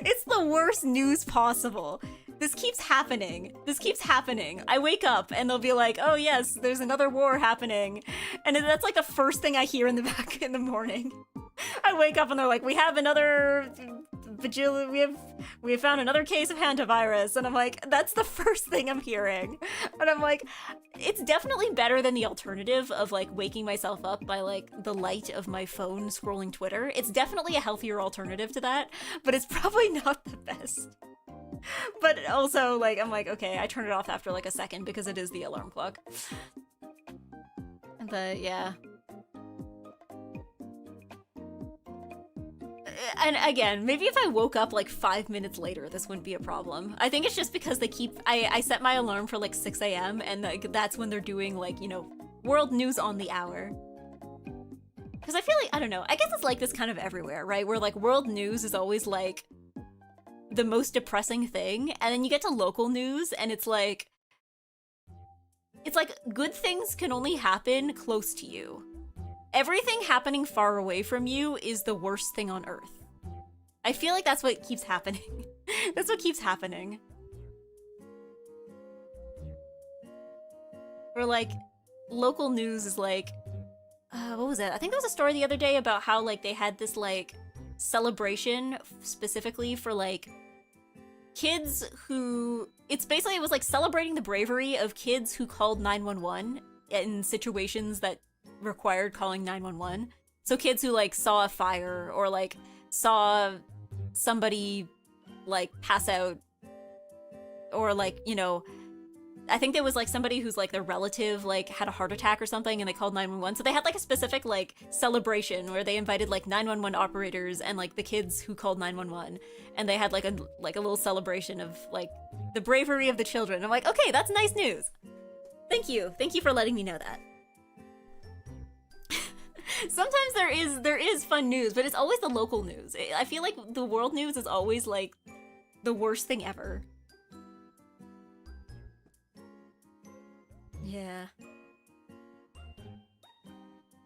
It's the worst news possible. This keeps happening. This keeps happening. I wake up and they'll be like, oh yes, there's another war happening. And that's like the first thing I hear in the morning. I wake up and they're like, we have another we have found another case of hantavirus. And I'm like, that's the first thing I'm hearing. And I'm like, it's definitely better than the alternative of like waking myself up by like the light of my phone scrolling Twitter. It's definitely a healthier alternative to that, but it's probably not the best. But also, like, I'm like, okay, I turn it off after like a second because it is the alarm clock. But yeah. And again, maybe if I woke up like 5 minutes later, this wouldn't be a problem. I think it's just because they keep, I set my alarm for like 6 a.m. and like, that's when they're doing like, you know, world news on the hour. Because I feel like, I don't know, I guess it's like this kind of everywhere, right? Where like world news is always like the most depressing thing. And then you get to local news and it's like good things can only happen close to you. Everything happening far away from you is the worst thing on earth. I feel like that's what keeps happening. That's what keeps happening. Or like, local news is like, what was it? I think there was a story the other day about how like they had this like celebration specifically for like kids who, it was like celebrating the bravery of kids who called 911 in situations that required calling 911. So kids who like saw a fire or like saw somebody like pass out, or like, you know, I think there was like somebody who's like their relative like had a heart attack or something and they called 911. So they had like a specific like celebration where they invited like 911 operators and like the kids who called 911, and they had like a little celebration of like the bravery of the children. I'm like, okay, that's nice news. Thank you for letting me know that. Sometimes there is fun news, but it's always the local news. I feel like the world news is always like the worst thing ever. Yeah.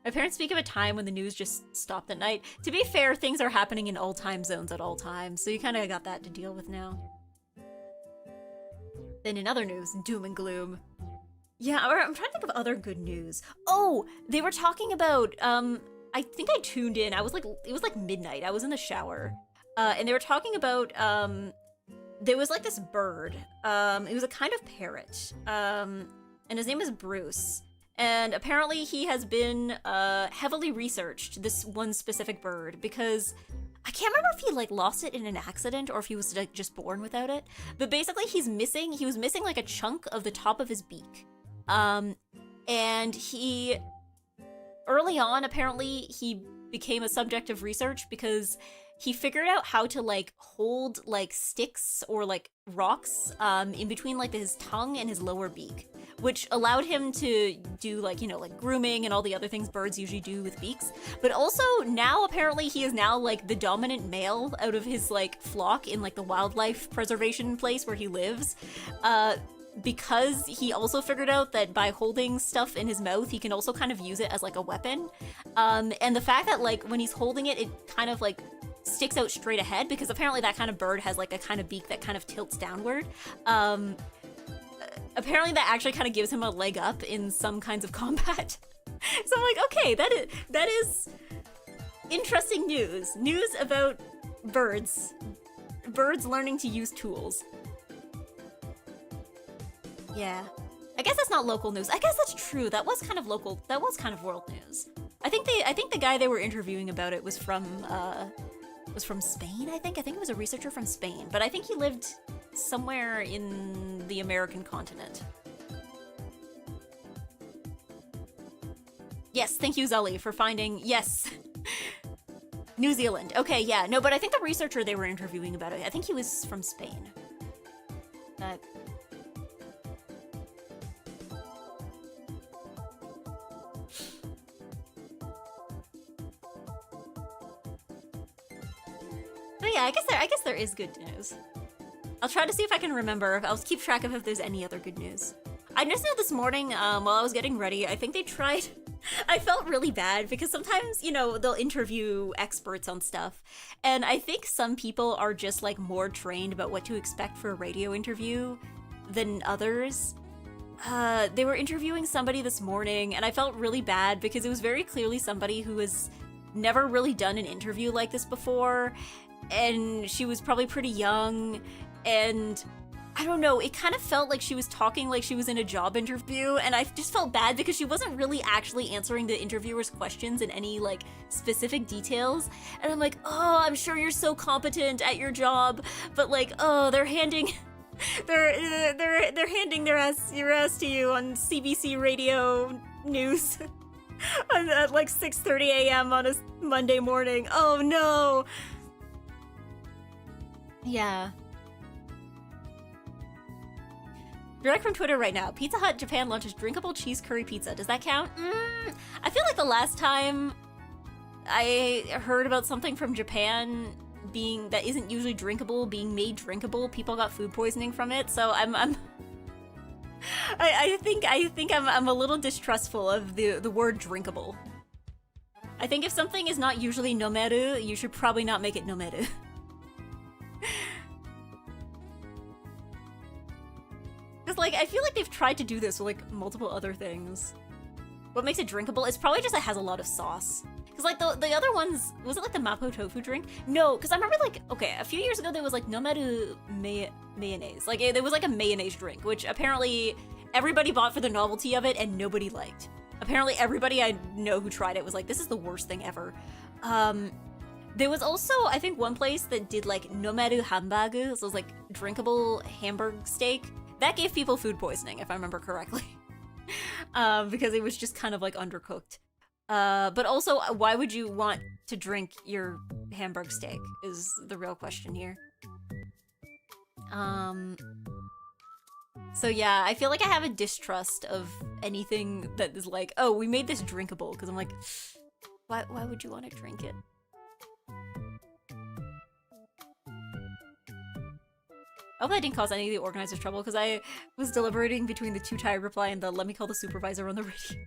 My parents speak of a time when the news just stopped at night. To be fair, things are happening in all time zones at all times, so you kind of got that to deal with now. Then in other news, doom and gloom. Yeah, I'm trying to think of other good news. Oh, they were talking about, I think I tuned in. It was like midnight. I was in the shower. And they were talking about, there was like this bird. It was a kind of parrot. And his name is Bruce. And apparently he has been, heavily researched, this one specific bird, because I can't remember if he like lost it in an accident or if he was like just born without it. But basically he was missing like a chunk of the top of his beak. And he, early on, apparently he became a subject of research because he figured out how to like hold like sticks or like rocks, in between like his tongue and his lower beak, which allowed him to do like, you know, like grooming and all the other things birds usually do with beaks. But also now apparently he is now like the dominant male out of his like flock in like the wildlife preservation place where he lives. Because he also figured out that by holding stuff in his mouth, he can also kind of use it as like a weapon. And the fact that like when he's holding it, it kind of like sticks out straight ahead, because apparently that kind of bird has like a kind of beak that kind of tilts downward. Apparently that actually kind of gives him a leg up in some kinds of combat. So I'm like, okay, that is interesting news. News about birds. Birds learning to use tools. Yeah. I guess that's not local news. I guess that's true. That was kind of local. That was kind of world news. I think the guy they were interviewing about it was from Spain, I think. I think it was a researcher from Spain, but I think he lived somewhere in the American continent. Yes, thank you, Zully, for finding, yes. New Zealand. Okay, yeah. No, but I think the researcher they were interviewing about it, I think he was from Spain. But yeah, I guess there is good news. I'll try to see if I can remember. I'll keep track of if there's any other good news. I just know this morning, while I was getting ready, I think they tried... I felt really bad because sometimes, you know, they'll interview experts on stuff. And I think some people are just like more trained about what to expect for a radio interview than others. They were interviewing somebody this morning and I felt really bad because it was very clearly somebody who has never really done an interview like this before. And she was probably pretty young, and I don't know, it kind of felt like she was talking like she was in a job interview, and I just felt bad because she wasn't really actually answering the interviewer's questions in any, like, specific details. And I'm like, oh, I'm sure you're so competent at your job, but like, oh, they're handing... they're handing your ass to you on CBC radio news at like 6:30 a.m. on a Monday morning. Oh no! Yeah. Direct from Twitter right now. Pizza Hut Japan launches drinkable cheese curry pizza. Does that count? I feel like the last time I heard about something from Japan being that isn't usually drinkable being made drinkable, people got food poisoning from it. So I think I'm a little distrustful of the word drinkable. I think if something is not usually nomeru, you should probably not make it nomeru. Because, like, I feel like they've tried to do this with, like, multiple other things. What makes it drinkable is probably just it has a lot of sauce. Because, like, the other ones, was it, like, the mapo tofu drink? No, because I remember, like, okay, a few years ago there was, like, nomeru mayonnaise. Like, there was, like, a mayonnaise drink, which apparently everybody bought for the novelty of it and nobody liked. Apparently everybody I know who tried it was like, this is the worst thing ever. There was also, I think, one place that did, like, nomeru hambagu, so it was, like, drinkable hamburg steak. That gave people food poisoning, if I remember correctly. Because it was just kind of, like, undercooked. But also, why would you want to drink your hamburg steak is the real question here. So yeah, I feel like I have a distrust of anything that is like, oh, we made this drinkable, because I'm like, why would you want to drink it? I hope that didn't cause any of the organizers trouble, because I was deliberating between the too tired reply and the let me call the supervisor on the radio.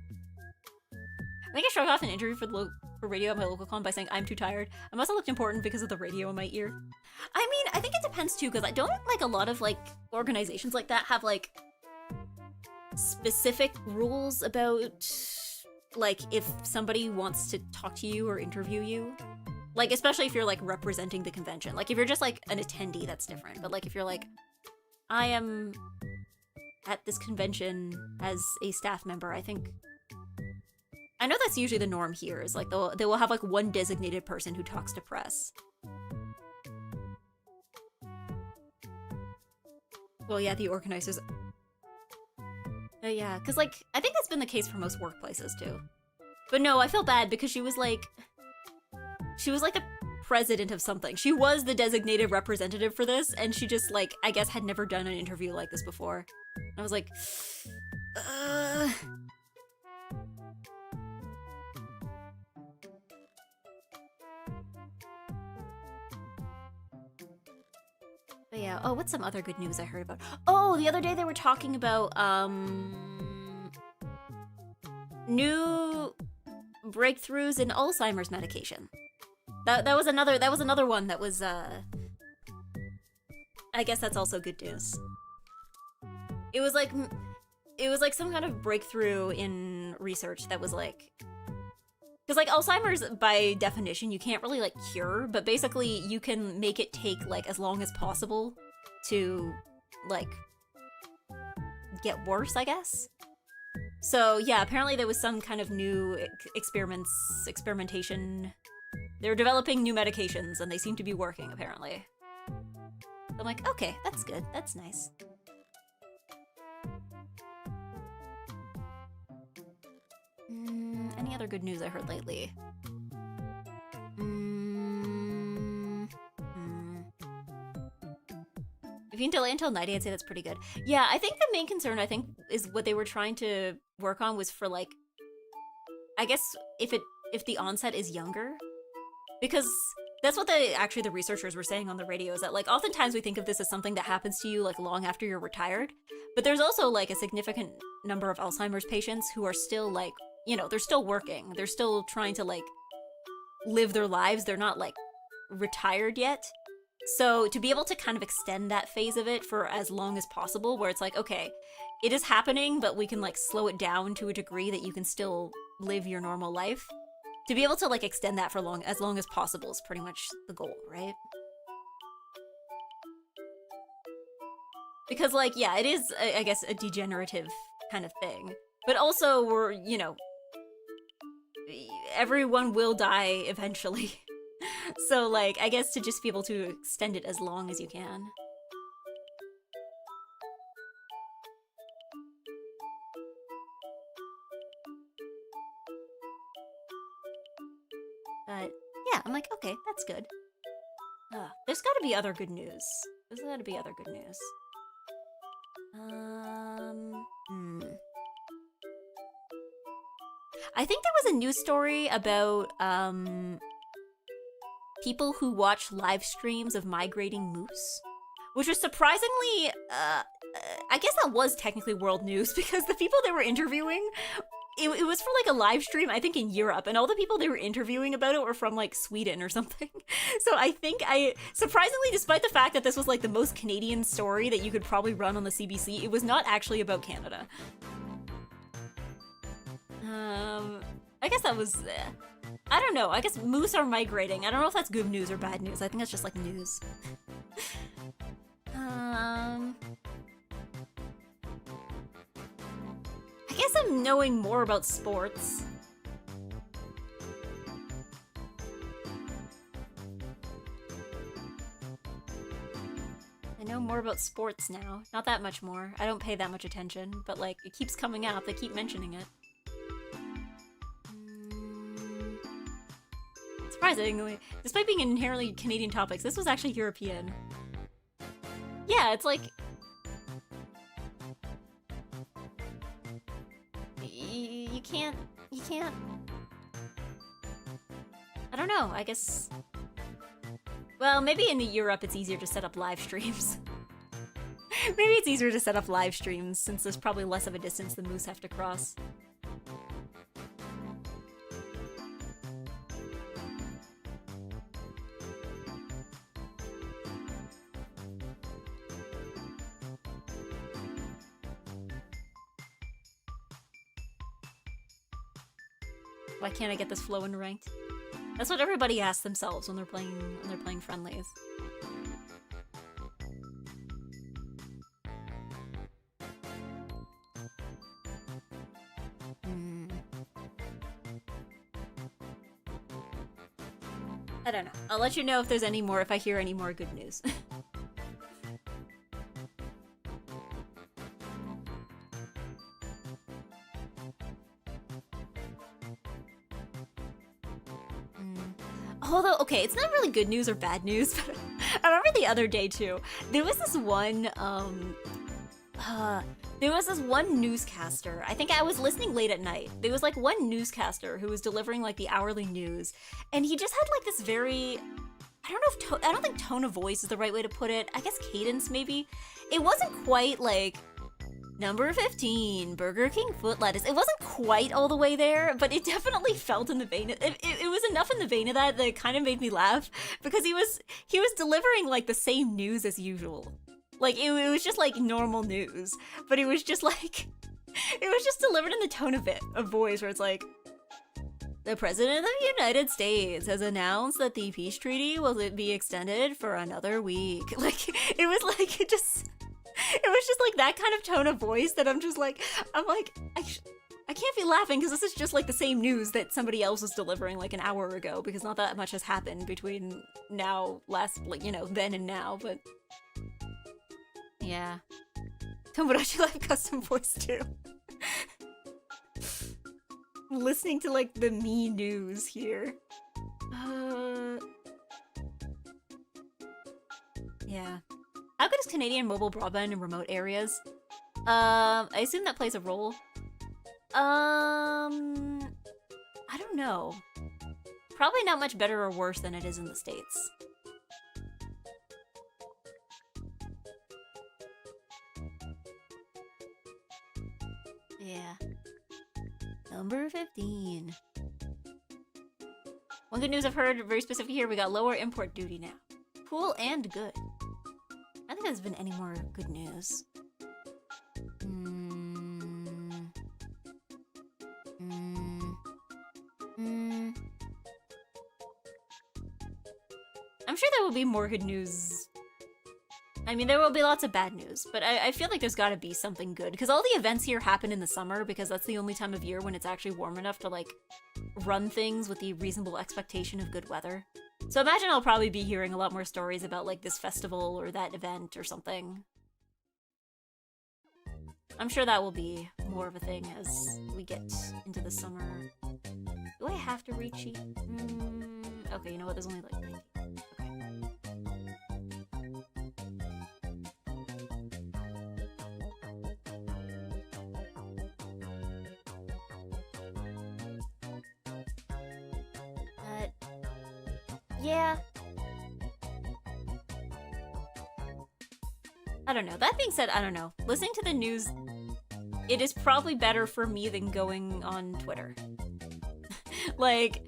I think I shrugged off an interview for radio at my local con by saying I'm too tired. I must have looked important because of the radio in my ear. I mean, I think it depends too, because I don't, like, a lot of, like, organizations like that have, like, specific rules about, like, if somebody wants to talk to you or interview you. Like, especially if you're, like, representing the convention. Like, if you're just, like, an attendee, that's different. But, like, if you're, like, I am at this convention as a staff member, I think... I know that's usually the norm here, is, like, they will have, like, one designated person who talks to press. Well, yeah, the organizers... yeah, because, like, I think that's been the case for most workplaces, too. But no, I feel bad because she was, like... She was, like, the president of something. She was the designated representative for this, and she just, like, I guess had never done an interview like this before. And I was like, But yeah, oh, what's some other good news I heard about? Oh, the other day they were talking about, new breakthroughs in Alzheimer's medication. That was another one that was, I guess that's also good news. It was like some kind of breakthrough in research that was like... Because, like, Alzheimer's, by definition, you can't really, like, cure, but basically you can make it take, like, as long as possible to, like, get worse, I guess? So, yeah, apparently there was some kind of new experimentation. They were developing new medications, and they seem to be working, apparently. I'm like, okay, that's good. That's nice. Any other good news I heard lately? If you can delay until 90, I'd say that's pretty good. Yeah, I think the main concern, is what they were trying to work on was for, like... I guess if the onset is younger. Because that's what the researchers were saying on the radio, is that, like, oftentimes we think of this as something that happens to you, like, long after you're retired. But there's also, like, a significant number of Alzheimer's patients who are still, like, you know, they're still working. They're still trying to, like, live their lives. They're not, like, retired yet. So to be able to kind of extend that phase of it for as long as possible, where it's like, okay, it is happening, but we can, like, slow it down to a degree that you can still live your normal life. To be able to, like, extend that for as long as possible is pretty much the goal, right? Because, like, yeah, it is, I guess, a degenerative kind of thing. But also, we're, you know, everyone will die eventually. So, like, I guess to just be able to extend it as long as you can. But, yeah, I'm like, okay, that's good. There's gotta be other good news. There's gotta be other good news. I think there was a news story about, people who watch live streams of migrating moose, which was surprisingly, I guess that was technically world news because the people they were interviewing, it was for like a live stream, I think in Europe, and all the people they were interviewing about it were from like Sweden or something. So I think surprisingly, despite the fact that this was like the most Canadian story that you could probably run on the CBC, it was not actually about Canada. I guess that was, I don't know, I guess moose are migrating. I don't know if that's good news or bad news. I think that's just like news. I guess I'm knowing more about sports. I know more about sports now. Not that much more. I don't pay that much attention, but like, it keeps coming up. They keep mentioning it. Surprisingly, despite being inherently Canadian topics, this was actually European. Yeah, it's like... You can't... I don't know, I guess... Well, maybe in Europe it's easier to set up live streams. Maybe it's easier to set up live streams since there's probably less of a distance the moose have to cross. Why can't I get this flow in ranked? That's what everybody asks themselves when they're playing friendlies. I don't know. I'll let you know if there's any more, if I hear any more good news. Although, okay, it's not really good news or bad news, but I remember the other day too, there was this one, newscaster. I think I was listening late at night. There was like one newscaster who was delivering like the hourly news, and he just had like this very, I don't think tone of voice is the right way to put it. I guess cadence maybe. It wasn't quite like, Number 15, Burger King foot lettuce. It wasn't quite all the way there, but it definitely felt in the vein. It was enough in the vein of that it kind of made me laugh because he was delivering like the same news as usual. Like it was just like normal news, but it was just like it was just delivered in the tone of voice where it's like, the President of the United States has announced that the peace treaty will be extended for another week. Like it was like it was just like that kind of tone of voice that I'm like, I can't be laughing because this is just like the same news that somebody else was delivering like an hour ago because not that much has happened between then and now, but yeah. Tomodachi Live custom voice too. Listening to like the me news here. Yeah. How good is Canadian mobile broadband in remote areas? I assume that plays a role. I don't know. Probably not much better or worse than it is in the States. Yeah. Number 15. One good news I've heard, very specific here, we got lower import duty now. Cool and good. I don't think there's been any more good news. I'm sure there will be more good news. I mean, there will be lots of bad news, but I feel like there's gotta be something good, because all the events here happen in the summer, because that's the only time of year when it's actually warm enough to, like, run things with the reasonable expectation of good weather. So imagine I'll probably be hearing a lot more stories about, like, this festival or that event or something. I'm sure that will be more of a thing as we get into the summer. Do I have to recheat? Okay, you know what? There's only, like, 90. Okay. Yeah. I don't know. That being said, I don't know. Listening to the news, it is probably better for me than going on Twitter. Like,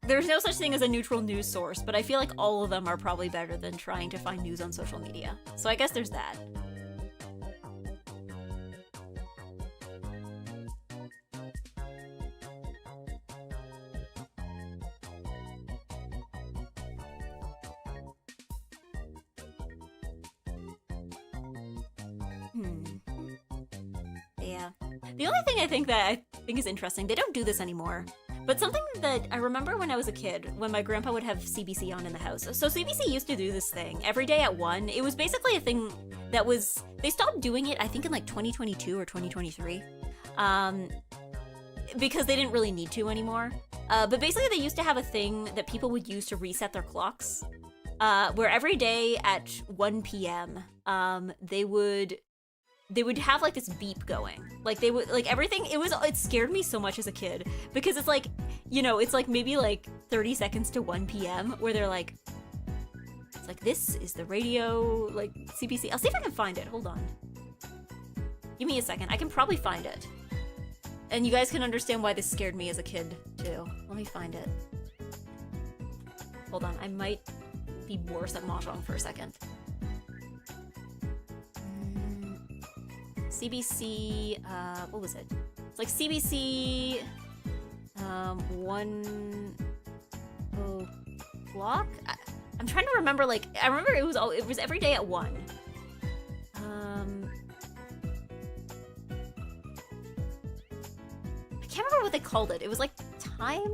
there's no such thing as a neutral news source, but I feel like all of them are probably better than trying to find news on social media. So I guess there's that. Yeah. The only thing I think is interesting, they don't do this anymore, but something that I remember when I was a kid, when my grandpa would have CBC on in the house. So CBC used to do this thing every day at 1. It was basically a thing that was, they stopped doing it, I think in like 2022 or 2023, because they didn't really need to anymore. But basically they used to have a thing that people would use to reset their clocks, where every day at 1 p.m., they would have like this beep going. Like they would, like everything, it scared me so much as a kid, because it's like, you know, it's like maybe like 30 seconds to 1 p.m. where they're like, it's like, this is the radio, like CBC. I'll see if I can find it, hold on. Give me a second, I can probably find it. And you guys can understand why this scared me as a kid too. Let me find it. Hold on, I might be worse at Mahjong for a second. CBC, what was it? It's like CBC, 1 o'clock? I'm trying to remember, like, I remember it was every day at 1. I can't remember what they called it. It was like time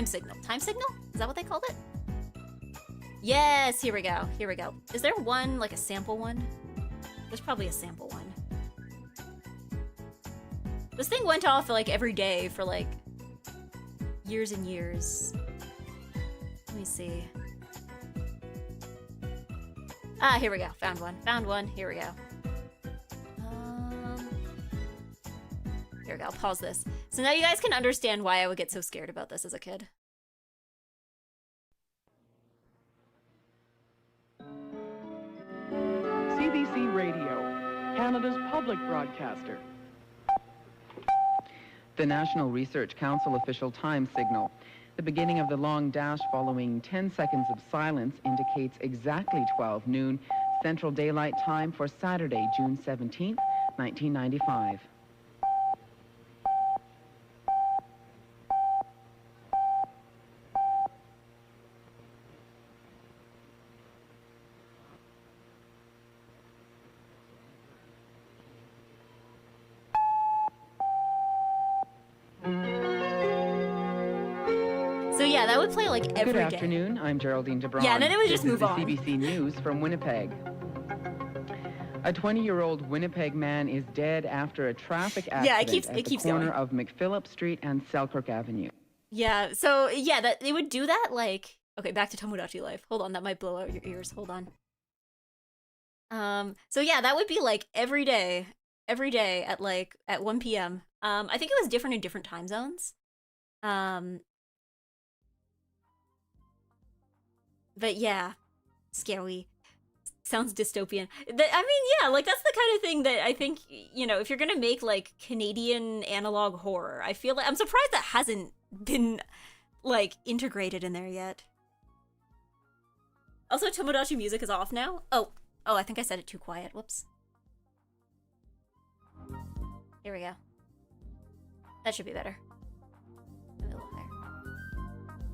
signal. Time signal? Is that what they called it? Yes, here we go. Here we go. Is there one, like a sample one? There's probably a sample one. This thing went off like every day for like years and years. Let me see. Ah, here we go. Found one. Found one. Here we go. Here we go. I'll pause this. So now you guys can understand why I would get so scared about this as a kid. CBC Radio, Canada's public broadcaster. The National Research Council official time signal. The beginning of the long dash following 10 seconds of silence indicates exactly 12 noon Central Daylight Time for Saturday, June 17th, 1995. So yeah, that would play like every day. Good afternoon, I'm Geraldine DeBron. Yeah, and then it would just move on. This is the CBC News from Winnipeg. A 20-year-old Winnipeg man is dead after a traffic accident at the corner of McPhillip Street and Selkirk Avenue. Yeah, so yeah, that they would do that like, okay, back to Tomodachi Life. Hold on, that might blow out your ears. Hold on. So yeah, that would be like every day at like at 1 p.m. I think it was different in different time zones. But yeah, scary. Sounds dystopian. I mean, yeah, like that's the kind of thing that I think, you know, if you're gonna make like Canadian analog horror, I feel like I'm surprised that hasn't been like integrated in there yet. Also, Tomodachi music is off now. Oh, I think I said it too quiet. Whoops. Here we go. That should be better. A little higher.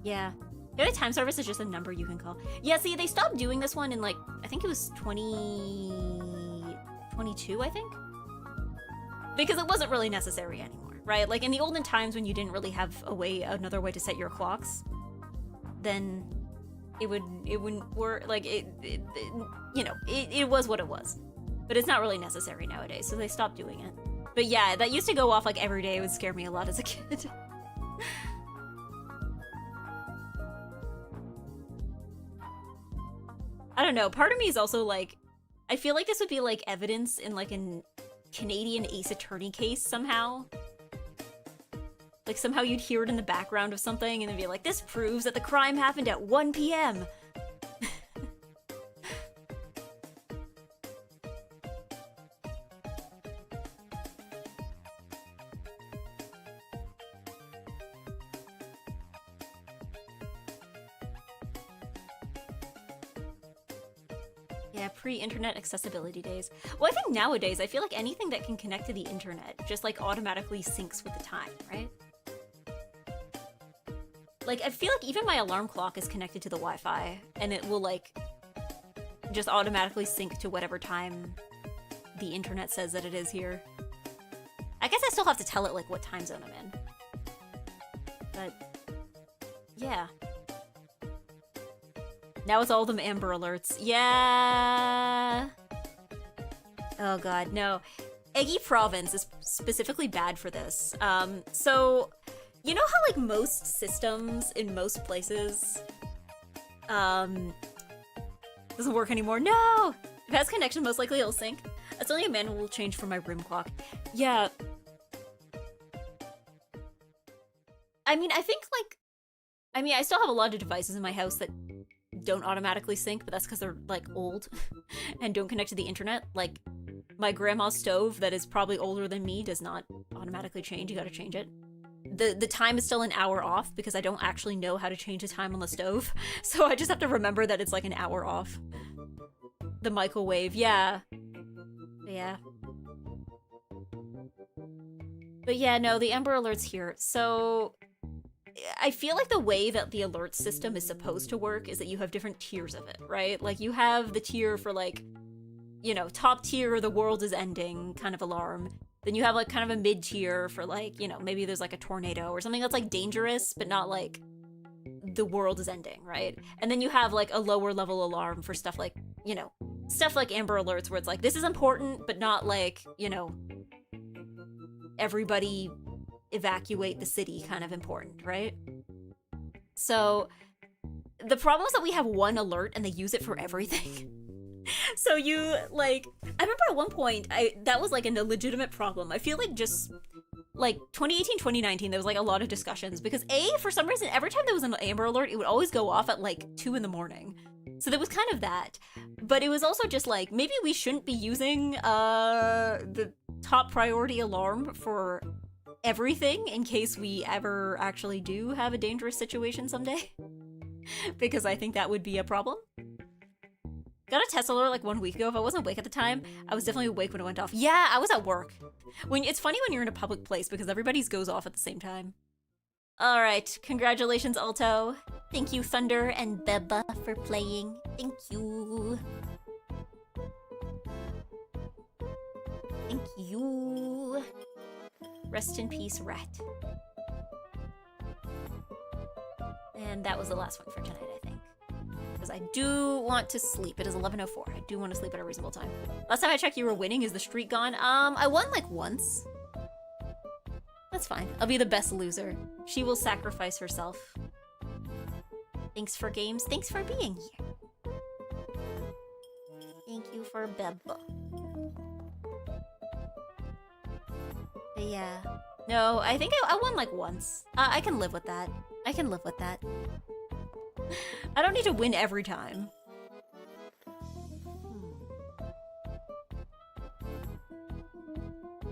Yeah. The only time service is just a number you can call. Yeah, see, they stopped doing this one in, like, I think it was 2022, I think? Because it wasn't really necessary anymore, right? Like, in the olden times when you didn't really have another way to set your clocks, then it wouldn't work, like, it was what it was. But it's not really necessary nowadays, so they stopped doing it. But yeah, that used to go off, like, every day. It would scare me a lot as a kid. I don't know, part of me is also like, I feel like this would be like evidence in like a Canadian Ace Attorney case somehow. Like somehow you'd hear it in the background of something and then be like, this proves that the crime happened at 1 p.m. Yeah, pre-internet accessibility days. Well, I think nowadays, I feel like anything that can connect to the internet just like automatically syncs with the time, right? Like, I feel like even my alarm clock is connected to the Wi-Fi, and it will like just automatically sync to whatever time the internet says that it is here. I guess I still have to tell it like what time zone I'm in. But yeah. Now it's all them Amber Alerts. Yeah. Oh god, no. Eggy Province is specifically bad for this. So, you know how like most systems in most places, doesn't work anymore? No! If it has connection, most likely it'll sync. That's only a manual change for my room clock. Yeah. I mean, I think like, I still have a lot of devices in my house that don't automatically sync, but that's because they're like old and don't connect to the internet. Like my grandma's stove that is probably older than me does not automatically change. You gotta change it. The time is still an hour off because I don't actually know how to change the time on the stove. So I just have to remember that it's like an hour off. The microwave, yeah. Yeah. But yeah, no, the Amber Alert's here. So I feel like the way that the alert system is supposed to work is that you have different tiers of it, right? Like you have the tier for like, you know, top tier, the world is ending kind of alarm. Then you have like kind of a mid tier for like, you know, maybe there's like a tornado or something that's like dangerous, but not like the world is ending, right? And then you have like a lower level alarm for stuff like, you know, stuff like Amber Alerts where it's like, this is important, but not like, you know, everybody evacuate the city kind of important, right? So the problem is that we have one alert and they use it for everything. So you like, I remember at one point that was like a legitimate problem. I feel like just like 2018, 2019, there was like a lot of discussions because for some reason, every time there was an Amber Alert, it would always go off at like 2 in the morning. So there was kind of that, but it was also just like, maybe we shouldn't be using the top priority alarm for everything in case we ever actually do have a dangerous situation someday. Because I think that would be a problem. Got a Tesla alert like 1 week ago. If I wasn't awake at the time, I was definitely awake when it went off. Yeah, I was at work. It's funny when you're in a public place because everybody's goes off at the same time. All right, congratulations, Alto. Thank you, Thunder and Beba, for playing. Thank you. Thank you. Rest in peace, Rat. And that was the last one for tonight, I think. Because I do want to sleep. It is 11:04. I do want to sleep at a reasonable time. Last time I checked, you were winning. Is the streak gone? I won like once. That's fine. I'll be the best loser. She will sacrifice herself. Thanks for games. Thanks for being here. Thank you for Beba. But yeah. No, I think I won like once. I can live with that. I can live with that. I don't need to win every time.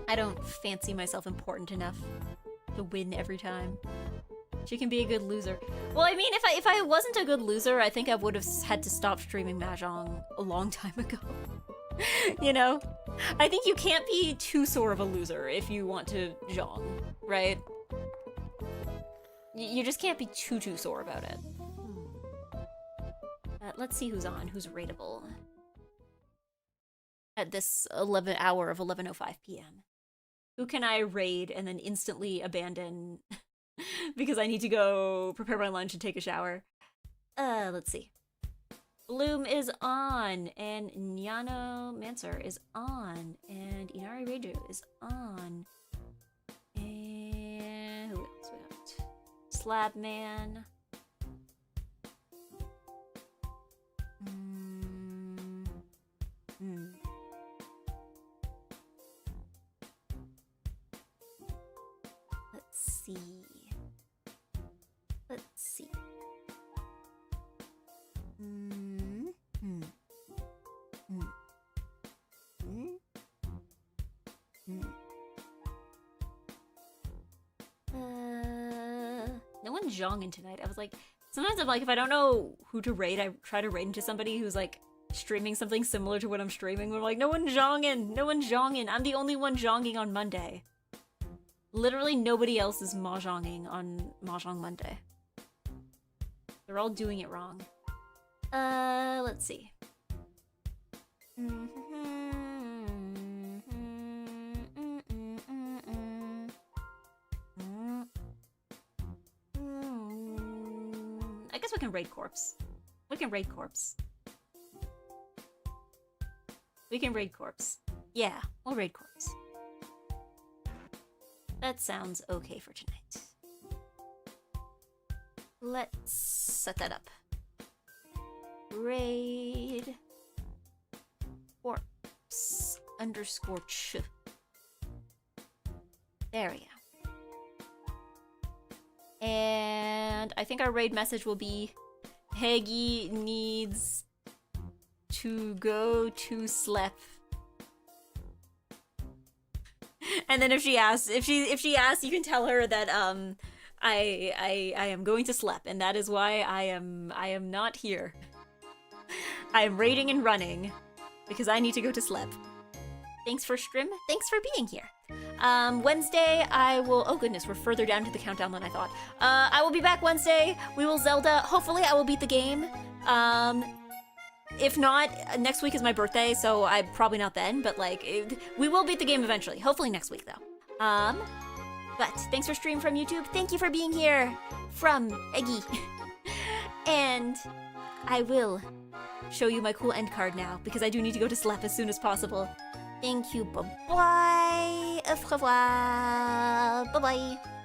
I don't fancy myself important enough to win every time. She can be a good loser. Well, I mean, if I wasn't a good loser, I think I would have had to stop streaming Mahjong a long time ago. You know? I think you can't be too sore of a loser if you want to zhong, right? You just can't be too sore about it. Let's see who's on, who's rateable. At this hour of 11:05 p.m. Who can I raid and then instantly abandon because I need to go prepare my lunch and take a shower? Let's see. Bloom is on, and Nyano Mansur is on, and Inari Reiju is on. And who else we got? Slabman. Let's see. Let's see. No one's zhonging tonight. I was like, sometimes I'm like, if I don't know who to raid, I try to raid into somebody who's like streaming something similar to what I'm streaming. We're like, no one's zhonging. No one's zhonging. I'm the only one zhonging on Monday. Literally nobody else is mahjonging on Mahjong Monday. They're all doing it wrong. Let's see. I guess we can raid corpse. We can raid corpse. We can raid corpse. Yeah, we'll raid corpse. That sounds okay for tonight. Let's set that up. Raid corpse underscore ch. There we go. And I think our raid message will be Eggy needs to go to sleep. And then if she asks, you can tell her that I am going to sleep, and that is why I am not here. I am raiding and running because I need to go to sleep. Thanks for stream. Thanks for being here. Wednesday I will. Oh goodness, we're further down to the countdown than I thought. I will be back Wednesday. We will Zelda. Hopefully, I will beat the game. If not, next week is my birthday, so I'm probably not then, but like, we will beat the game eventually. Hopefully next week, though. But thanks for stream from YouTube. Thank you for being here from Eggy. And I will show you my cool end card now, because I do need to go to sleep as soon as possible. Thank you, bye-bye. Au revoir. Bye-bye.